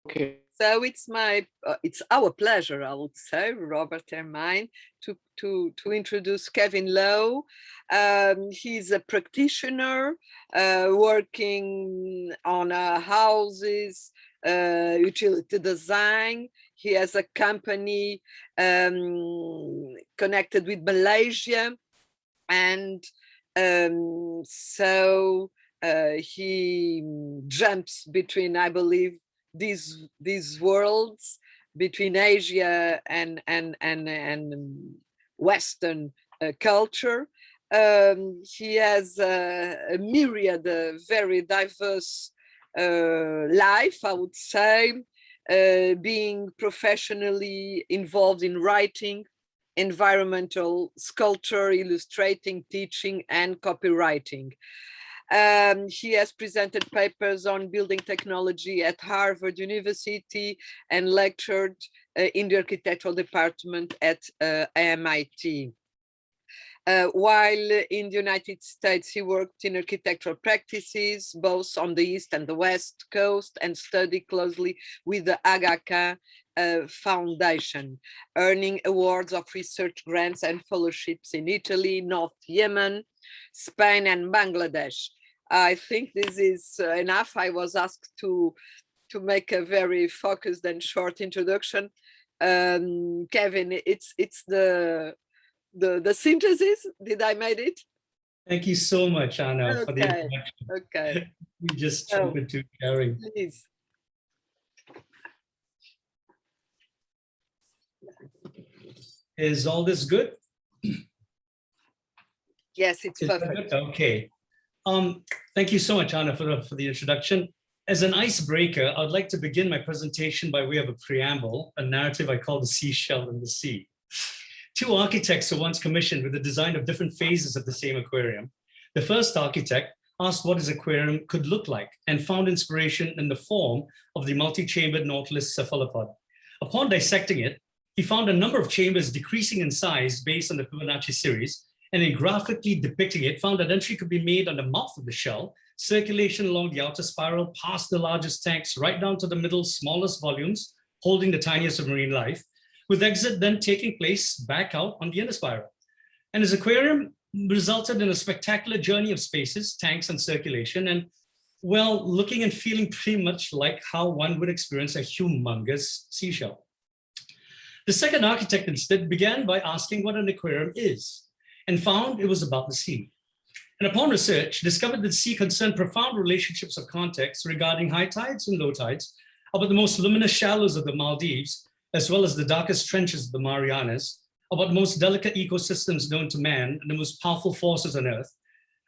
Okay. So it's our pleasure, I would say, Robert and mine, to introduce Kevin Lowe. He's a practitioner working on houses, utility design. He has a company connected with Malaysia, and so he jumps between, I believe, these worlds, between Asia and Western culture. He has a myriad, very diverse life, I would say, being professionally involved in writing, environmental sculpture, illustrating, teaching, and copywriting. He has presented papers on building technology at Harvard University and lectured in the architectural department at MIT. While in the United States, he worked in architectural practices, both on the East and the West Coast, and studied closely with the Aga Khan Foundation, earning awards of research grants and fellowships in Italy, North Yemen, Spain, and Bangladesh. I think this is enough. I was asked to make a very focused and short introduction. Kevin, it's the synthesis. Did I made it? Thank you so much, Anna, for the introduction. Okay. We just jump into sharing. Please. Is all this good? Yes, it's perfect. Okay. Thank you so much, Anna, for the introduction. As an icebreaker, I'd like to begin my presentation by way of a preamble, a narrative I call the seashell in the sea. Two architects were once commissioned with the design of different phases of the same aquarium. The first architect asked what his aquarium could look like and found inspiration in the form of the multi-chambered Nautilus cephalopod. Upon dissecting it, he found a number of chambers decreasing in size based on the Fibonacci series, and in graphically depicting it, found that entry could be made on the mouth of the shell, circulation along the outer spiral, past the largest tanks, right down to the middle, smallest volumes, holding the tiniest of marine life, with exit then taking place back out on the inner spiral. And his aquarium resulted in a spectacular journey of spaces, tanks, and circulation, and well, looking and feeling pretty much like how one would experience a humongous seashell. The second architect instead began by asking what an aquarium is, and found it was about the sea. And upon research, discovered that the sea concerned profound relationships of context regarding high tides and low tides, about the most luminous shallows of the Maldives, as well as the darkest trenches of the Marianas, about the most delicate ecosystems known to man and the most powerful forces on Earth,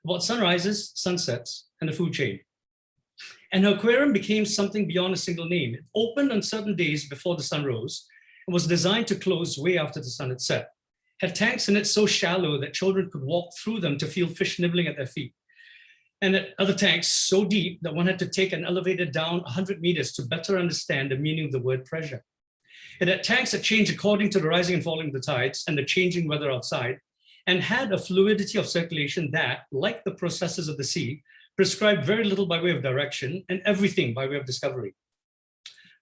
about sunrises, sunsets, and the food chain. And her aquarium became something beyond a single name. It opened on certain days before the sun rose and was designed to close way after the sun had set. had tanks in it so shallow that children could walk through them to feel fish nibbling at their feet. And at other tanks so deep that one had to take an elevator down 100 meters to better understand the meaning of the word pressure. It had tanks that changed according to the rising and falling of the tides and the changing weather outside, and had a fluidity of circulation that, like the processes of the sea, prescribed very little by way of direction and everything by way of discovery.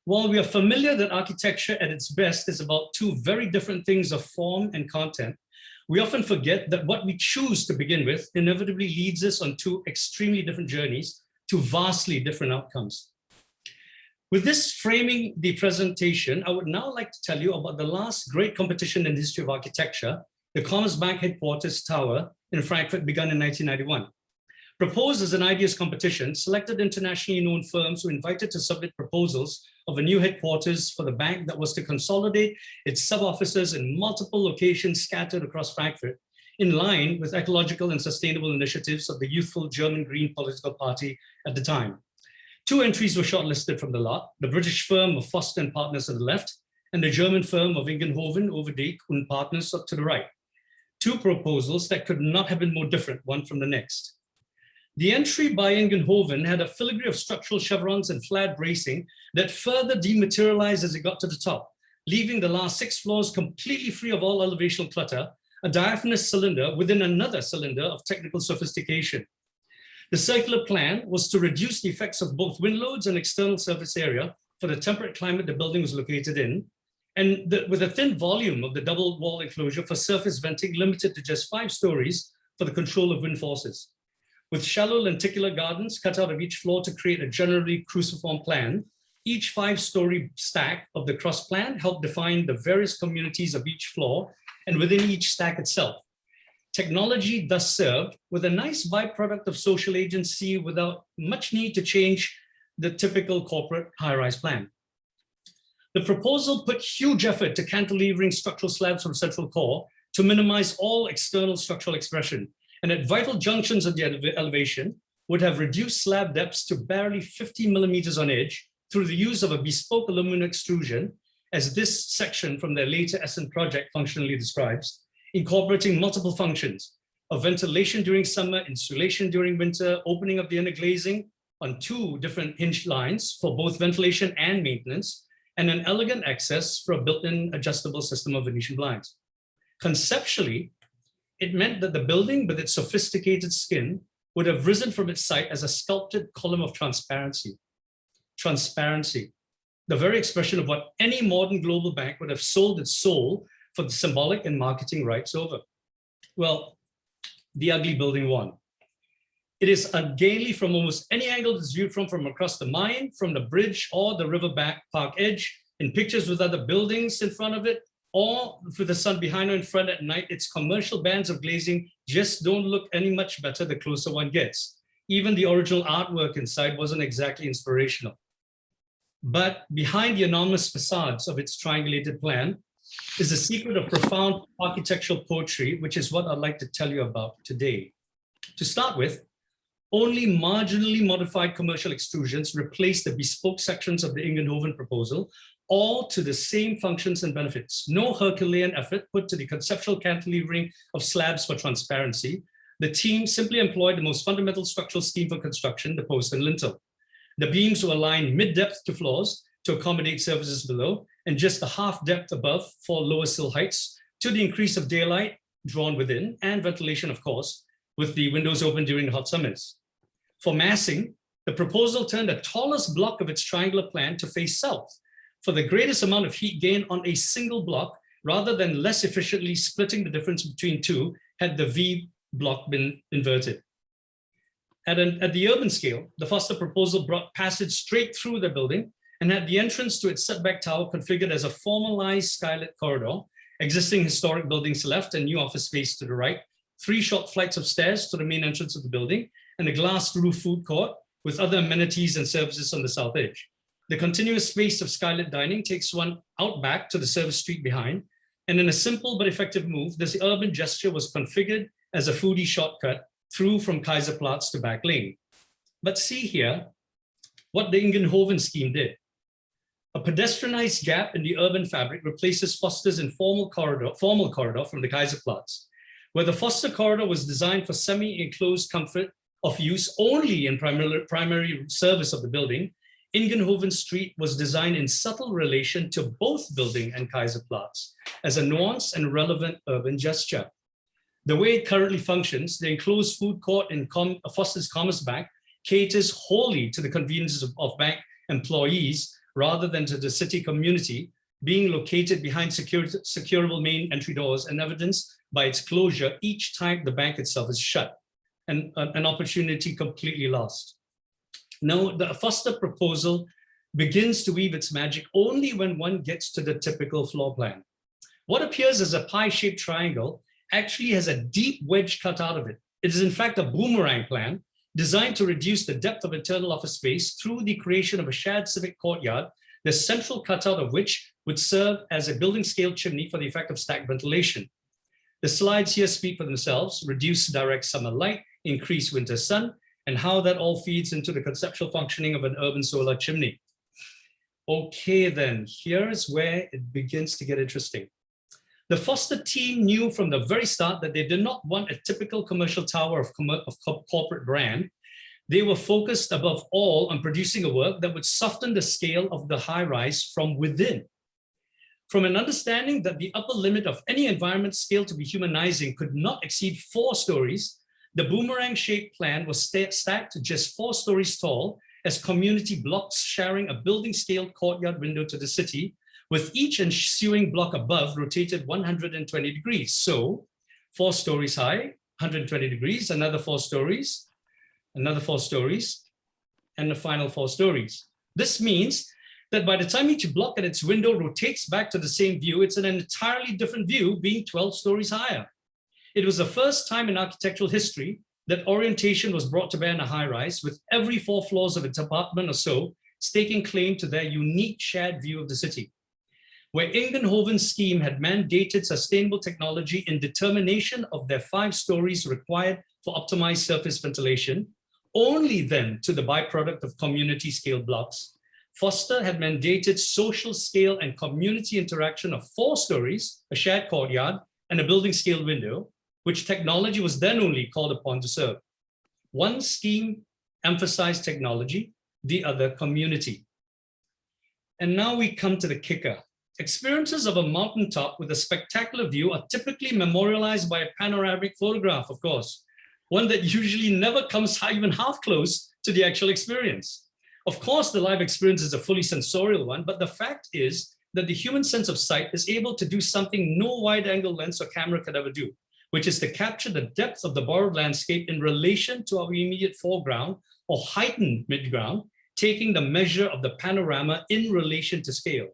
While we are familiar that architecture at its best is about two very different things of form and content, we often forget that what we choose to begin with inevitably leads us on two extremely different journeys to vastly different outcomes. With this framing the presentation, I would now like to tell you about the last great competition in the history of architecture, the Commerzbank headquarters tower in Frankfurt, begun in 1991. Proposed as an ideas competition, selected internationally known firms were invited to submit proposals of a new headquarters for the bank that was to consolidate its sub-offices in multiple locations scattered across Frankfurt, in line with ecological and sustainable initiatives of the youthful German Green political party at the time. Two entries were shortlisted from the lot, the British firm of Foster and Partners to the left, and the German firm of Ingenhoven, Overdijk and Partners to the right. Two proposals that could not have been more different one from the next. The entry by Ingenhoven had a filigree of structural chevrons and flat bracing that further dematerialized as it got to the top, leaving the last 6 floors completely free of all elevational clutter, a diaphanous cylinder within another cylinder of technical sophistication. The circular plan was to reduce the effects of both wind loads and external surface area for the temperate climate the building was located in, and with a thin volume of the double wall enclosure for surface venting limited to just 5 stories for the control of wind forces. With shallow lenticular gardens cut out of each floor to create a generally cruciform plan, each 5-story stack of the cross plan helped define the various communities of each floor and within each stack itself. Technology thus served with a nice byproduct of social agency without much need to change the typical corporate high-rise plan. The proposal put huge effort to cantilevering structural slabs from central core to minimize all external structural expression, and at vital junctions of the elevation would have reduced slab depths to barely 50 millimeters on edge through the use of a bespoke aluminum extrusion, as this section from their later Essen project functionally describes, incorporating multiple functions of ventilation during summer, insulation during winter, opening of the inner glazing on 2 different hinge lines for both ventilation and maintenance, and an elegant access for a built-in adjustable system of Venetian blinds. Conceptually, it meant that the building with its sophisticated skin would have risen from its site as a sculpted column of transparency. Transparency, the very expression of what any modern global bank would have sold its soul for the symbolic and marketing rights over. Well, the ugly building won. It is ungainly from almost any angle it's viewed from across the mine, from the bridge or the riverbank park edge, in pictures with other buildings in front of it, or with the sun behind or in front at night. Its commercial bands of glazing just don't look any much better the closer one gets. Even the original artwork inside wasn't exactly inspirational. But behind the enormous facades of its triangulated plan is the secret of profound architectural poetry, which is what I'd like to tell you about today. To start with, only marginally modified commercial extrusions replace the bespoke sections of the Ingenhoven proposal, all to the same functions and benefits. No Herculean effort put to the conceptual cantilevering of slabs for transparency. The team simply employed the most fundamental structural scheme for construction, the post and lintel. The beams were aligned mid-depth to floors to accommodate surfaces below, and just a half depth above for lower sill heights to the increase of daylight drawn within and ventilation, of course, with the windows open during the hot summers. For massing, the proposal turned the tallest block of its triangular plan to face south for the greatest amount of heat gain on a single block, rather than less efficiently splitting the difference between two had the V block been inverted. At the urban scale, the Foster proposal brought passage straight through the building and had the entrance to its setback tower configured as a formalized skylit corridor, existing historic buildings to the left and new office space to the right, 3 short flights of stairs to the main entrance of the building, and a glass roof food court with other amenities and services on the south edge. The continuous space of skylit dining takes one out back to the service street behind, and in a simple but effective move, this urban gesture was configured as a foodie shortcut through from Kaiserplatz to Back Lane. But see here what the Ingenhoven scheme did. A pedestrianized gap in the urban fabric replaces Foster's informal corridor from the Kaiserplatz, where the Foster corridor was designed for semi-enclosed comfort of use only in primary service of the building. Ingenhoven Street was designed in subtle relation to both building and Kaiserplatz as a nuanced and relevant urban gesture. The way it currently functions, the enclosed food court in Foster's Commerce Bank caters wholly to the conveniences of bank employees rather than to the city community, being located behind securable main entry doors and evidenced by its closure each time the bank itself is shut, and an opportunity completely lost. Now, the Foster proposal begins to weave its magic only when one gets to the typical floor plan. What appears as a pie-shaped triangle actually has a deep wedge cut out of it. It is in fact a boomerang plan designed to reduce the depth of internal office space through the creation of a shared civic courtyard, the central cutout of which would serve as a building scale chimney for the effect of stacked ventilation. The slides here speak for themselves: reduce direct summer light, increase winter sun, and how that all feeds into the conceptual functioning of an urban solar chimney. Okay, then, here is where it begins to get interesting. The Foster team knew from the very start that they did not want a typical commercial tower of corporate brand. They were focused above all on producing a work that would soften the scale of the high-rise from within. From an understanding that the upper limit of any environment scale to be humanizing could not exceed 4 stories, the boomerang-shaped plan was stacked just 4 stories tall as community blocks sharing a building-scale courtyard window to the city, with each ensuing block above rotated 120 degrees. So 4 stories high, 120 degrees, another 4 stories, another 4 stories, and the final 4 stories. This means that by the time each block at its window rotates back to the same view, it's an entirely different view, being 12 stories higher. It was the first time in architectural history that orientation was brought to bear in a high-rise, with every 4 floors of its apartment or so staking claim to their unique shared view of the city. Where Ingenhoven's scheme had mandated sustainable technology in determination of their 5 stories required for optimized surface ventilation, only then to the byproduct of community scale blocks, Foster had mandated social scale and community interaction of 4 stories, a shared courtyard, and a building scale window, which technology was then only called upon to serve. One scheme emphasized technology, the other community. And now we come to the kicker. Experiences of a mountaintop with a spectacular view are typically memorialized by a panoramic photograph, of course, one that usually never comes even half close to the actual experience. Of course, the live experience is a fully sensorial one, but the fact is that the human sense of sight is able to do something no wide-angle lens or camera could ever do, which is to capture the depth of the borrowed landscape in relation to our immediate foreground or heightened midground, taking the measure of the panorama in relation to scale.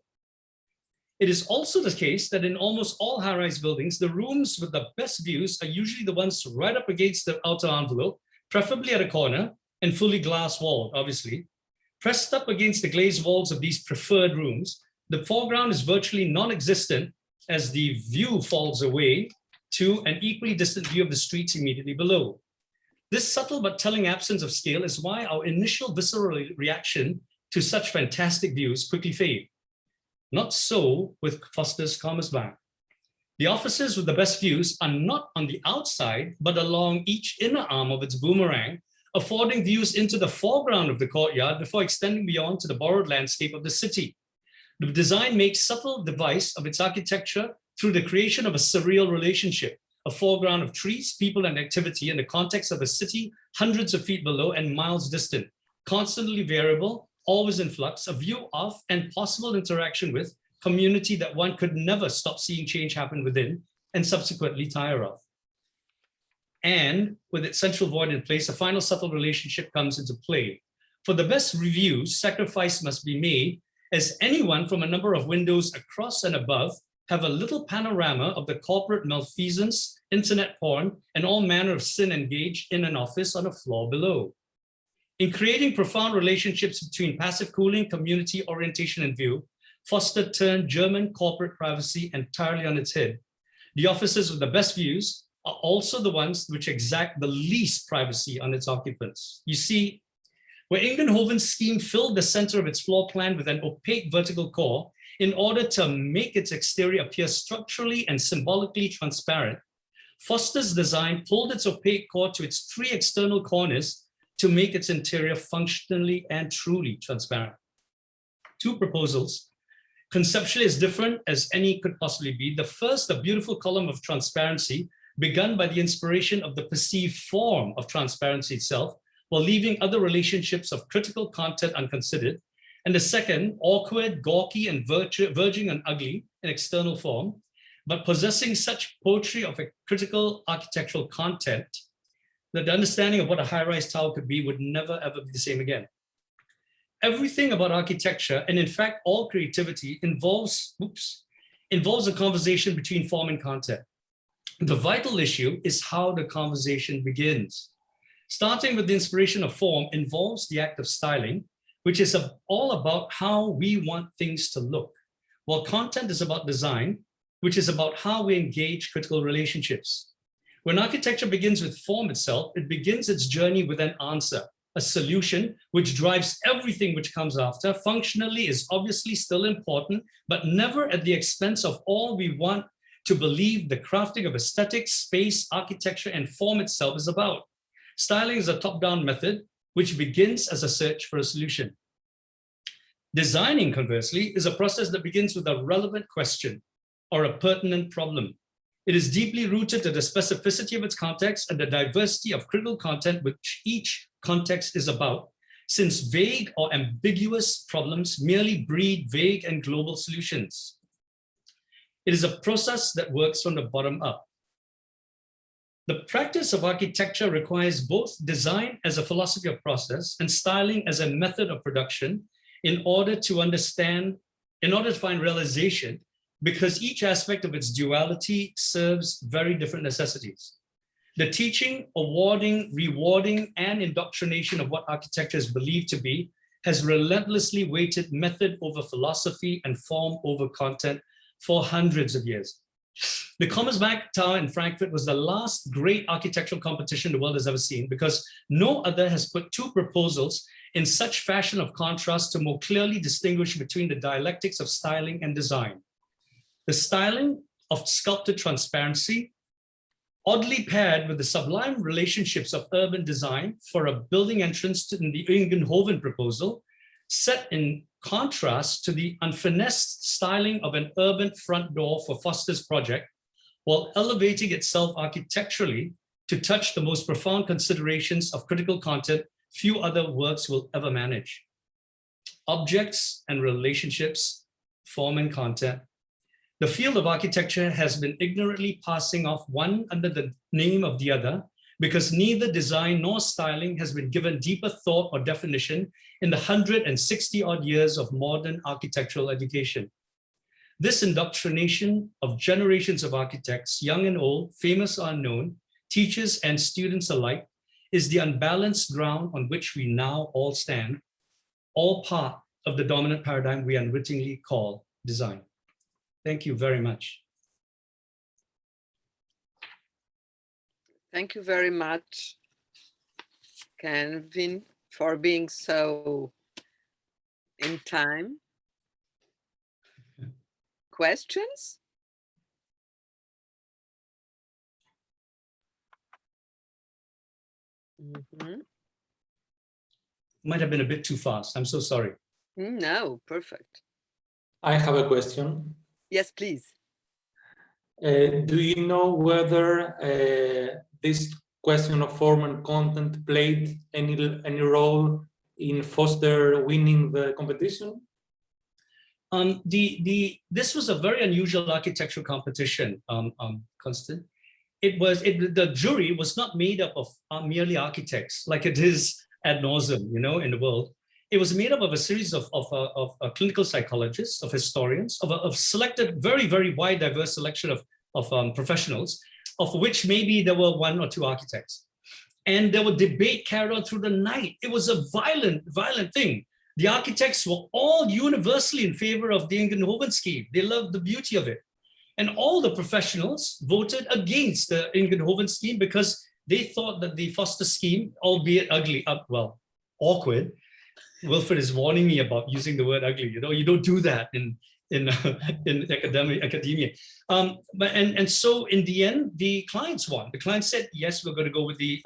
It is also the case that in almost all high-rise buildings, the rooms with the best views are usually the ones right up against the outer envelope, preferably at a corner, and fully glass-walled, obviously. Pressed up against the glazed walls of these preferred rooms, the foreground is virtually non-existent as the view falls away to an equally distant view of the streets immediately below. This subtle but telling absence of scale is why our initial visceral reaction to such fantastic views quickly fade. Not so with Foster's Commerce Bank. The offices with the best views are not on the outside, but along each inner arm of its boomerang, affording views into the foreground of the courtyard before extending beyond to the borrowed landscape of the city. The design makes subtle device of its architecture through the creation of a surreal relationship, a foreground of trees, people, and activity in the context of a city hundreds of feet below and miles distant, constantly variable, always in flux, a view of and possible interaction with community that one could never stop seeing change happen within and subsequently tire of. And with its central void in place, a final subtle relationship comes into play. For the best reviews, sacrifice must be made, as anyone from a number of windows across and above have a little panorama of the corporate malfeasance, internet porn, and all manner of sin engaged in an office on a floor below. In creating profound relationships between passive cooling, community orientation, and view, Foster turned German corporate privacy entirely on its head. The offices with the best views are also the ones which exact the least privacy on its occupants. You see, where Ingenhoven's scheme filled the center of its floor plan with an opaque vertical core in order to make its exterior appear structurally and symbolically transparent. Foster's design pulled its opaque core to its 3 external corners to make its interior functionally and truly transparent. 2 proposals, conceptually as different as any could possibly be. The first, a beautiful column of transparency begun by the inspiration of the perceived form of transparency itself, while leaving other relationships of critical content unconsidered. And the second, awkward, gawky, and verging on ugly in external form, but possessing such poetry of a critical architectural content that the understanding of what a high-rise tower could be would never, ever be the same again. Everything about architecture, and in fact, all creativity involves a conversation between form and content. The vital issue is how the conversation begins. Starting with the inspiration of form involves the act of styling, which is all about how we want things to look, while content is about design, which is about how we engage critical relationships. When architecture begins with form itself, it begins its journey with an answer, a solution which drives everything which comes after. Functionally is obviously still important, but never at the expense of all we want to believe the crafting of aesthetics, space, architecture, and form itself is about. Styling is a top-down method which begins as a search for a solution. Designing, conversely, is a process that begins with a relevant question or a pertinent problem. It is deeply rooted to the specificity of its context and the diversity of critical content which each context is about, since vague or ambiguous problems merely breed vague and global solutions. It is a process that works from the bottom up. The practice of architecture requires both design as a philosophy of process and styling as a method of production in order to find realization, because each aspect of its duality serves very different necessities. The teaching, awarding, rewarding, and indoctrination of what architecture is believed to be has relentlessly weighted method over philosophy and form over content for hundreds of years. The Commerzbank Tower in Frankfurt was the last great architectural competition the world has ever seen, because no other has put 2 proposals in such fashion of contrast to more clearly distinguish between the dialectics of styling and design. The styling of sculpted transparency, oddly paired with the sublime relationships of urban design for a building entrance in the Ingenhoven proposal, set in contrast to the unfinessed styling of an urban front door for Foster's project, while elevating itself architecturally to touch the most profound considerations of critical content few other works will ever manage. Objects and relationships, form and content. The field of architecture has been ignorantly passing off one under the name of the other, because neither design nor styling has been given deeper thought or definition in the 160-odd years of modern architectural education. This indoctrination of generations of architects, young and old, famous or unknown, teachers and students alike, is the unbalanced ground on which we now all stand, all part of the dominant paradigm we unwittingly call design. Thank you very much. Thank you very much, Kevin, for being so in time. Questions? Might have been a bit too fast. I'm so sorry. No, perfect. I have a question. Yes, please. Do you know whether this question of form and content played any role in Foster winning the competition? This was a very unusual architectural competition, Constant. The jury was not made up of merely architects like it is ad nauseum, in the world. It was made up of a series of clinical psychologists, of historians, of selected very, very wide, diverse selection of professionals, of which maybe there were 1 or 2 architects. And there were debate carried on through the night. It was a violent, violent thing. The architects were all universally in favor of the Ingenhoven scheme. They loved the beauty of it. And all the professionals voted against the Ingenhoven scheme because they thought that the Foster scheme, albeit ugly, awkward. Wilfred is warning me about using the word ugly. You know, you don't do that in academia. And so in the end, the clients won. The client said, yes, we're going to go with the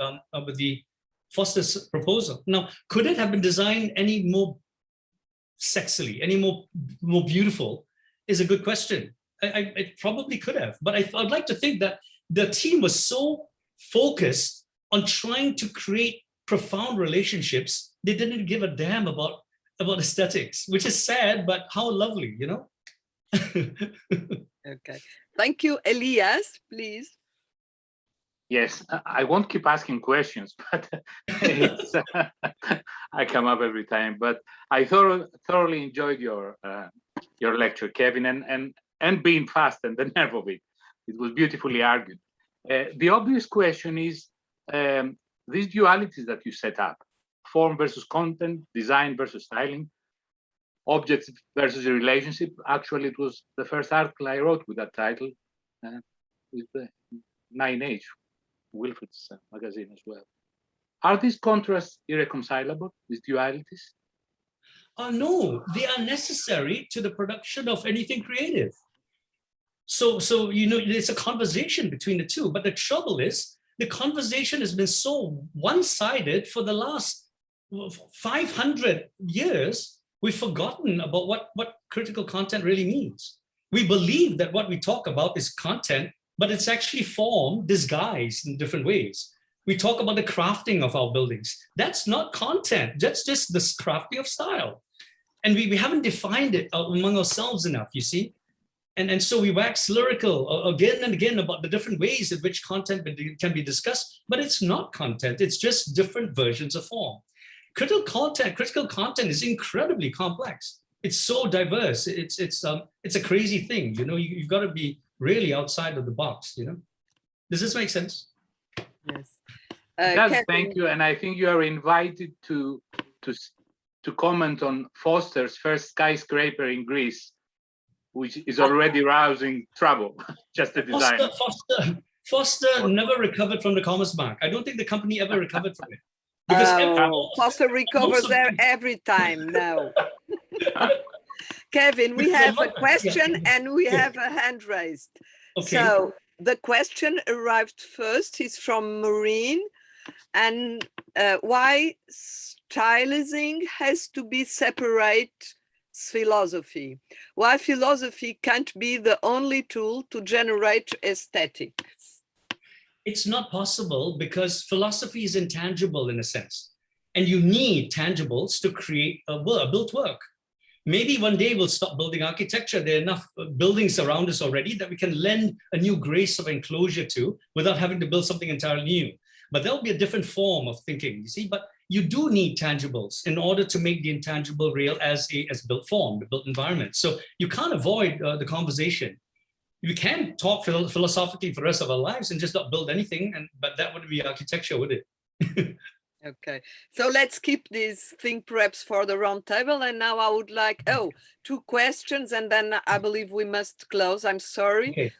Foster's proposal. Now, could it have been designed any more sexily, any more beautiful, is a good question. It probably could have, but I'd like to think that the team was so focused on trying to create profound relationships, they didn't give a damn about aesthetics, which is sad, but how lovely, you know? Okay, thank you. Elias, please. Yes, I won't keep asking questions, but it's, I come up every time. But I thoroughly enjoyed your lecture, Kevin, and being fast and the nerve of it. It was beautifully argued. The obvious question is these dualities that you set up: form versus content, design versus styling, objects versus a relationship. Actually, it was the first article I wrote with that title, with the 9H. Wilfred's magazine as well. Are these contrasts irreconcilable, these dualities? No, they are necessary to the production of anything creative. So you know, it's a conversation between the two, but the trouble is the conversation has been so one-sided for the last 500 years. We've forgotten about what critical content really means. We believe that what we talk about is content, but it's actually form disguised in different ways. We talk about the crafting of our buildings. That's not content, that's just the crafting of style. And we haven't defined it among ourselves enough, you see? And so we wax lyrical again and again about the different ways in which content can be discussed, but it's not content, it's just different versions of form. Critical content is incredibly complex. It's so diverse, it's a crazy thing, you know, you've got to be really outside of the box, you know. Does this make sense? Yes. Yes, thank you. And I think you are invited to comment on Foster's first skyscraper in Greece, which is already rousing trouble. Just the design. Foster never recovered from the Commerzbank. I don't think the company ever recovered from it. Because Foster recovers there every time now. Kevin, we have a question and we have a hand raised. Okay. So the question arrived first. It's from Maureen. And why stylizing has to be separate philosophy? Why philosophy can't be the only tool to generate aesthetics? It's not possible because philosophy is intangible in a sense. And you need tangibles to create a built work. Maybe one day we'll stop building architecture. There are enough buildings around us already that we can lend a new grace of enclosure to without having to build something entirely new. But there'll be a different form of thinking, you see. But you do need tangibles in order to make the intangible real as built form, the built environment. So you can't avoid the conversation. We can talk philosophically for the rest of our lives and just not build anything, but that wouldn't be architecture, would it? Okay, so let's keep this thing perhaps for the round table. And now I would like, 2 questions, and then I believe we must close. I'm sorry. Okay.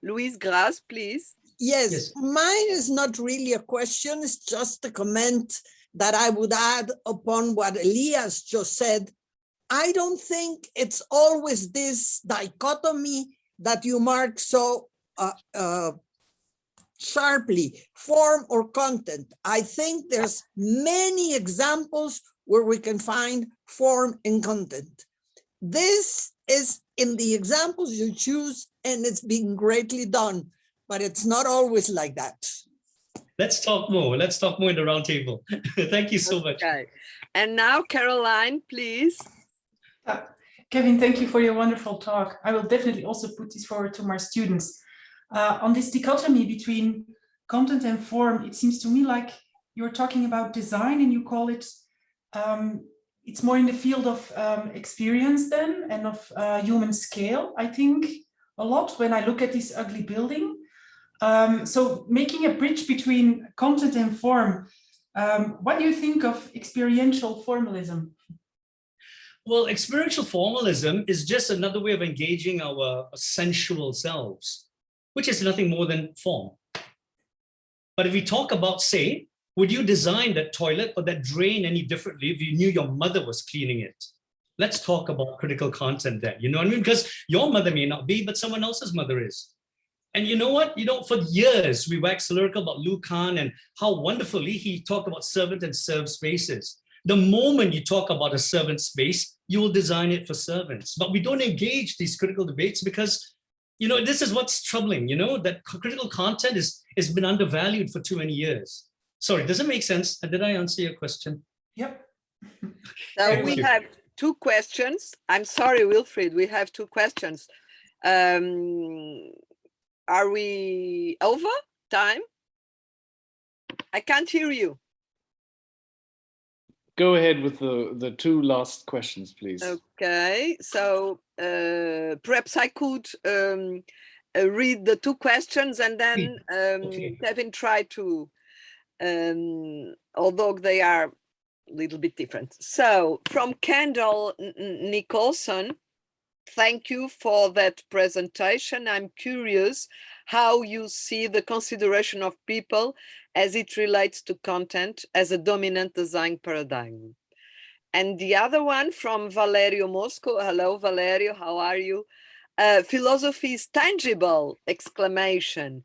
Louise Gras, please. Yes, mine is not really a question. It's just a comment that I would add upon what Elias just said. I don't think it's always this dichotomy that you mark so sharply, form or content. I think there's many examples where we can find form and content. This is in the examples you choose, and it's been greatly done, but it's not always like that. Let's talk more. Let's talk more in the round table. Thank you so much. Okay. And now, Caroline, please. Kevin, thank you for your wonderful talk. I will definitely also put this forward to my students. On this dichotomy between content and form, it seems to me like you're talking about design and you call it, it's more in the field of experience then and of human scale, I think, a lot when I look at this ugly building. So making a bridge between content and form, what do you think of experiential formalism? Well, experiential formalism is just another way of engaging our sensual selves, which is nothing more than form. But if we talk about, say, Would you design that toilet or that drain any differently if you knew your mother was cleaning it? Let's talk about critical content then, you know what I mean? Because your mother may not be, but someone else's mother is. And you know what? For years, we waxed lyrical about Lu Khan and how wonderfully he talked about servant and served spaces. The moment you talk about a servant space, you will design it for servants. But we don't engage these critical debates because, this is what's troubling, that critical content has been undervalued for too many years. Sorry, does it make sense? Did I answer your question? Yep. So we have 2 questions. I'm sorry, Wilfried, we have 2 questions. Are we over time? I can't hear you. Go ahead with the 2 last questions, please. Okay, so perhaps I could read the 2 questions and then Kevin try to, although they are a little bit different. So from Kendall Nicholson, thank you for that presentation. I'm curious how you see the consideration of people as it relates to content as a dominant design paradigm. And the other one from Valerio Mosco. Hello, Valerio, how are you? Philosophy is tangible, exclamation.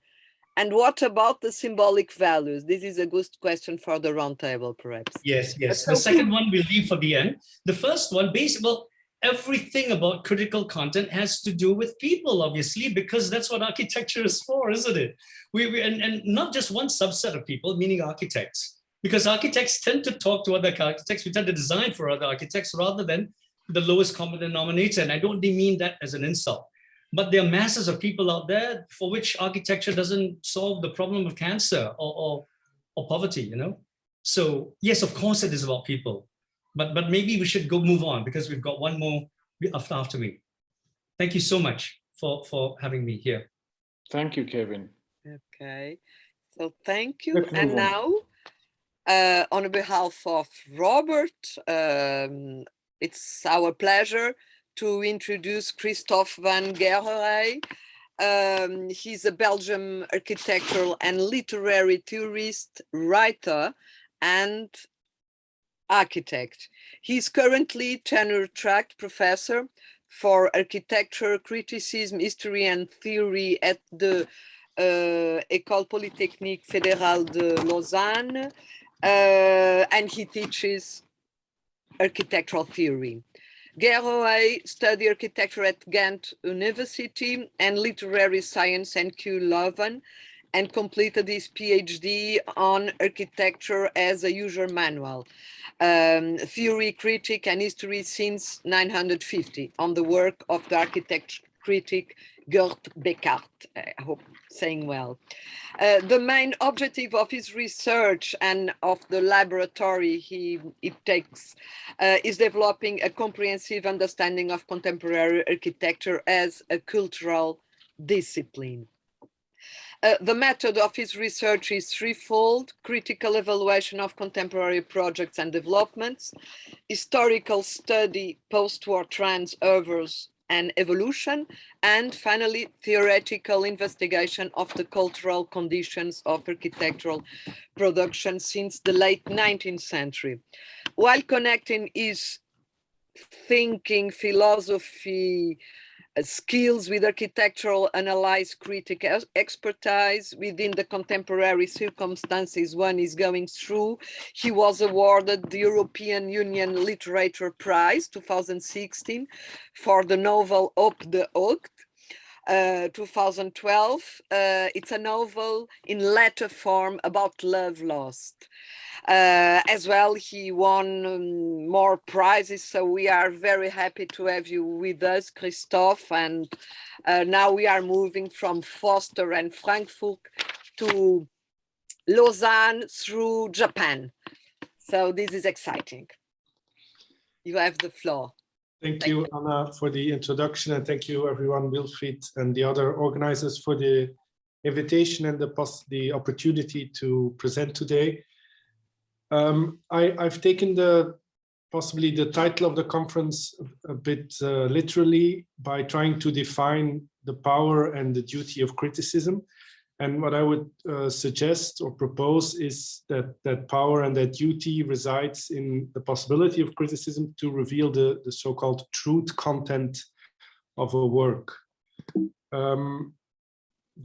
And what about the symbolic values? This is a good question for the roundtable, perhaps. Yes. The second one we'll leave for the end. The first one, basically, everything about critical content has to do with people, obviously, because that's what architecture is for, isn't it? And not just one subset of people, meaning architects, because architects tend to talk to other architects. We tend to design for other architects rather than the lowest common denominator. And I don't mean that as an insult, but there are masses of people out there for which architecture doesn't solve the problem of cancer or poverty, So yes, of course it is about people. But maybe we should move on because we've got one more after me. Thank you so much for having me here. Thank you, Kevin. Okay, so thank you. And now, on behalf of Robert, it's our pleasure to introduce Chistophe van Gerreway. He's a Belgian architectural and literary theorist, writer, and architect. He's currently tenure-track professor for architecture, criticism, history, and theory at the École Polytechnique Fédérale de Lausanne, and he teaches architectural theory. Gerreway studied architecture at Ghent University and literary science at KU Leuven, and completed his PhD on architecture as a user manual, theory, critic, and history since 1950 on the work of the architecture critic Gert Beckart. I hope saying well. The main objective of his research and of the laboratory it takes is developing a comprehensive understanding of contemporary architecture as a cultural discipline. The method of his research is threefold: critical evaluation of contemporary projects and developments, historical study, post-war trends, overs, and evolution, and finally, theoretical investigation of the cultural conditions of architectural production since the late 19th century. While connecting his thinking, philosophy, skills with architectural analysis, critic expertise within the contemporary circumstances one is going through, he was awarded the European Union Literature Prize 2016 for the novel Op de Hoogte. 2012. It's a novel in letter form about love lost. As well, he won more prizes, so we are very happy to have you with us, Chistophe. And now we are moving from Foster and Frankfurt to Lausanne through Japan. So this is exciting. You have the floor. Thank you, Anna, for the introduction, and thank you, everyone, Wilfried and the other organizers for the invitation and the opportunity to present today. I've taken possibly the title of the conference a bit literally by trying to define the power and the duty of criticism. And what I would suggest or propose is that power and that duty resides in the possibility of criticism to reveal the so-called truth content of a work.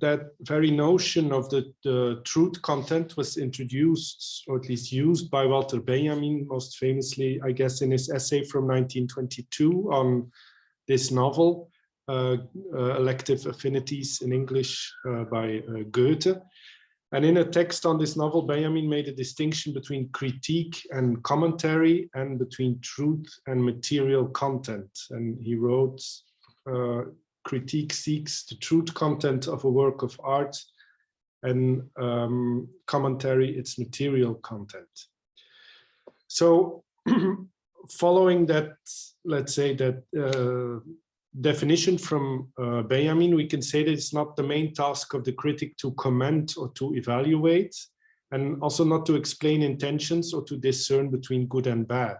That very notion of the truth content was introduced, or at least used, by Walter Benjamin, most famously, I guess, in his essay from 1922 on this novel, Elective Affinities in English by Goethe. And in a text on this novel, Benjamin made a distinction between critique and commentary and between truth and material content. And he wrote, critique seeks the truth content of a work of art, and commentary its material content. So following that, let's say that definition from Benjamin, we can say that it's not the main task of the critic to comment or to evaluate, and also not to explain intentions or to discern between good and bad.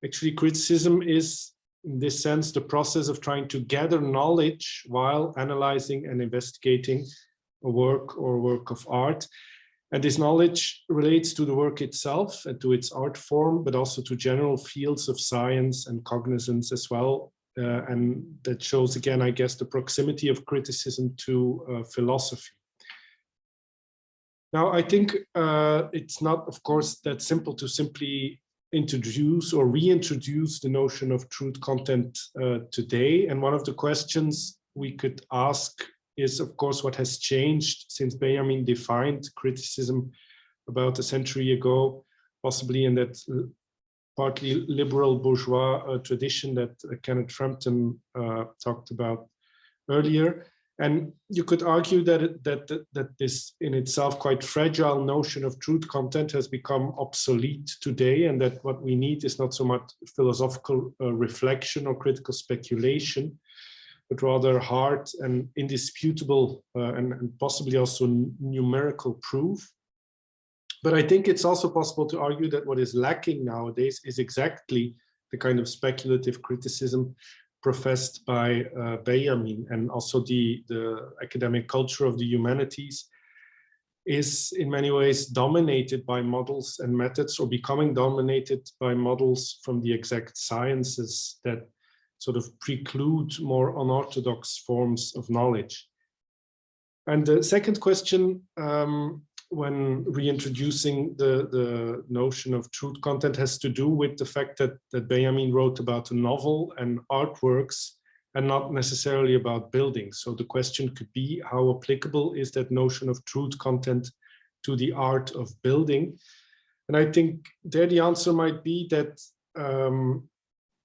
Actually, criticism is, in this sense, the process of trying to gather knowledge while analyzing and investigating a work or work of art. And this knowledge relates to the work itself and to its art form, but also to general fields of science and cognizance as well. And that shows, again, I guess, the proximity of criticism to philosophy. Now, I think it's not, of course, that simple to simply introduce or reintroduce the notion of truth content today. And one of the questions we could ask is, of course, what has changed since Benjamin defined criticism about a century ago, possibly in that partly liberal bourgeois tradition that Kenneth Frampton talked about earlier. And you could argue that this in itself quite fragile notion of truth content has become obsolete today, and that what we need is not so much philosophical reflection or critical speculation, but rather hard and indisputable and possibly also numerical proof. But I think it's also possible to argue that what is lacking nowadays is exactly the kind of speculative criticism professed by Benjamin, and also the academic culture of the humanities is in many ways dominated by models and methods, or becoming dominated by models from the exact sciences that sort of preclude more unorthodox forms of knowledge. And the second question, when reintroducing the notion of truth content, has to do with the fact that Benjamin wrote about a novel and artworks and not necessarily about buildings. So the question could be, how applicable is that notion of truth content to the art of building? And I think there the answer might be that,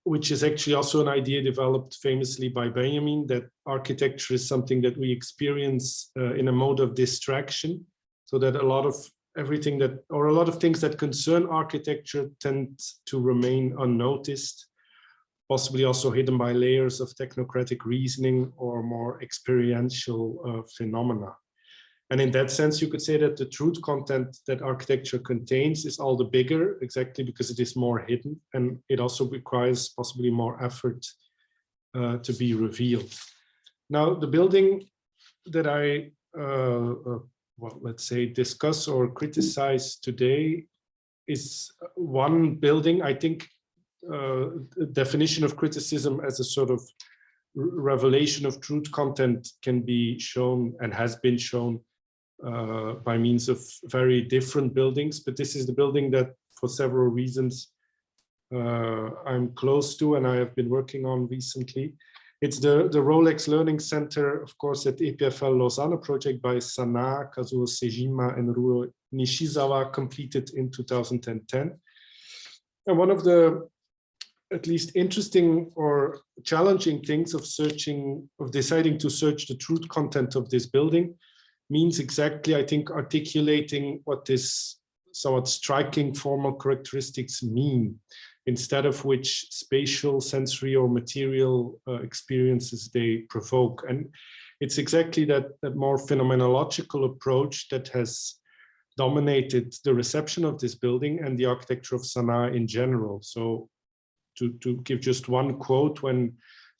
which is actually also an idea developed famously by Benjamin, that architecture is something that we experience in a mode of distraction. So that a lot of everything that, or a lot of things that concern architecture tend to remain unnoticed, possibly also hidden by layers of technocratic reasoning or more experiential phenomena. And in that sense, you could say that the truth content that architecture contains is all the bigger, exactly because it is more hidden, and it also requires possibly more effort to be revealed. Now, the building that I well, let's say, discuss or criticize today is one building. I think the definition of criticism as a sort of revelation of truth content can be shown and has been shown by means of very different buildings. But this is the building that, for several reasons, I'm close to and I have been working on recently. It's the Rolex Learning Center, of course, at EPFL Lausanne, a project by Sana, Kazuo Sejima, and Ruo Nishizawa, completed in 2010. And one of the at least interesting or challenging things of deciding to search the truth content of this building means exactly, I think, articulating what this somewhat striking formal characteristics mean, instead of which spatial, sensory, or material experiences they provoke. And it's exactly that more phenomenological approach that has dominated the reception of this building and the architecture of Sana'a in general. So to give just one quote, when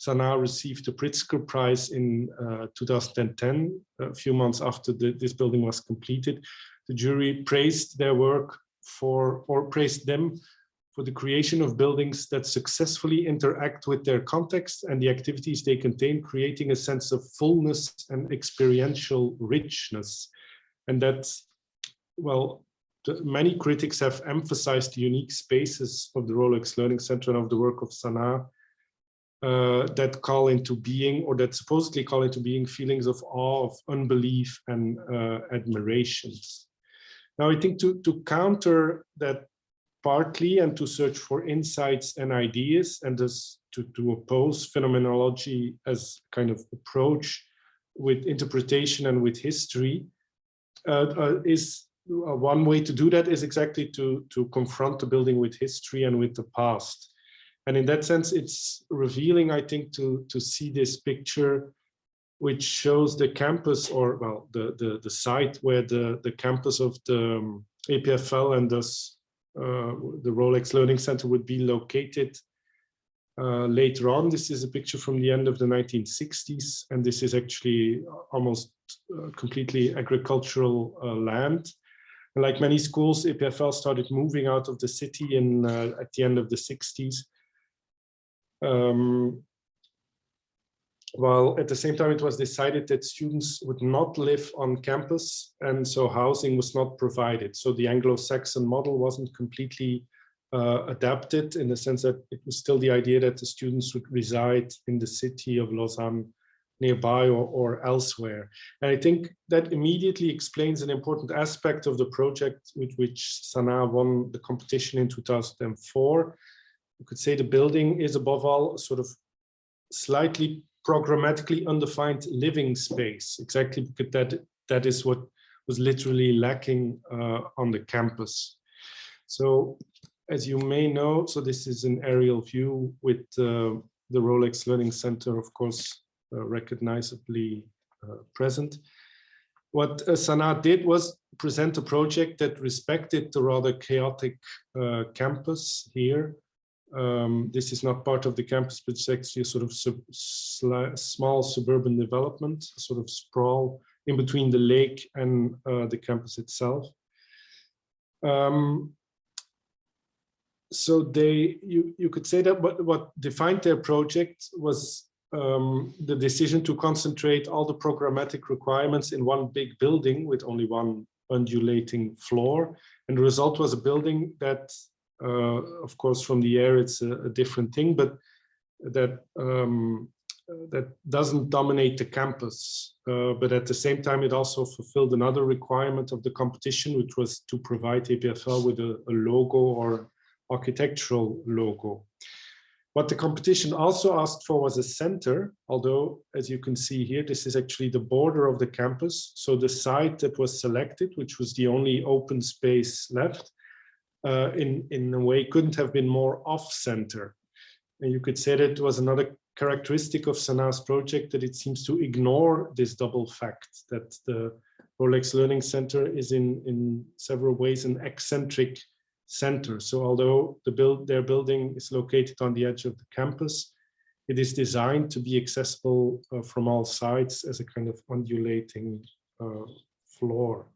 Sanaa received the Pritzker Prize in 2010, a few months after this building was completed. The jury praised their work praised them for the creation of buildings that successfully interact with their context and the activities they contain, creating a sense of fullness and experiential richness. And that's, well, many critics have emphasized the unique spaces of the Rolex Learning Center and of the work of Sanaa that call into being, or that supposedly call into being, feelings of awe, of unbelief, and admirations. Now, I think to counter that partly and to search for insights and ideas, and thus to oppose phenomenology as kind of approach with interpretation and with history, is one way to do that is exactly to confront the building with history and with the past. And in that sense, it's revealing, I think, to see this picture, which shows the campus, or well, the site where the campus of the APFL and thus the Rolex Learning Center would be located later on. This is a picture from the end of the 1960s, and this is actually almost completely agricultural land. And like many schools, APFL started moving out of the city at the end of the 60s. While at the same time it was decided that students would not live on campus, and so housing was not provided. So the Anglo-Saxon model wasn't completely adapted, in the sense that it was still the idea that the students would reside in the city of Lausanne nearby or elsewhere. And I think that immediately explains an important aspect of the project with which Sanaa won the competition in 2004. You could say the building is above all a sort of slightly programmatically undefined living space, exactly because that is what was literally lacking on the campus. So as you may know, so this is an aerial view with the Rolex Learning Center, of course, recognizably present. What Sanaa did was present a project that respected the rather chaotic campus here. This is not part of the campus, but it's actually a sort of small suburban development, a sort of sprawl in between the lake and the campus itself. So you could say that what defined their project was the decision to concentrate all the programmatic requirements in one big building with only one undulating floor. And the result was a building that, of course, from the air, it's a different thing, but that doesn't dominate the campus. But at the same time, it also fulfilled another requirement of the competition, which was to provide APFL with a logo or architectural logo. What the competition also asked for was a center, although, as you can see here, this is actually the border of the campus. So the site that was selected, which was the only open space left, in a way couldn't have been more off-center. And you could say that it was another characteristic of Sanaa's project, that it seems to ignore this double fact, that the Rolex Learning Center is in several ways an eccentric center. So although their building is located on the edge of the campus, it is designed to be accessible from all sides as a kind of undulating floor.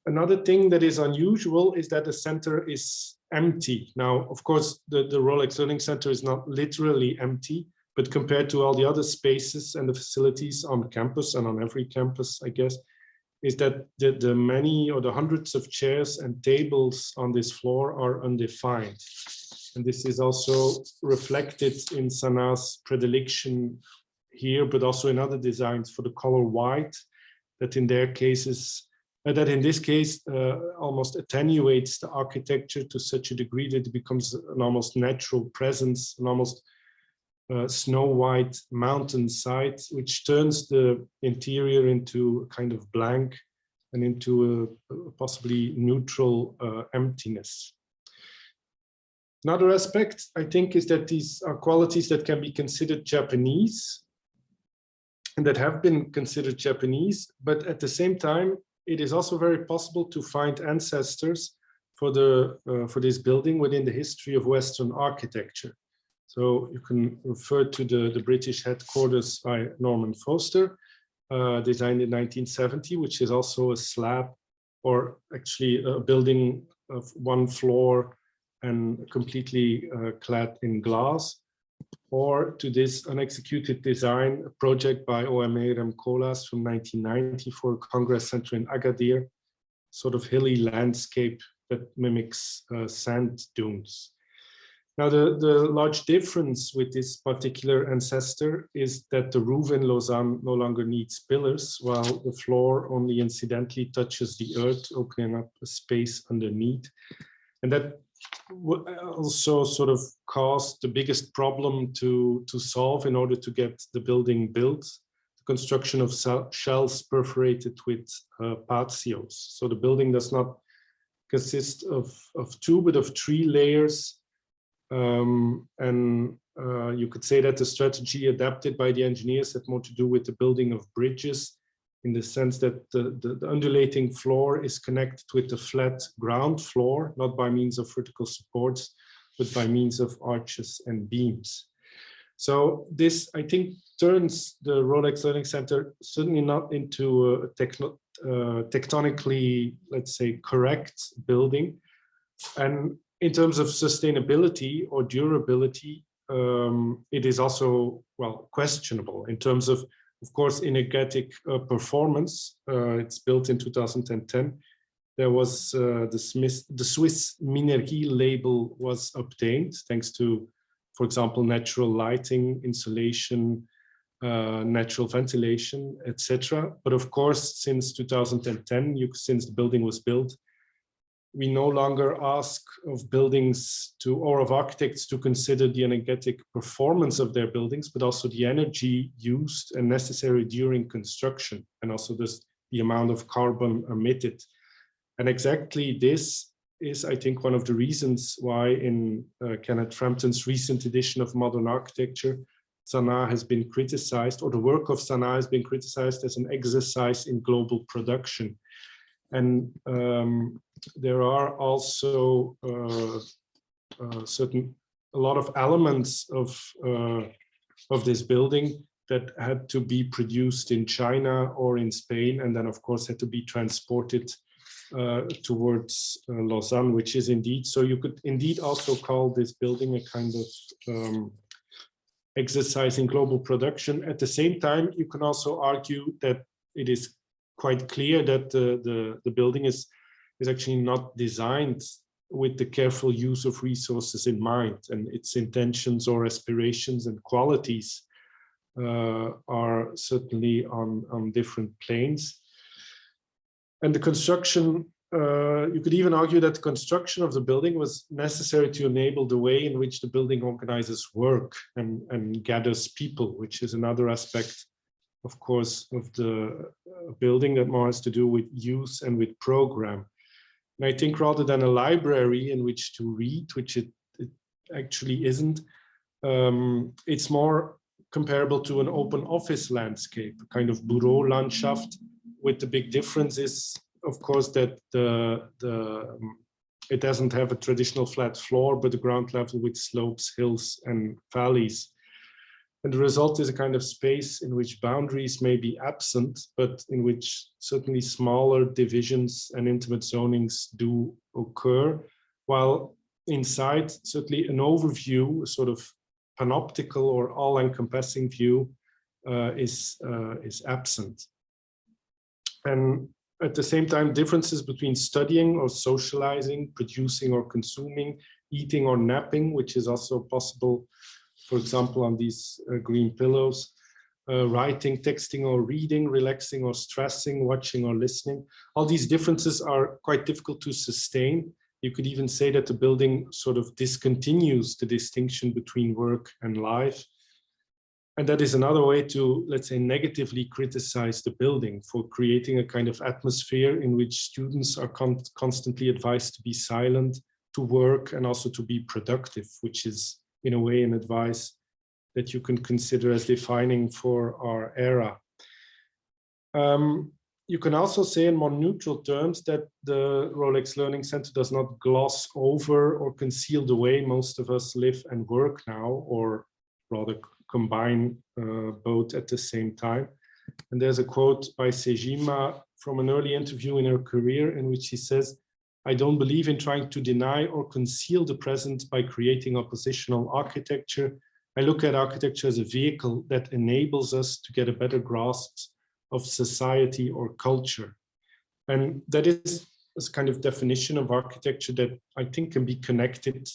Another thing that is unusual is that the center is empty. Now, of course, the Rolex Learning Center is not literally empty, but compared to all the other spaces and the facilities on campus, and on every campus, I guess, is that the many or the hundreds of chairs and tables on this floor are undefined. And this is also reflected in Sanaa's predilection here, but also in other designs for the color white, that in their cases, that in this case almost attenuates the architecture to such a degree that it becomes an almost natural presence, an almost snow white mountainside, which turns the interior into a kind of blank and into a possibly neutral emptiness. Another aspect, I think, is that these are qualities that can be considered Japanese and that have been considered Japanese, but at the same time, it is also very possible to find ancestors for this building within the history of Western architecture. So you can refer to the British headquarters by Norman Foster, designed in 1970, which is also a slab, or actually a building of one floor and completely clad in glass, or to this unexecuted design project by OMA Remkolas from 1990 for a Congress Center in Agadir, sort of hilly landscape that mimics sand dunes. Now, the large difference with this particular ancestor is that the roof in Lausanne no longer needs pillars, while the floor only incidentally touches the earth, opening up a space underneath. And that also sort of caused the biggest problem to solve in order to get the building built, the construction of shells perforated with patios. So the building does not consist of two, but of 3 layers. You could say that the strategy adapted by the engineers had more to do with the building of bridges, in the sense that the undulating floor is connected with the flat ground floor, not by means of vertical supports, but by means of arches and beams. So this, I think, turns the Rolex Learning Center certainly not into a tectonically, let's say, correct building. And in terms of sustainability or durability, it is also, well, questionable in terms of course, energetic performance. It's built in 2010. There was the Swiss Minergie label was obtained thanks to, for example, natural lighting, insulation, natural ventilation, etc. But of course, since 2010, since the building was built, we no longer ask of buildings to, or of architects to consider the energetic performance of their buildings, but also the energy used and necessary during construction, and also the amount of carbon emitted. And exactly this is, I think, one of the reasons why in Kenneth Frampton's recent edition of Modern Architecture, Sanaa has been criticized, or the work of Sanaa has been criticized as an exercise in global production. And there are also a lot of elements of this building that had to be produced in China or in Spain, and then of course had to be transported towards Lausanne, which is indeed, so you could indeed also call this building a kind of exercise in global production. At the same time, you can also argue that it is quite clear that the building is actually not designed with the careful use of resources in mind, and its intentions or aspirations and qualities are certainly on different planes. And the construction, you could even argue that the construction of the building was necessary to enable the way in which the building organizes work and gathers people, which is another aspect, of course, of the building that more has to do with use and with program. And I think rather than a library in which to read, which it actually isn't, it's more comparable to an open office landscape, a kind of Büro Landschaft, with the big difference is, of course, that it doesn't have a traditional flat floor, but the ground level with slopes, hills, and valleys. And the result is a kind of space in which boundaries may be absent, but in which certainly smaller divisions and intimate zonings do occur, while inside certainly an overview, a sort of panoptical or all-encompassing view is absent. And at the same time, differences between studying or socializing, producing or consuming, eating or napping, which is also possible, for example, on these green pillows, writing, texting or reading, relaxing or stressing, watching or listening. All these differences are quite difficult to sustain. You could even say that the building sort of discontinues the distinction between work and life. And that is another way to, let's say, negatively criticize the building for creating a kind of atmosphere in which students are constantly advised to be silent, to work, and also to be productive, which is in a way an advice that you can consider as defining for our era. you can also say in more neutral terms that the Rolex Learning Center does not gloss over or conceal the way most of us live and work now, or rather combine both at the same time. And there's a quote by Sejima from an early interview in her career in which she says, "I don't believe in trying to deny or conceal the present by creating oppositional architecture. I look at architecture as a vehicle that enables us to get a better grasp of society or culture." And that is a kind of definition of architecture that I think can be connected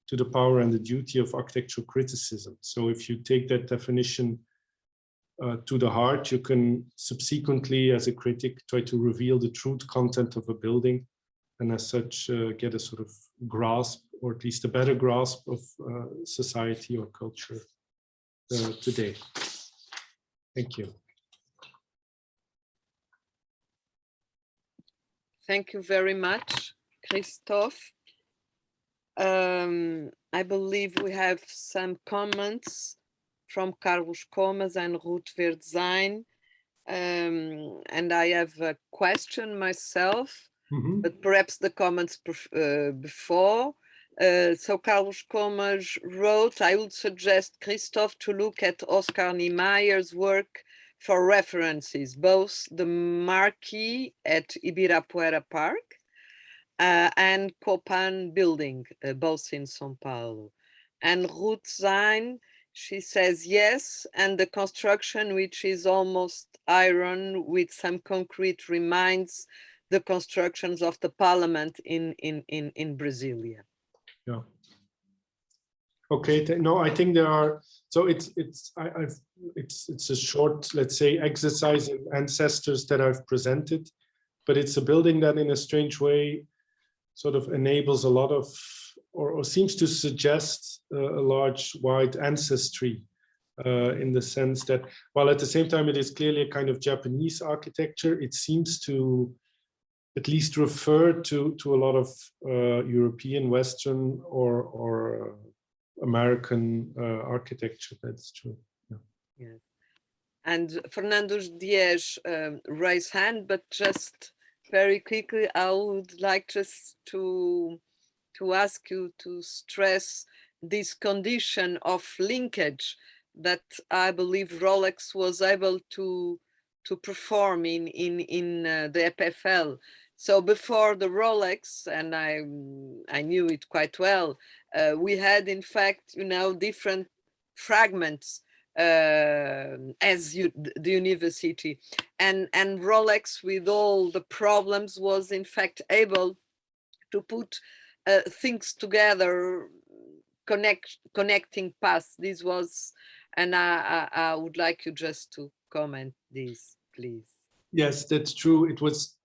to the power and the duty of architectural criticism. So if you take that definition to the heart, you can subsequently, as a critic, try to reveal the truth content of a building, and as such get a sort of grasp, or at least a better grasp of society or culture today. Thank you. Thank you very much, Christophe. I believe we have some comments from Carlos Comas and Ruth Verdzijn. And I have a question myself, but perhaps the comments before. So Carlos Comas wrote, "I would suggest Christophe to look at Oscar Niemeyer's work for references, both the Marquee at Ibirapuera Park and Copan Building, both in São Paulo." And Ruth Zine, she says, "Yes, and the construction, which is almost iron with some concrete, reminds the constructions of the parliament in Brasilia." Yeah. Okay. No, I think there are. So it's a short, let's say, exercise in ancestors that I've presented, but it's a building that, in a strange way, sort of enables a lot of, or seems to suggest a large, wide ancestry, in the sense that, while at the same time it is clearly a kind of Japanese architecture, it seems to at least refer to a lot of European, Western, or American architecture. That's true. Yeah. Yeah. And Fernando Diez raised hand, but just very quickly, I would like just to ask you to stress this condition of linkage that I believe Rolex was able to perform in the EPFL. So before the Rolex, and I knew it quite well, we had in fact, different fragments as the university, and Rolex, with all the problems, was in fact able to put things together, connecting paths. This was, and I would like you just to comment this, please. Yes, that's true. It was,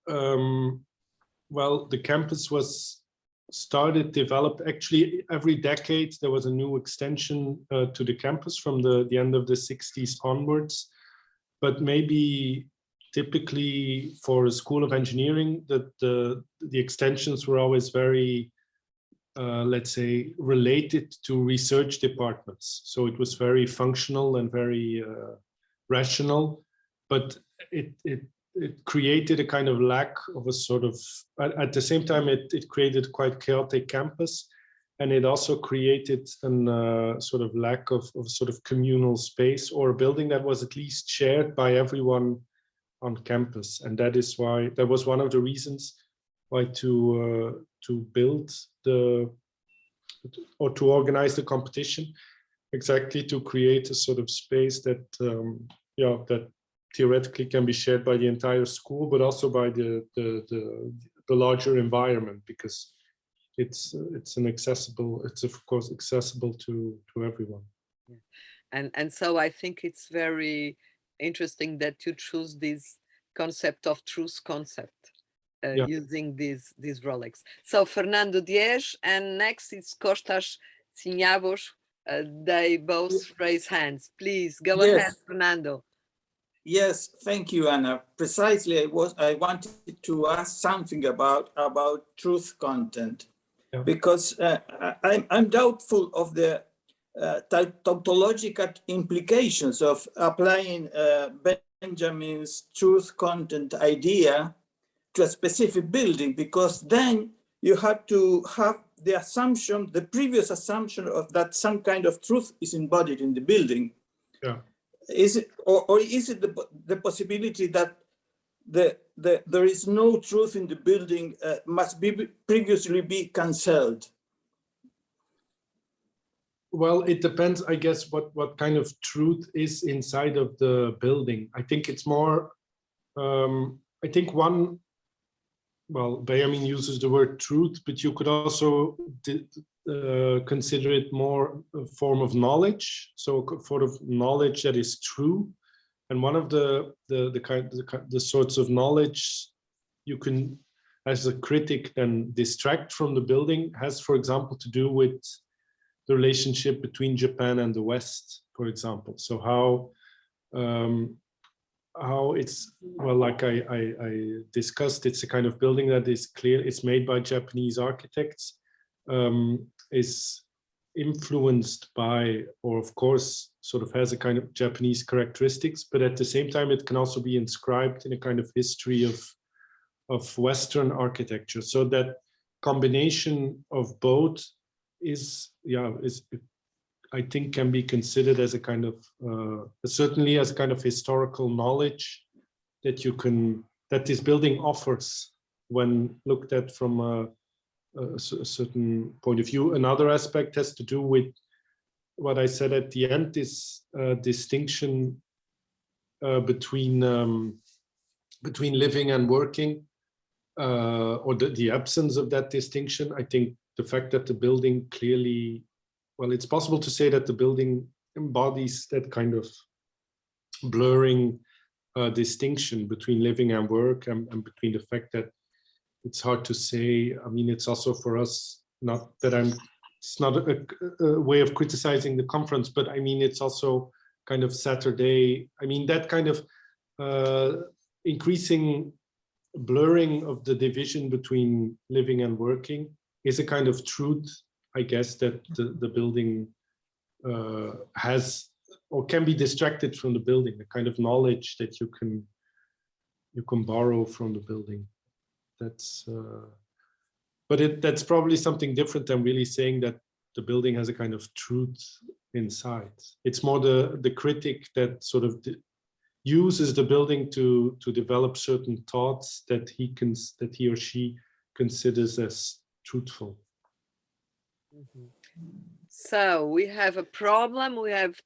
well, the campus was developed. Actually, every decade there was a new extension to the campus from the end of the 60s onwards. But maybe typically for a school of engineering, the extensions were always very, let's say, related to research departments. So it was very functional and very rational, but it created a kind of lack of a sort of, at the same time, it created quite chaotic campus, and it also created a sort of lack of sort of communal space, or a building that was at least shared by everyone on campus. And that is why, that was one of the reasons why to build or to organize the competition, exactly to create a sort of space that, that theoretically can be shared by the entire school, but also by the larger environment, because it's of course accessible to everyone. Yeah. And so I think it's very interesting that you choose this concept of truth concept, using these Rolex. So Fernando Diez, and next is Kostas Tsimbaos. They both raise hands. Please go ahead, Fernando. Yes, thank you, Anna. Precisely, I wanted to ask something about truth content, because I'm doubtful of the tautological implications of applying Benjamin's truth content idea to a specific building, because then you have to have the assumption, the previous assumption of that some kind of truth is embodied in the building. Yeah. Is it, or is it the possibility that there is no truth in the building, must be previously be cancelled? Well, it depends, I guess, what kind of truth is inside of the building. I think it's more, I think one, well, Benjamin uses the word truth, but you could also consider it more a form of knowledge. So sort of knowledge that is true. And one of the sorts of knowledge you can, as a critic, then distract from the building has, for example, to do with the relationship between Japan and the West, for example. So how it's, well, like I discussed, it's a kind of building that is clear, it's made by Japanese architects, is influenced by, or of course, sort of has a kind of Japanese characteristics, but at the same time, it can also be inscribed in a kind of history of Western architecture. So that combination of both is I think can be considered as a kind of certainly as a kind of historical knowledge that this building offers when looked at from a certain point of view. Another aspect has to do with what I said at the end, this distinction between living and working, or the absence of that distinction. I think the fact that the building clearly, well, it's possible to say that the building embodies that kind of blurring distinction between living and work, and between the fact that it's hard to say. I mean, it's also for us, not that it's not a way of criticizing the conference, but I mean, it's also kind of Saturday. I mean, that kind of increasing blurring of the division between living and working is a kind of truth, I guess, that the building has, or can be distracted from the building, a kind of knowledge that you can borrow from the building. That's but that's probably something different than really saying that the building has a kind of truth inside. It's more the critic that sort of uses the building to develop certain thoughts that he or she considers as truthful. So we have a problem. We have,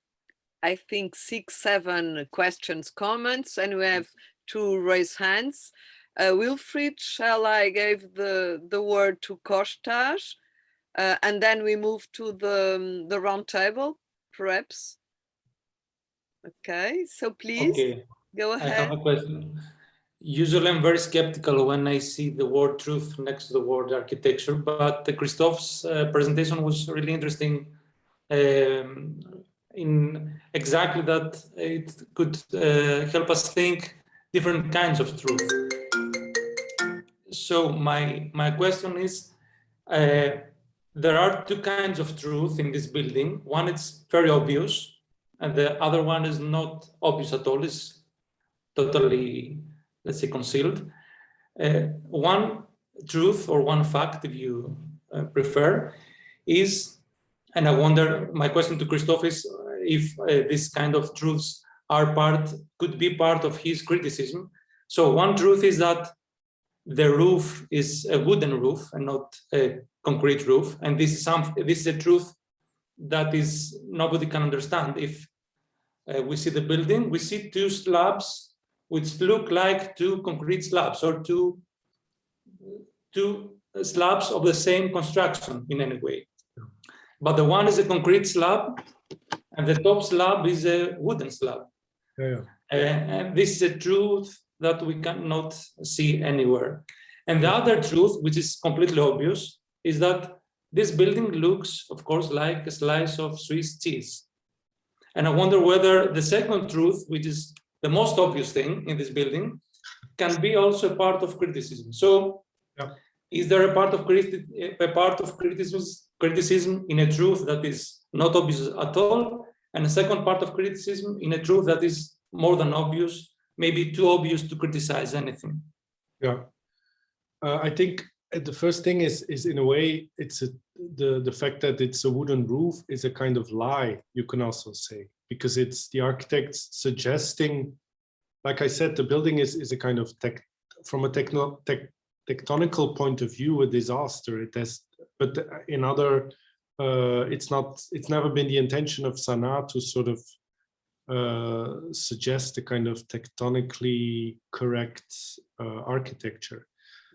I think, 6, 7 questions, comments, and we have 2 raised hands. Wilfried, shall I give the word to Kostas? And then we move to the round table, perhaps. Okay, so please, go ahead. I have a question. Usually I'm very skeptical when I see the word truth next to the word architecture, but Christophe's presentation was really interesting in exactly that it could help us think different kinds of truth. So my question is, there are 2 kinds of truth in this building. One is very obvious, and the other one is not obvious at all, is totally, let's say, concealed. One truth, or one fact, if you prefer, is, and I wonder, my question to Chistophe is if this kind of truths could be part of his criticism. So one truth is that the roof is a wooden roof and not a concrete roof, and this is a truth that nobody can understand. If we see the building, we see 2 slabs which look like 2 concrete slabs, or two slabs of the same construction in any way. But the one is a concrete slab, and the top slab is a wooden slab. And this is a truth that we cannot see anywhere. And the other truth, which is completely obvious, is that this building looks, of course, like a slice of Swiss cheese. And I wonder whether the second truth, which is the most obvious thing in this building, can be also a part of criticism. So, is there a part of criticism in a truth that is not obvious at all, and a second part of criticism in a truth that is more than obvious maybe too obvious to criticize anything. Yeah, I think the first thing is in a way, it's the fact that it's a wooden roof is a kind of lie, you can also say, because it's the architects suggesting, like I said, the building is a kind of from a tectonical point of view, a disaster. It has, but in other, it's never been the intention of Sana to sort of suggest a kind of tectonically correct architecture.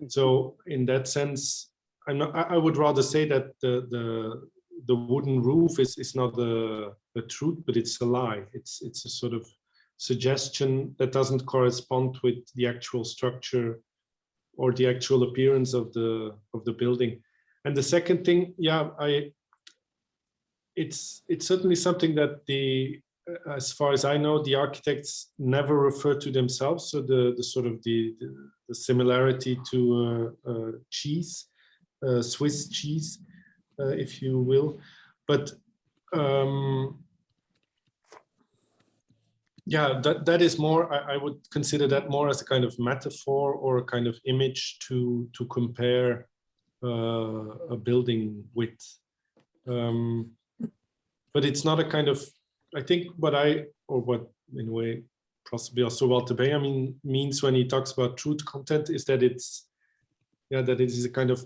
So in that sense, I would rather say that the wooden roof is not the truth, but it's a lie. It's a sort of suggestion that doesn't correspond with the actual structure or the actual appearance of the building. And the second thing, yeah, it's certainly something that as far as I know, the architects never refer to themselves. So the sort of the similarity to cheese, Swiss cheese, if you will. But yeah, that is more, I would consider that more as a kind of metaphor or a kind of image to compare a building with. But it's not a kind of, I think what in a way possibly also Walter Benjamin means when he talks about truth content is that it's, yeah, that it is a kind of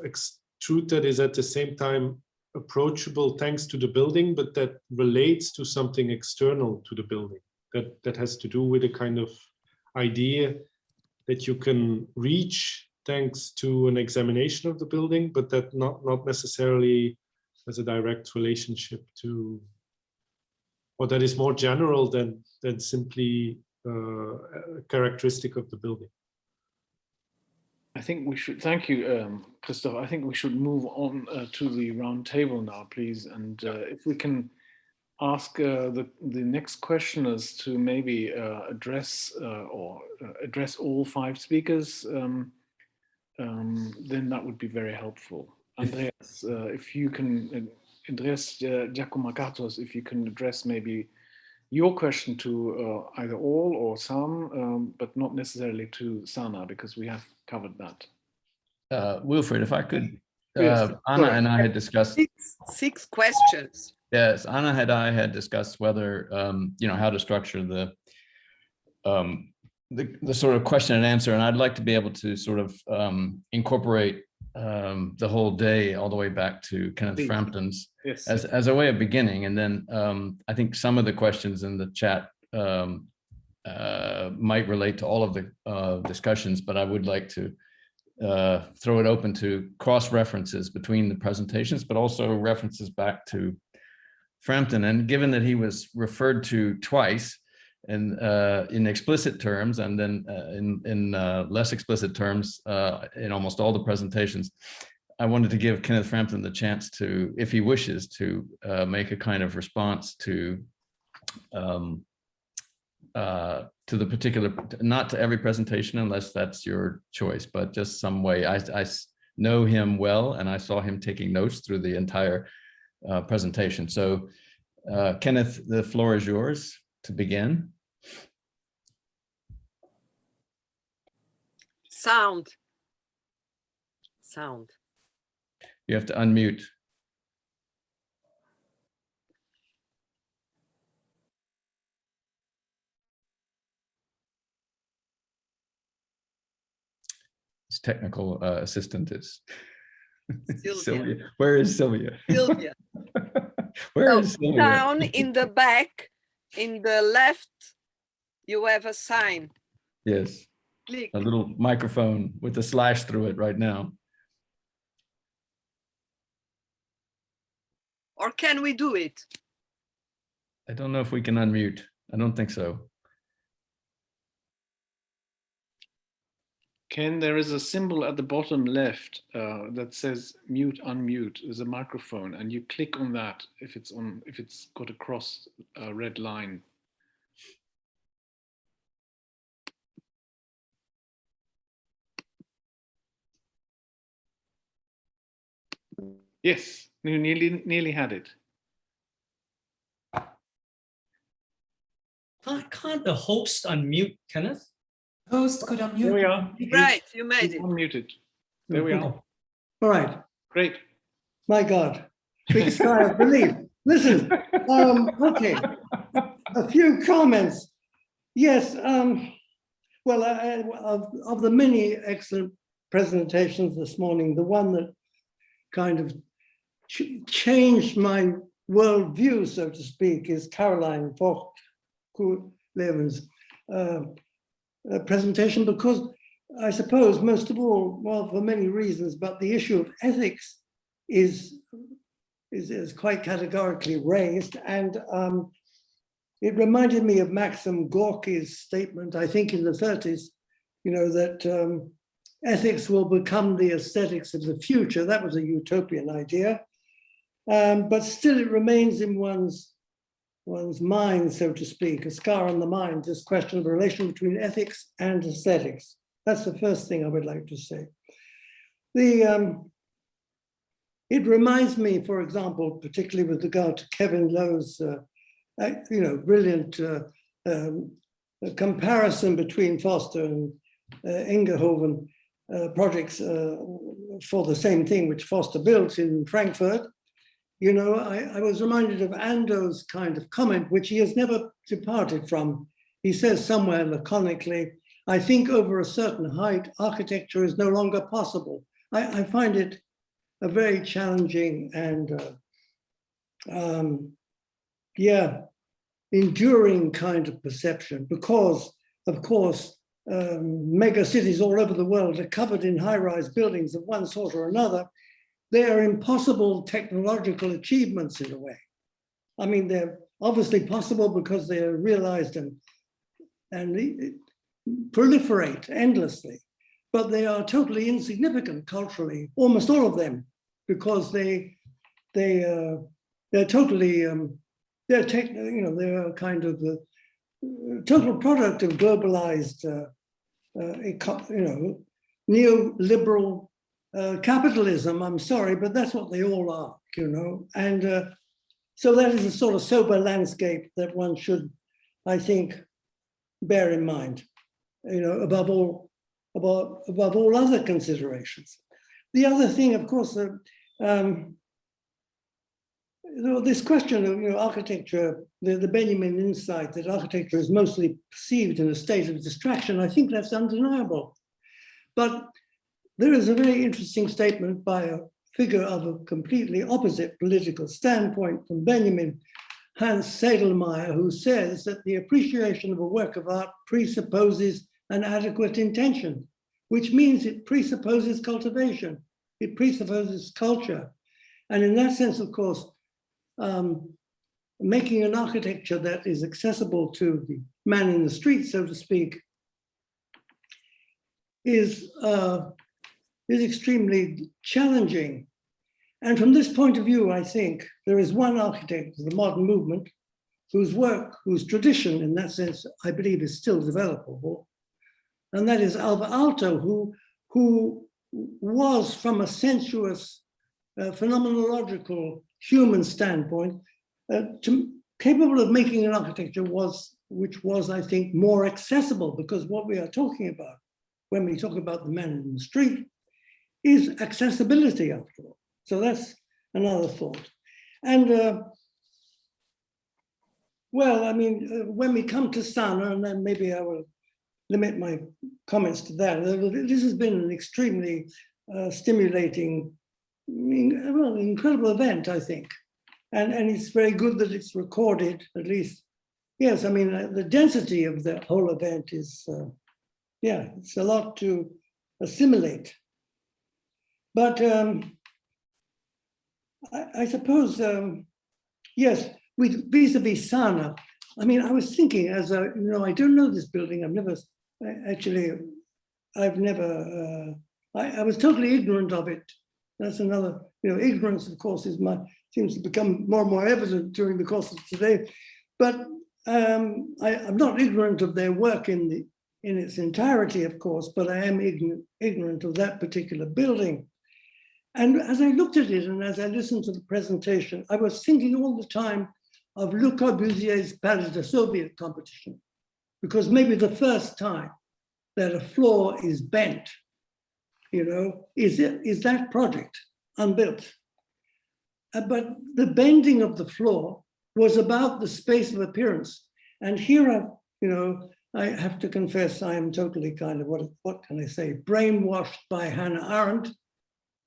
truth that is at the same time approachable thanks to the building, but that relates to something external to the building, that has to do with a kind of idea that you can reach thanks to an examination of the building, but that not necessarily has a direct relationship to, or that is more general than simply a characteristic of the building. I think we should, thank you, Christophe. I think we should move on to the round table now, please. And if we can ask the next questioners to maybe address all 5 speakers, then that would be very helpful. Andreas, if you can, Andreas Giacomacatos, if you can address maybe your question to either all or some, but not necessarily to Sana, because we have covered that. Wilfried, if I could, Yes, Anna and I had discussed 6 questions. Yes, Anna and I had discussed whether how to structure the sort of question and answer, and I'd like to be able to sort of incorporate the whole day all the way back to Kenneth Frampton's as a way of beginning, and then I think some of the questions in the chat might relate to all of the discussions, but I would like to throw it open to cross references between the presentations, but also references back to Frampton. And given that he was referred to twice and in explicit terms and then in less explicit terms in almost all the presentations, I wanted to give Kenneth Frampton the chance to, if he wishes, to make a kind of response to the particular, not to every presentation unless that's your choice, but just some way. I know him well, and I saw him taking notes through the entire presentation. So Kenneth, the floor is yours to begin. Sound. You have to unmute. His technical assistant is Sylvia. Where is Sylvia? Sylvia. Where is Sylvia? Down in the back, in the left, you have a sign. Yes. Click. A little microphone with a slash through it right now. Or can we do it? I don't know if we can unmute. I don't think so. Ken, there is a symbol at the bottom left that says mute, unmute. There's a microphone, and you click on that if it's on, if it's got a cross red line. Yes, you nearly had it. Can't the host unmute Kenneth? Host could unmute. There we are. Right, you made He's it. unmuted. There we are. All right. Great. My God, big sigh of relief. Listen, okay, a few comments. Yes, well, of the many excellent presentations this morning, the one that kind of changed my worldview, so to speak, is Caroline Vogt-Leven's presentation, because I suppose most of all, well, for many reasons, but the issue of ethics is quite categorically raised. And it reminded me of Maxim Gorky's statement, I think in the 30s, you know, that ethics will become the aesthetics of the future. That was a utopian idea. But still it remains in one's mind, so to speak, a scar on the mind, this question of the relation between ethics and aesthetics. That's the first thing I would like to say. It reminds me, for example, particularly with regard to Kevin Lowe's, brilliant comparison between Foster and Ingerhoven projects for the same thing which Foster built in Frankfurt. You know, I was reminded of Ando's kind of comment, which he has never departed from. He says somewhere laconically, I think over a certain height, architecture is no longer possible. I find it a very challenging and, enduring kind of perception, because, of course, mega cities all over the world are covered in high-rise buildings of one sort or another. They are impossible technological achievements in a way. I mean, they're obviously possible because they are realized and proliferate endlessly, but they are totally insignificant culturally, almost all of them, because they're totally they're kind of the total product of globalized neoliberal capitalism. I'm sorry, but that's what they all are, you know. And so that is a sort of sober landscape that one should, I think, bear in mind, you know, above all other considerations. The other thing, of course, this question of, you know, architecture, the Benjamin insight that architecture is mostly perceived in a state of distraction, I think that's undeniable. But there is a very interesting statement by a figure of a completely opposite political standpoint from Benjamin, Hans Sedlmayr, who says that the appreciation of a work of art presupposes an adequate intention, which means it presupposes cultivation, it presupposes culture. And in that sense, of course, making an architecture that is accessible to the man in the street, so to speak, is extremely challenging. And from this point of view, I think there is one architect of the modern movement whose work, whose tradition in that sense, I believe is still developable. And that is Alvar Aalto, who was from a sensuous, phenomenological human standpoint, capable of making an architecture which was, I think, more accessible, because what we are talking about when we talk about the man in the street is accessibility, after all. So that's another thought. And well, I mean, when we come to Sana, and then maybe I will limit my comments to that. This has been an extremely stimulating, well, incredible event, I think. And it's very good that it's recorded, at least. Yes, I mean, the density of the whole event is, yeah, it's a lot to assimilate. But I suppose, yes, with vis-a-vis Sana, I mean, I was thinking as I don't know this building. I was totally ignorant of it. That's another, ignorance, of course, seems to become more and more evident during the course of today. But I'm not ignorant of their work in its entirety, of course, but I am ignorant of that particular building. And as I looked at it and as I listened to the presentation, I was thinking all the time of Le Corbusier's Paris de Soviet competition, because maybe the first time that a floor is bent, you know, is that project unbuilt? But the bending of the floor was about the space of appearance. And here, I have to confess, I am totally kind of, what can I say, brainwashed by Hannah Arendt,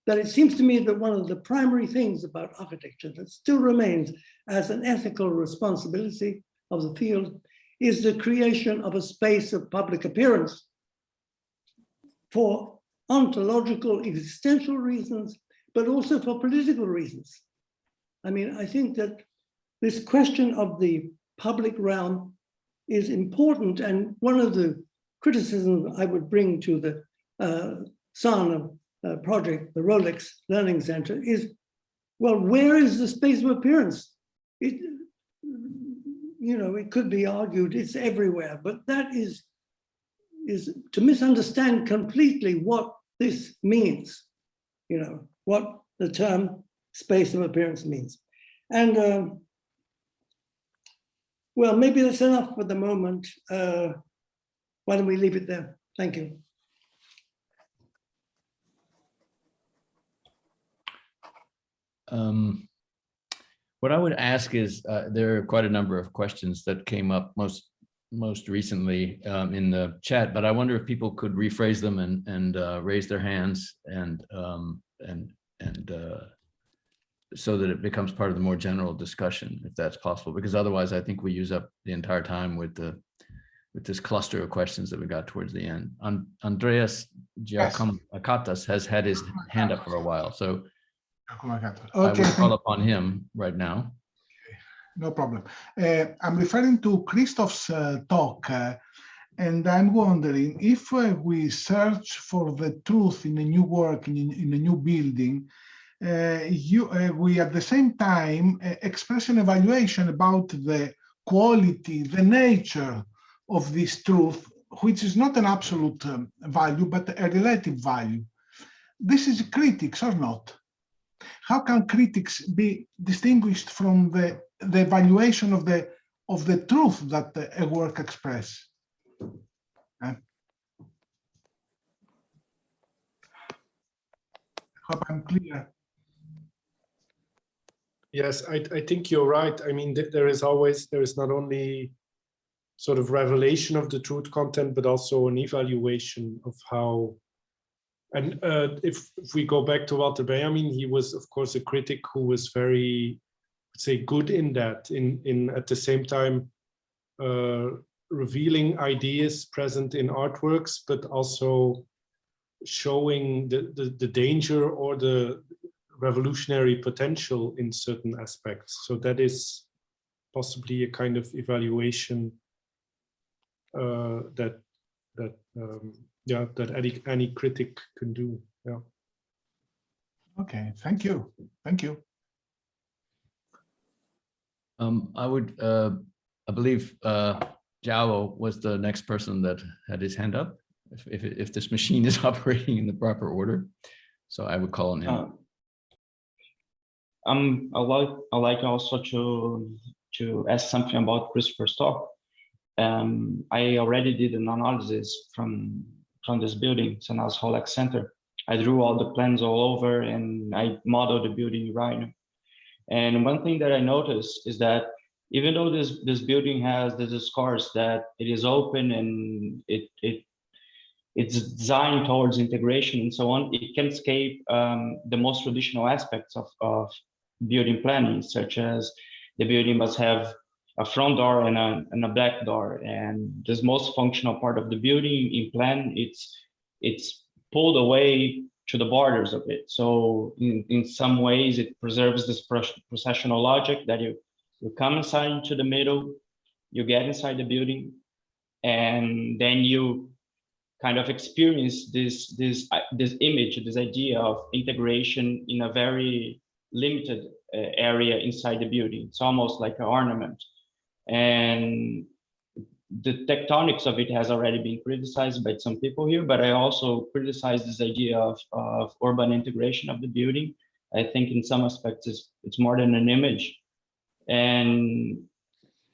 that it seems to me that one of the primary things about architecture that still remains as an ethical responsibility of the field is the creation of a space of public appearance for ontological, existential reasons, but also for political reasons. I mean, I think that this question of the public realm is important, and one of the criticisms I would bring to the Summa project, the Rolex Learning Center, is, well, where is the space of appearance? It could be argued it's everywhere, but that is to misunderstand completely what this means, what the term space of appearance means. And well, maybe that's enough for the moment. Why don't we leave it there? Thank you. What I would ask is, there are quite a number of questions that came up most recently in the chat, but I wonder if people could rephrase them and raise their hands and so that it becomes part of the more general discussion, if that's possible, because otherwise I think we use up the entire time with this cluster of questions that we got towards the end. Andreas Giacomacatas has had his hand up for a while, so Okay. I will call upon him right now. No problem. I'm referring to Christoph's talk, and I'm wondering if we search for the truth in a new work, in a new building, we at the same time express an evaluation about the quality, the nature of this truth, which is not an absolute value, but a relative value. This is critics or not? How can critics be distinguished from the evaluation of the truth that a work expresses? Hope I'm clear. Yes, I think you're right. I mean, there is not only sort of revelation of the truth content, but also an evaluation of how. And if we go back to Walter Benjamin, he was, of course, a critic who was very, let's say, good in that, in at the same time revealing ideas present in artworks, but also showing the danger or the revolutionary potential in certain aspects. So that is possibly a kind of evaluation that any critic can do. Yeah. Okay, thank you. Thank you. I would, I believe Joao was the next person that had his hand up, if this machine is operating in the proper order. So I would call on him. I like also to ask something about Christopher's talk. I already did an analysis from this building, Sana's Rolex Center. I drew all the plans all over and I modeled the building right now. And one thing that I noticed is that even though this building has the scars that it is open and it's designed towards integration and so on, it can escape the most traditional aspects of building planning, such as the building must have a front door and a back door, and this most functional part of the building in plan, it's pulled away to the borders of it. So in some ways it preserves this processional logic that you come inside into the middle, you get inside the building, and then you kind of experience this image, this idea of integration in a very limited area inside the building. It's almost like an ornament. And the tectonics of it has already been criticized by some people here, but I also criticize this idea of urban integration of the building. I think in some aspects it's more than an image. And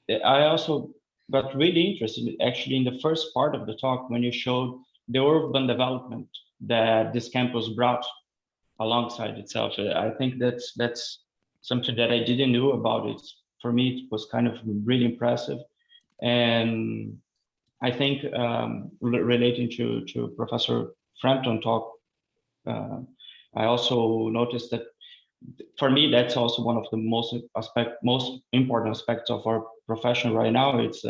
I also got really interested actually in the first part of the talk when you showed the urban development that this campus brought alongside itself. I think that's something that I didn't know about it. For me, it was kind of really impressive. And I think relating to Professor Frampton talk, I also noticed that for me, that's also one of the most important aspects of our profession right now. It's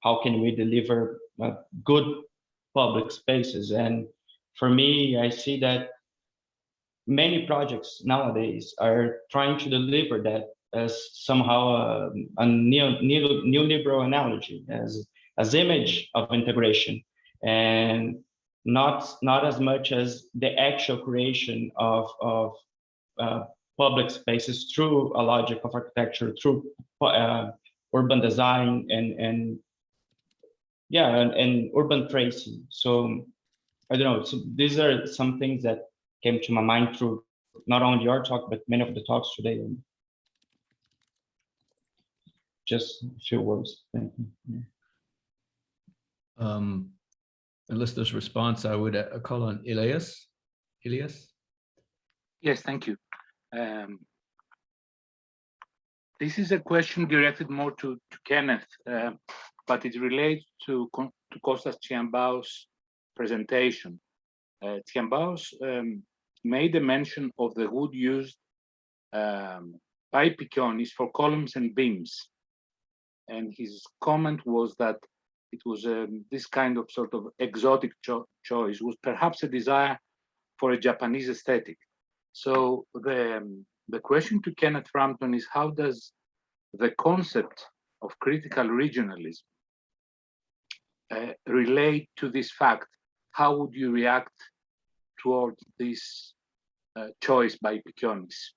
how can we deliver good public spaces. And for me, I see that many projects nowadays are trying to deliver that as somehow a neoliberal analogy, as image of integration, and not as much as the actual creation of public spaces through a logic of architecture, through urban design and urban tracing. So I don't know. So these are some things that came to my mind through not only your talk, but many of the talks today. Just a few words. Thank you. Unless there's response, I would call on Elias. Elias? Yes, thank you. This is a question directed more to Kenneth, but it relates to Kostas Tsimbaos' presentation. Tsimbaos made a mention of the wood used by Piccionis for columns and beams. And his comment was that it was this kind of sort of exotic choice was perhaps a desire for a Japanese aesthetic. So the question to Kenneth Frampton is, how does the concept of critical regionalism relate to this fact? How would you react towards this choice by Piccionis?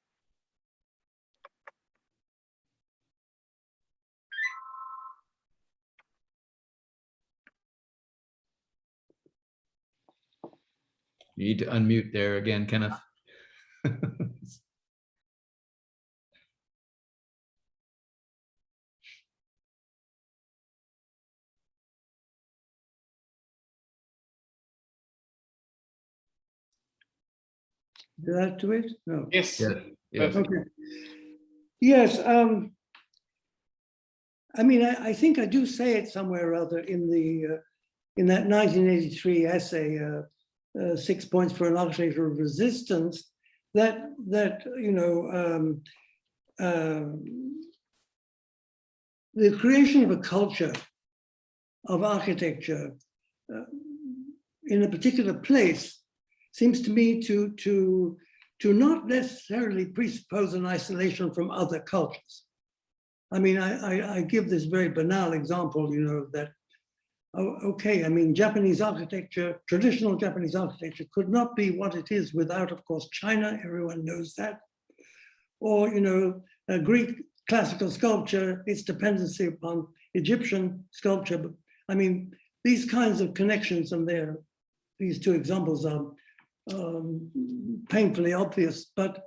You need to unmute there again, Kenneth. Did I have to wait? No. Yes. Yes. Okay. Yes. I mean, I think I do say it somewhere or other in the in that 1983 essay, 6 Points for an Architecture of Resistance, that you know, the creation of a culture of architecture in a particular place seems to me to not necessarily presuppose an isolation from other cultures. I mean, I give this very banal example, you know, that, okay, I mean, Japanese architecture, traditional Japanese architecture could not be what it is without, of course, China, everyone knows that. Or, you know, Greek classical sculpture, its dependency upon Egyptian sculpture. But, I mean, these kinds of connections, and these two examples are painfully obvious, but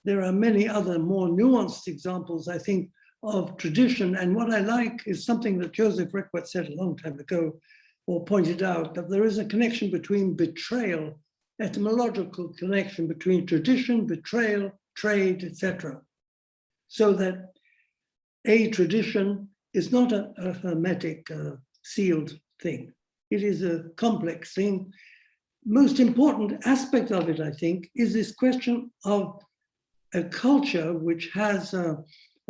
there are many other more nuanced examples, I think, of tradition. And what I like is something that Joseph Requet said a long time ago, or pointed out, that there is a connection between betrayal, etymological connection between tradition, betrayal, trade, etc. So that a tradition is not a hermetic, sealed thing. It is a complex thing. Most important aspect of it, I think, is this question of a culture which has a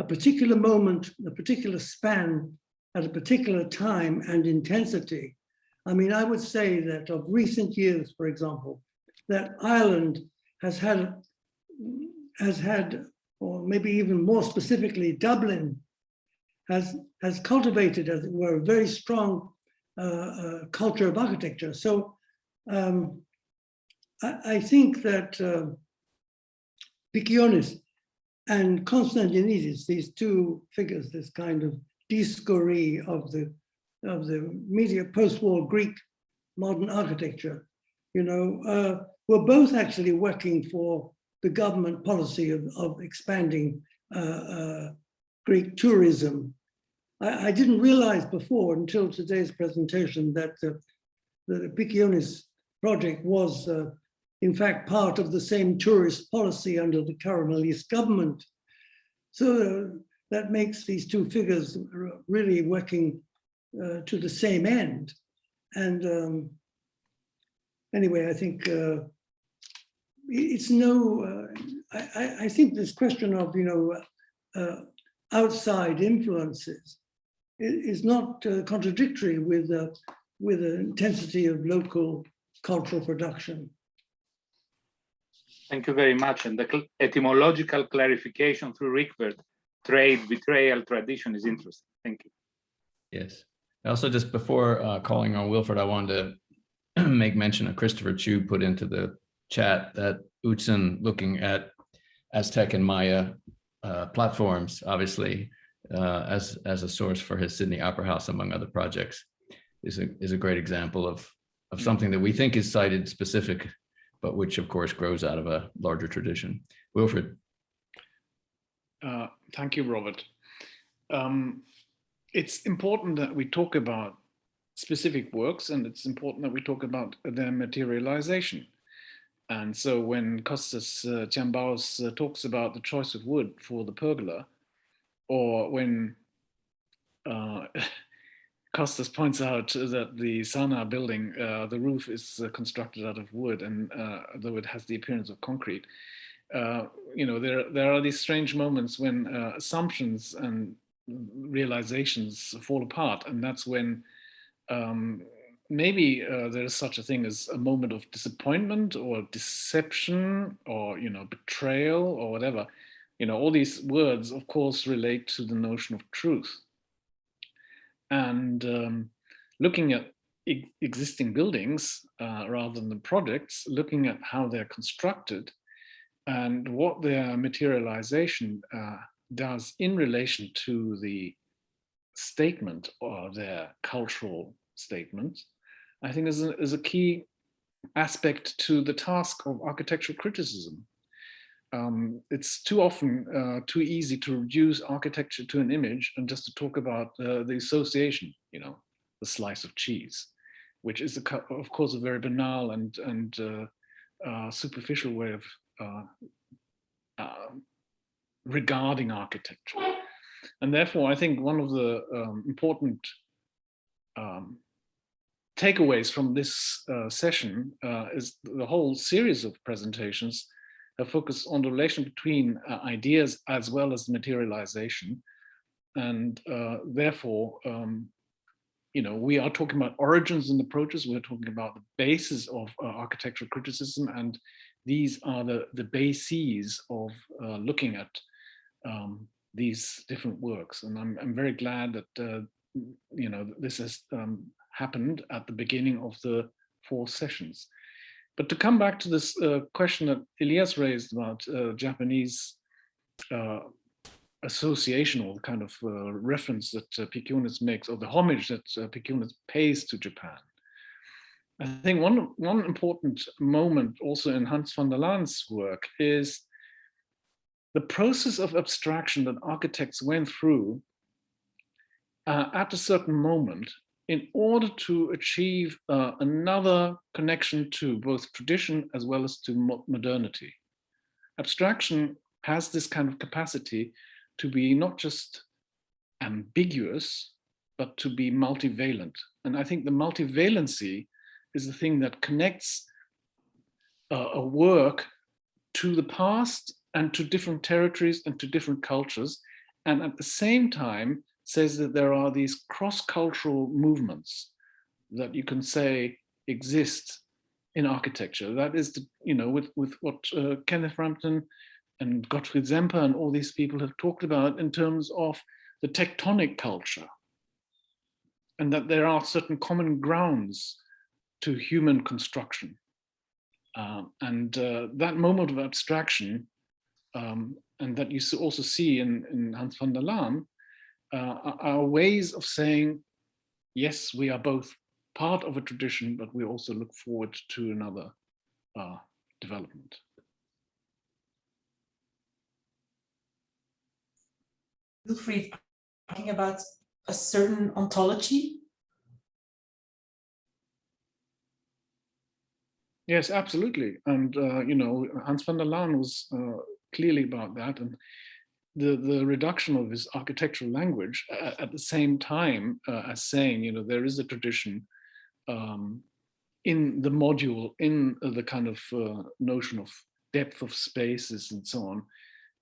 particular moment, a particular span at a particular time and intensity. I mean, I would say that of recent years, for example, that Ireland has had, or maybe even more specifically, Dublin has cultivated, as it were, a very strong culture of architecture. So I think that Piccionis and Constantopoulos, these two figures, this kind of discourse of the media post-war Greek modern architecture, you know, were both actually working for the government policy of expanding Greek tourism. I didn't realize before until today's presentation that the Picciones project was in fact part of the same tourist policy under the Caramelist government. So that makes these two figures really working to the same end. And anyway, I think it's no, I think this question of, outside influences is not contradictory with the intensity of local cultural production. Thank you very much. And the etymological clarification through Rikvert, trade, betrayal, tradition is interesting. Thank you. Yes. Also, just before calling on Wilfred, I wanted to make mention of Christopher Chu put into the chat that Utsen, looking at Aztec and Maya platforms, obviously, as a source for his Sydney Opera House, among other projects, is a great example of something that we think is site specific, but which of course grows out of a larger tradition. Wilfred. Thank you, Robert. It's important that we talk about specific works, and it's important that we talk about their materialization. And so when Kostas Tsimbaos talks about the choice of wood for the pergola, or when Kostas points out that the Sana building, the roof is constructed out of wood, and though it has the appearance of concrete, there are these strange moments when assumptions and realizations fall apart, and that's when maybe there is such a thing as a moment of disappointment or deception or betrayal or whatever. All these words, of course, relate to the notion of truth. And looking at existing buildings rather than projects, looking at how they're constructed and what their materialization does in relation to the statement or their cultural statement, I think is a key aspect to the task of architectural criticism. It's too often too easy to reduce architecture to an image and just to talk about the association, the slice of cheese, which is of course a very banal and superficial way of regarding architecture. And therefore, I think one of the important takeaways from this session is the whole series of presentations focus on the relation between ideas as well as materialization. And therefore, we are talking about origins and approaches. We're talking about the basis of architectural criticism, and these are the bases of looking at these different works. And I'm very glad that this has happened at the beginning of the 4 sessions. But to come back to this question that Elias raised about Japanese association, or the kind of reference that Picciones makes, or the homage that Picciones pays to Japan, I think one important moment also in Hans van der Laan's work is the process of abstraction that architects went through at a certain moment in order to achieve another connection to both tradition as well as to modernity. Abstraction has this kind of capacity to be not just ambiguous, but to be multivalent. And I think the multivalency is the thing that connects a work to the past and to different territories and to different cultures, and at the same time says that there are these cross-cultural movements that you can say exist in architecture. That is, with what Kenneth Frampton and Gottfried Semper and all these people have talked about in terms of the tectonic culture, and that there are certain common grounds to human construction. And that moment of abstraction, and that you also see in Hans van der Laan, are ways of saying, yes, we are both part of a tradition, but we also look forward to another development. Wilfried, talking about a certain ontology? Yes, absolutely. And, you know, Hans van der Laan was clearly about that. And the reduction of his architectural language at the same time as saying, you know, there is a tradition in the module, in the kind of notion of depth of spaces and so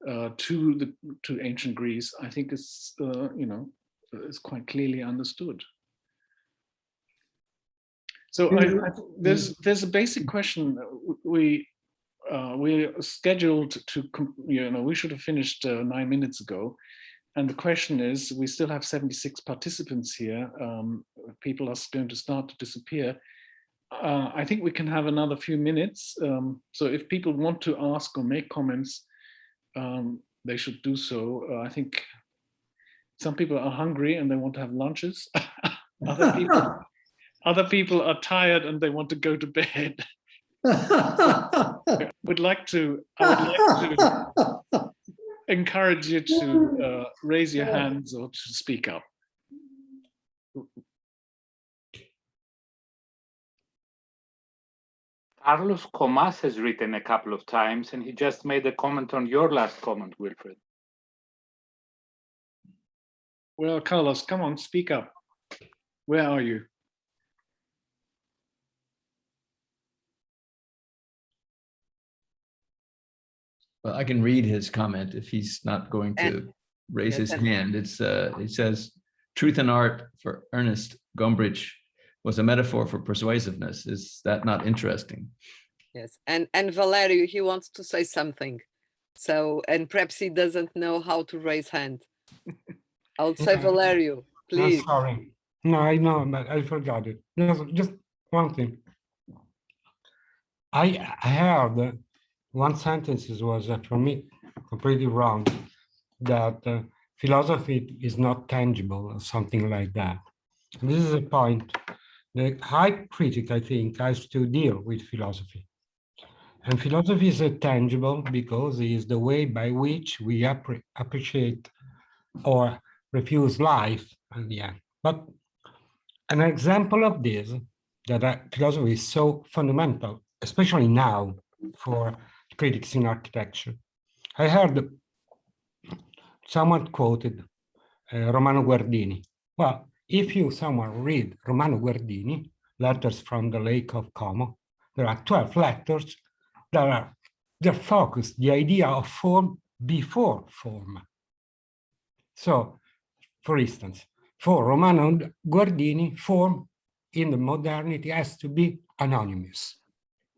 on, to ancient Greece, I think is, you know, is quite clearly understood. So there's a basic question. We're scheduled to, you know, we should have finished 9 minutes ago. And the question is, we still have 76 participants here. People are going to start to disappear. I think we can have another few minutes. So if people want to ask or make comments, they should do so. I think some people are hungry and they want to have lunches. Other people are tired and they want to go to bed. I would like to encourage you to raise your hands or to speak up. Carlos Comas has written a couple of times, and he just made a comment on your last comment, Wilfred. Well, Carlos, come on, speak up. Where are you? Well, I can read his comment if he's not going to raise his hand. It says, truth and art for Ernest Gombrich was a metaphor for persuasiveness. Is that not interesting? Yes, and Valerio, he wants to say something. So, and perhaps he doesn't know how to raise hand. I'll say Valerio, please. I'm sorry. No, I know, but I forgot it. Just one thing. I heard one sentence was for me completely wrong, that philosophy is not tangible or something like that. And this is a point. The high critic, I think, has to deal with philosophy. And philosophy is tangible because it is the way by which we appreciate or refuse life at the end. But an example of this, that philosophy is so fundamental, especially now for critics in architecture. I heard someone quoted Romano Guardini. Well, if someone read Romano Guardini, Letters from the Lake of Como, there are 12 letters that they're focused, the idea of form before form. So, for instance, for Romano Guardini, form in the modernity has to be anonymous.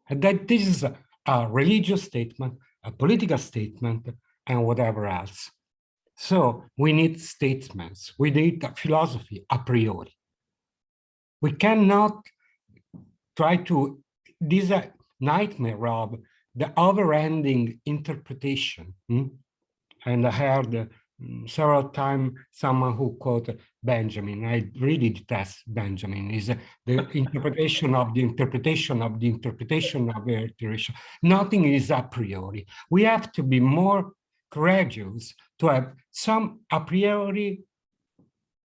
And that this is a religious statement, a political statement, and whatever else. So we need statements, we need philosophy a priori. We cannot try to, this nightmare of the overending interpretation. And I heard several times someone who quoted Benjamin. I really detest Benjamin. Is the interpretation of the interpretation of the interpretation of the iteration. Nothing is a priori. We have to be more courageous to have some a priori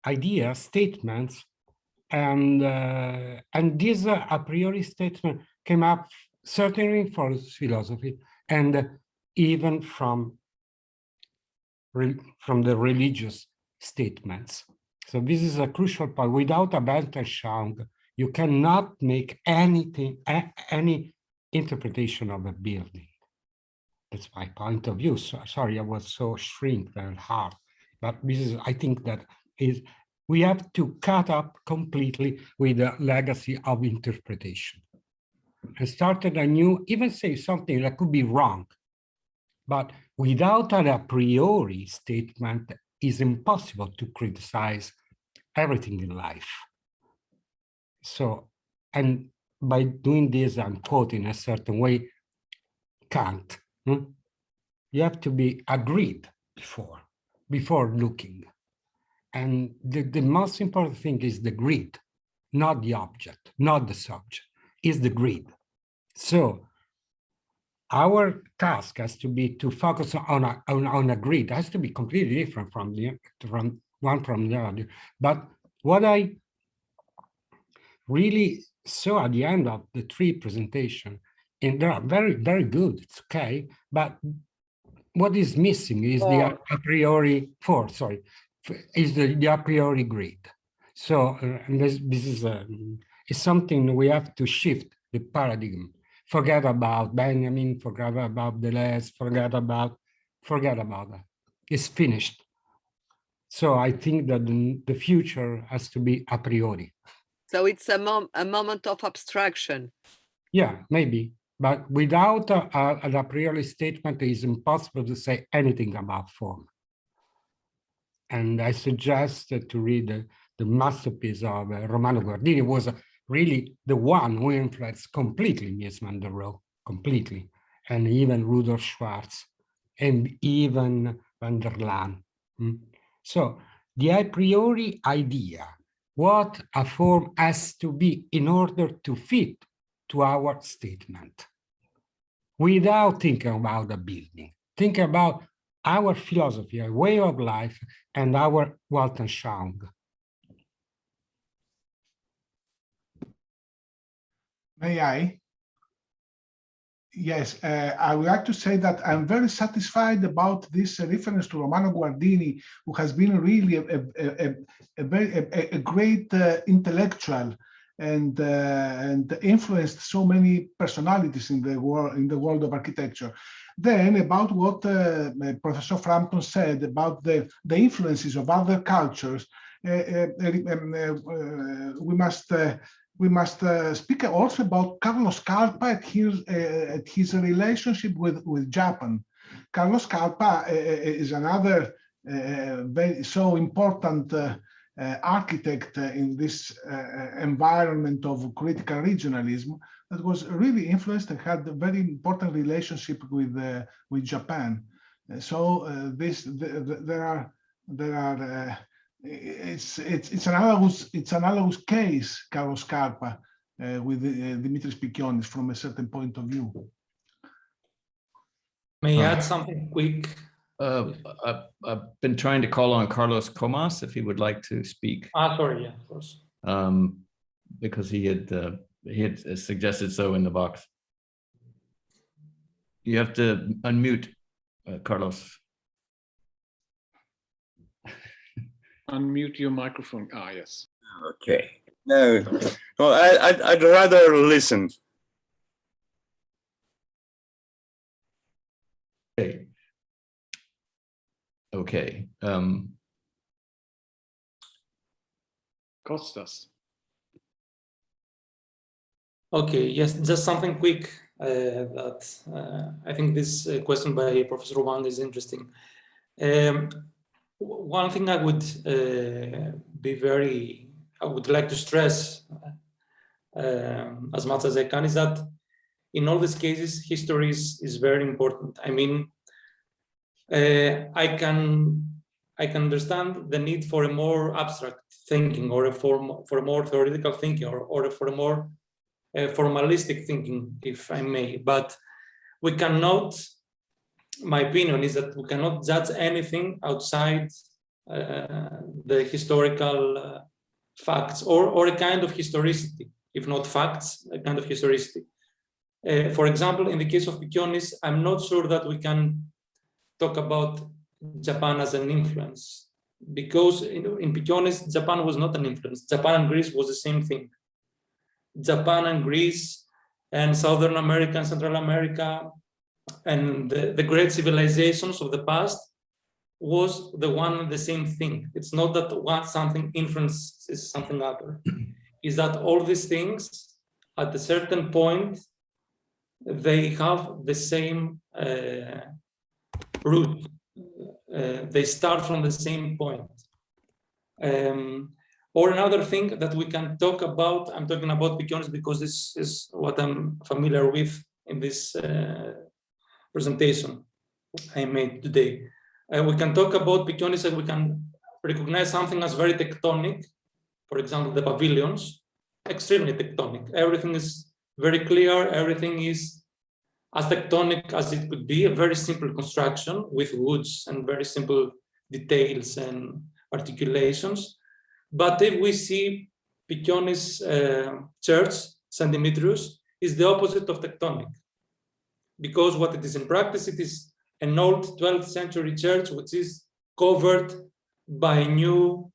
ideas, statements, and this a priori statement came up certainly for philosophy and even from the religious statements. So this is a crucial point. Without a Weltanschauung, you cannot make anything, any interpretation of a building. That's my point of view. So, sorry, I was so shrinked and hard. But this is, I think that is, we have to cut up completely with the legacy of interpretation and started a new, even say something that could be wrong, but without an a priori statement, it's impossible to criticize everything in life. So, and by doing this, I'm quoting a certain way, Kant. You have to be agreed before looking. And the most important thing is the grid, not the object, not the subject, is the grid. So our task has to be to focus on a grid. It has to be completely different from one from the other. But what I really saw at the end of the three presentations, and they are very, very good, it's okay, but what is missing is the a priori, is the a priori grid. So and this is something we have to shift the paradigm. Forget about Benjamin, forget about Deleuze, forget about that. It's finished. So I think that the future has to be a priori. So it's a moment of abstraction. Yeah, maybe. But without an a priori statement, it is impossible to say anything about form. And I suggest to read the masterpiece of Romano Guardini. Was really the one who influenced completely Mies van der Rohe, completely, and even Rudolf Schwarz, and even van der Laan. So the a priori idea, what a form has to be in order to fit to our statement, without thinking about the building, think about our philosophy, our way of life, and our Weltanschauung. May I? Yes, I would like to say that I'm very satisfied about this reference to Romano Guardini, who has been really a great intellectual and influenced so many personalities in the world of architecture. Then about what Professor Frampton said about the influences of other cultures, we must speak also about Carlos Calpa at his relationship with Japan. Carlos Calpa is another very so important architect in this environment of critical regionalism that was really influenced and had a very important relationship with Japan. So it's analogous case, Carlos Calpa, with Dimitris Pikionis from a certain point of view. May I add something quick? I've been trying to call on Carlos Comas if he would like to speak. Sorry, yeah, of course. Because he had suggested so in the box. You have to unmute, Carlos. Unmute your microphone. Yes. Okay. No, well, I'd rather listen. Okay. Okay. Kostas. Okay, yes, just something quick that I think this question by Professor Roman is interesting. One thing I would I would like to stress as much as I can is that in all these cases, history is very important. I mean, I can understand the need for a more abstract thinking or for a more theoretical thinking or for a more formalistic thinking, if I may, but we cannot, my opinion is that we cannot judge anything outside the historical facts or a kind of historicity, if not facts, a kind of historicity. For example, in the case of Pikionis, I'm not sure that we can talk about Japan as an influence, because in Pikionis, Japan was not an influence. Japan and Greece was the same thing. Japan and Greece and Southern America and Central America and the great civilizations of the past was the one and the same thing. It's not that something influences something other. Is that all these things at a certain point they have the same root. They start from the same point. Or another thing that we can talk about, I'm talking about Pikionis because this is what I'm familiar with in this presentation I made today. We can talk about Pikionis and we can recognize something as very tectonic. For example, the pavilions, extremely tectonic. Everything is very clear. Everything is as tectonic as it could be, a very simple construction with woods and very simple details and articulations. But if we see Piccion's church, St. Demetrius, is the opposite of tectonic, because what it is in practice, it is an old 12th century church which is covered by a new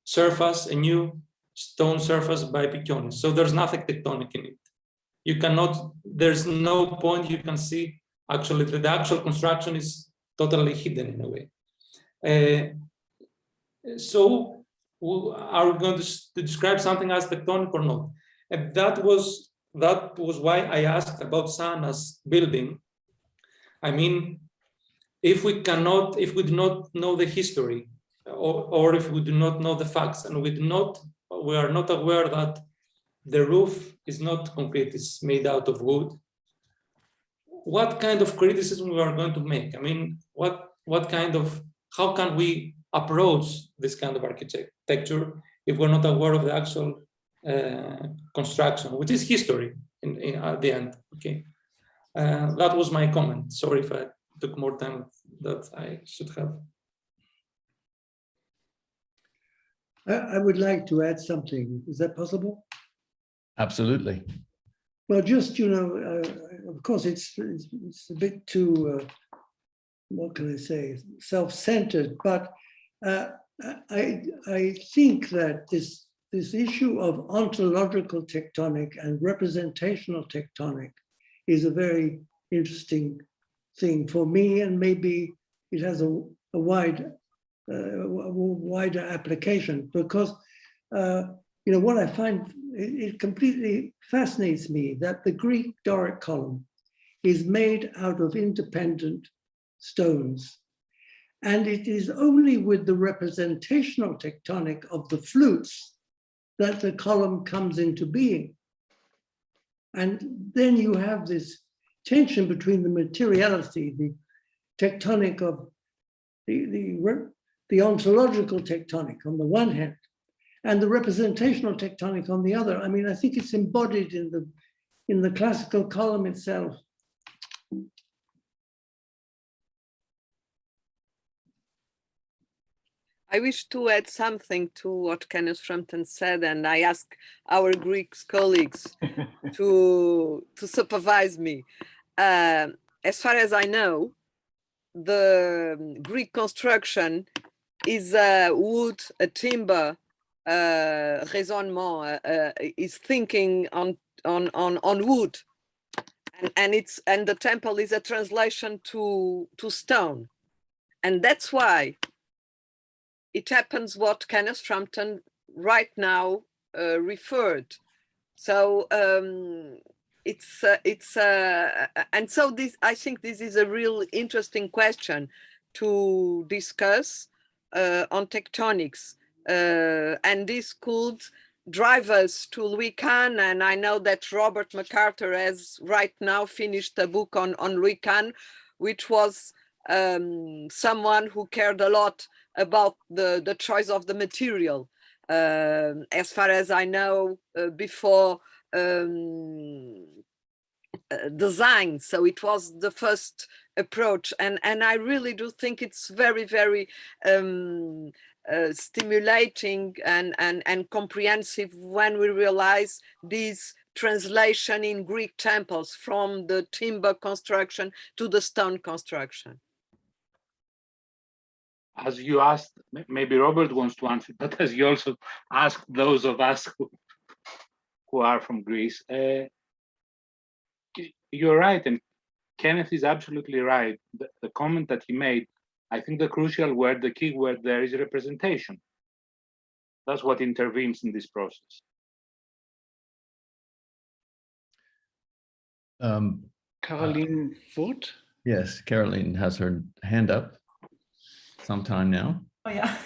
surface, a new stone surface by Piccioni. So there's nothing tectonic in it. You cannot, there's no point you can see actually that the actual construction is totally hidden in a way. So are we going to describe something as tectonic or not? And that was why I asked about Sana's building. I mean, if we do not know the history, or if we do not know the facts, and we are not aware that the roof is not concrete, it's made out of wood, what kind of criticism we are going to make? I mean, how can we approach this kind of architecture if we're not aware of the actual construction, which is history at the end? Okay, that was my comment. Sorry if I took more time than I should have. I would like to add something. Is that possible? Absolutely. Well, just, of course, it's a bit too, what can I say, self-centered, but I think that this issue of ontological tectonic and representational tectonic is a very interesting thing for me, and maybe it has a wider application, because what I find, it completely fascinates me that the Greek Doric column is made out of independent stones, and it is only with the representational tectonic of the flutes that the column comes into being. And then you have this tension between the materiality, the tectonic of the ontological tectonic on the one hand, and the representational tectonic on the other. I mean, I think it's embodied in the classical column itself. I wish to add something to what Kenneth Frampton said, and I ask our Greek colleagues to supervise me. As far as I know, the Greek construction is a wood, a timber raisonnement, is thinking on wood, and the temple is a translation to stone, and that's why it happens what Kenneth Frampton right now referred. So and so this, I think this is a real interesting question to discuss on tectonics, and this could drive us to Louis Kahn. And I know that Robert McCarter has right now finished a book on Louis Kahn, which was someone who cared a lot about the choice of the material. As far as I know, before design, so it was the first approach, and I really do think it's very, very stimulating and comprehensive when we realize this translation in Greek temples from the timber construction to the stone construction. As you asked, maybe Robert wants to answer, but as you also asked those of us who are from Greece, you're right, and Kenneth is absolutely right. The comment that he made, I think the crucial word, the key word there is representation. That's what intervenes in this process. Caroline Voet? Yes, Caroline has her hand up sometime now. Oh yeah,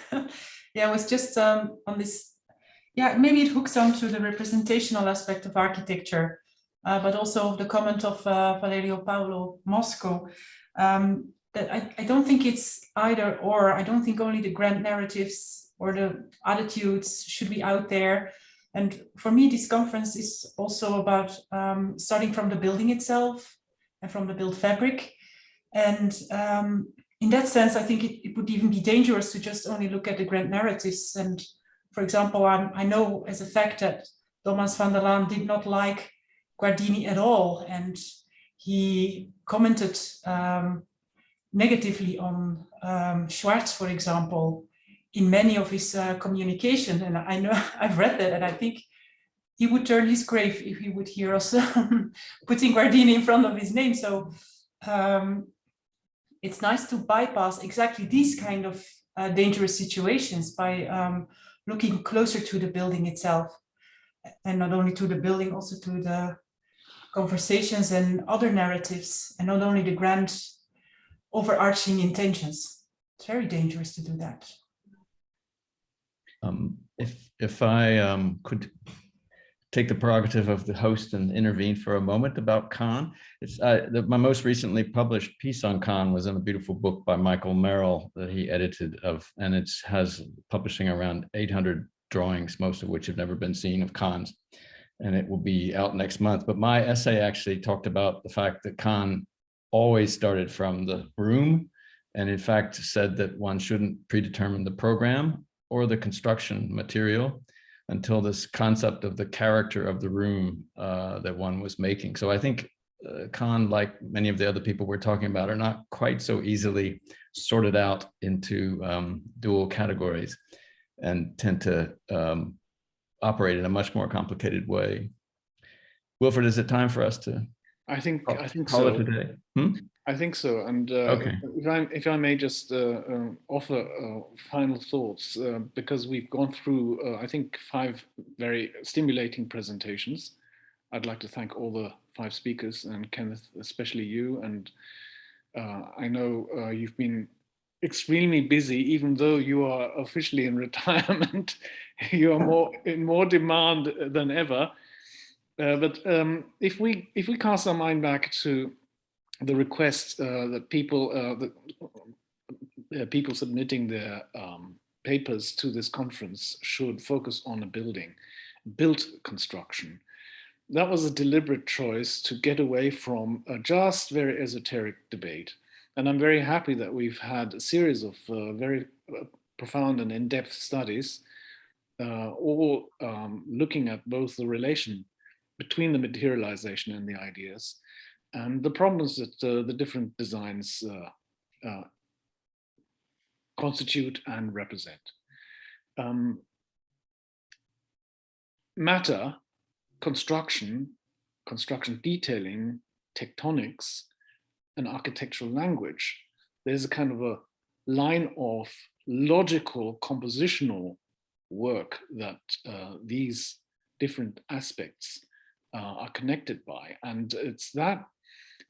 yeah, I was just on this, yeah, maybe it hooks on to the representational aspect of architecture, but also the comment of Valerio Paolo Mosco, that I don't think it's either or. I don't think only the grand narratives or the attitudes should be out there. And for me, this conference is also about starting from the building itself and from the built fabric. And in that sense, I think it would even be dangerous to just only look at the grand narratives. And for example, I know as a fact that Thomas van der Laan did not like Guardini at all, and he commented negatively on Schwartz, for example, in many of his communication. And I know I've read that, and I think he would turn his grave if he would hear us putting Guardini in front of his name. So it's nice to bypass exactly these kind of dangerous situations by looking closer to the building itself, and not only to the building, also to the conversations and other narratives, and not only the grand overarching intentions. It's very dangerous to do that. If I could take the prerogative of the host and intervene for a moment about Khan. It's my most recently published piece on Khan was in a beautiful book by Michael Merrill that he edited and it has publishing around 800 drawings, most of which have never been seen of Khan's, and it will be out next month. But my essay actually talked about the fact that Khan always started from the room, and in fact said that one shouldn't predetermine the program or the construction material until this concept of the character of the room that one was making. So I think Khan, like many of the other people we're talking about, are not quite so easily sorted out into dual categories and tend to operate in a much more complicated way. Wilfred, is it time for us to I think call so. it today? I think so. And okay. if I may just offer final thoughts, because we've gone through, I think, 5 very stimulating presentations. I'd like to thank all the 5 speakers, and Kenneth, especially you. And I know you've been extremely busy, even though you are officially in retirement. You are in more demand than ever. But if we cast our mind back to the request that people submitting their papers to this conference should focus on a built construction. That was a deliberate choice to get away from a just very esoteric debate. And I'm very happy that we've had a series of very profound and in-depth studies, all looking at both the relation between the materialization and the ideas, and the problems that the different designs constitute and represent. Matter, construction detailing, tectonics, and architectural language. There's a kind of a line of logical compositional work that these different aspects are connected by. And it's that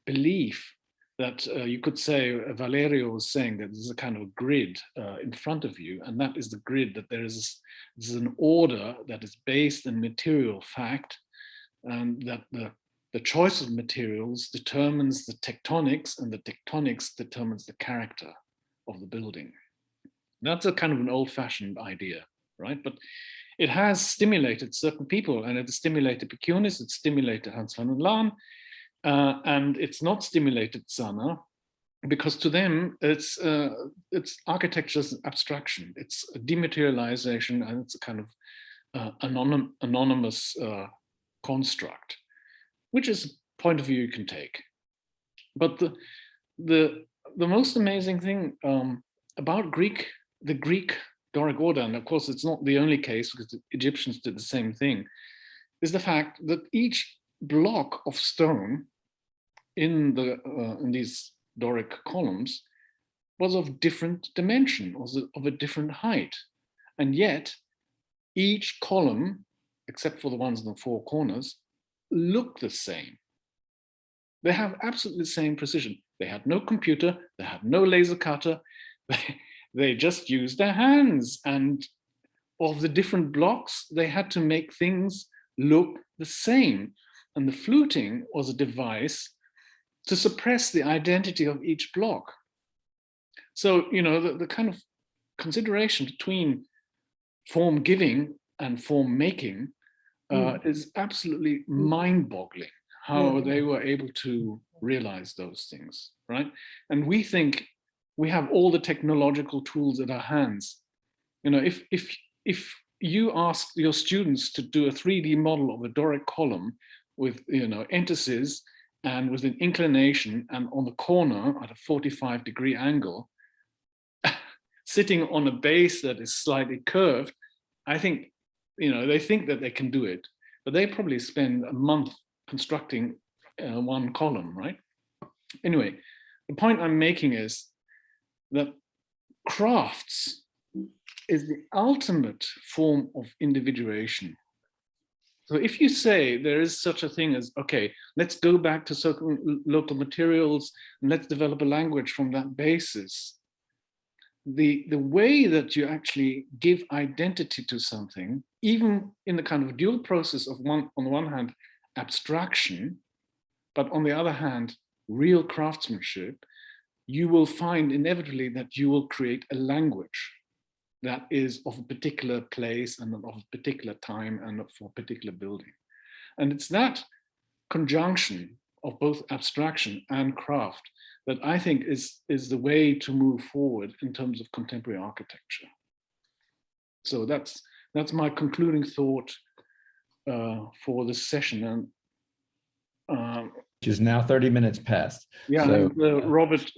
belief that you could say, Valerio was saying that there's a kind of grid in front of you, and that is the grid, that there's an order that is based in material fact, and that the choice of materials determines the tectonics, and the tectonics determines the character of the building. That's a kind of an old-fashioned idea, right? But it has stimulated certain people, and it has stimulated Piccionis, it's stimulated Hans van der Laan, and it's not stimulated Sana, because to them it's architecture's abstraction, it's a dematerialization, and it's a kind of anonymous construct, which is a point of view you can take. But the most amazing thing about the Greek Doric order, and of course it's not the only case because the Egyptians did the same thing, is the fact that each block of stone in these Doric columns was of different dimension, was of a different height, and yet each column, except for the ones in the 4 corners, look the same. They have absolutely the same precision. They had no computer, they had no laser cutter, they just used their hands, and of the different blocks, they had to make things look the same. And the fluting was a device to suppress the identity of each block. So, you know, the kind of consideration between form giving and form making is absolutely mind-boggling, how they were able to realize those things, right? And we think we have all the technological tools at our hands. You know, if you ask your students to do a 3D model of a Doric column with, you know, entices and with an inclination and on the corner at a 45-degree angle, sitting on a base that is slightly curved, I think, you know, they think that they can do it, but they probably spend a month constructing one column, right? Anyway, the point I'm making is that crafts is the ultimate form of individuation. So if you say there is such a thing as, okay, let's go back to certain local materials and let's develop a language from that basis, the way that you actually give identity to something, even in the kind of dual process of on the one hand, abstraction, but on the other hand, real craftsmanship, you will find inevitably that you will create a language that is of a particular place and of a particular time and for a particular building. And it's that conjunction of both abstraction and craft that I think is the way to move forward in terms of contemporary architecture. So that's my concluding thought for this session. And which is now 30 minutes past. Yeah, so, and Robert,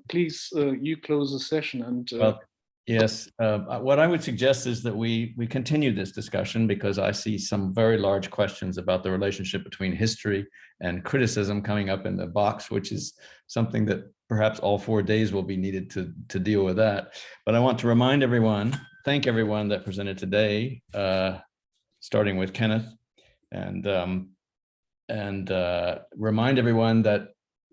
please, you close the session. And well, yes, what I would suggest is that we continue this discussion, because I see some very large questions about the relationship between history and criticism coming up in the box, which is something that perhaps all 4 days will be needed to deal with that. But I want to remind everyone, thank everyone that presented today, starting with Kenneth, and remind everyone that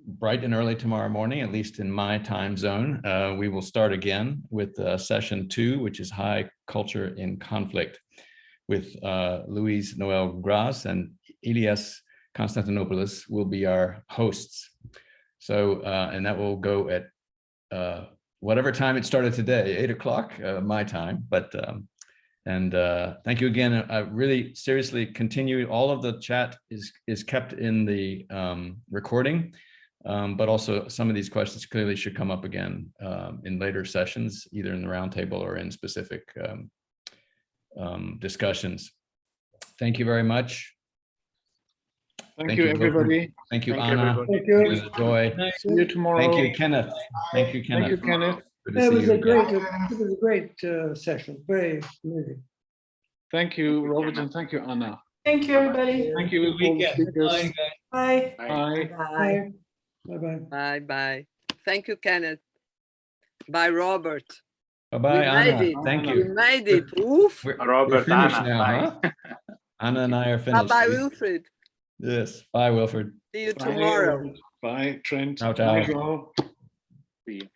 bright and early tomorrow morning, at least in my time zone, we will start again with session 2, which is High Culture in Conflict, with Luis Noel Gras and Elias Constantopoulos will be our hosts. So, and that will go at whatever time it started today, 8 o'clock my time, but thank you again. I really seriously continue. All of the chat is kept in the recording, but also some of these questions clearly should come up again in later sessions, either in the roundtable or in specific discussions. Thank you very much. Thank you, everybody. Thank you, Anna. Thank you. It was a joy. See you tomorrow. Thank you, Kenneth. Thank you, Kenneth. Thank you, Kenneth. It was a great session. Very amazing. Thank you, Robert, and thank you, Anna. Thank you, everybody. Thank you, all the speakers. Bye. Bye. Bye. Bye-bye. Bye-bye. Thank you, Kenneth. Bye, Robert. Bye-bye, Anna. Thank you. We made it. Oof. We're finished now, huh? Anna and I are finished. Bye-bye, Wilfried. Yes. Bye, Wilfred. See you tomorrow. Bye, Trent. Ciao, ciao. Bye, Joe. See you.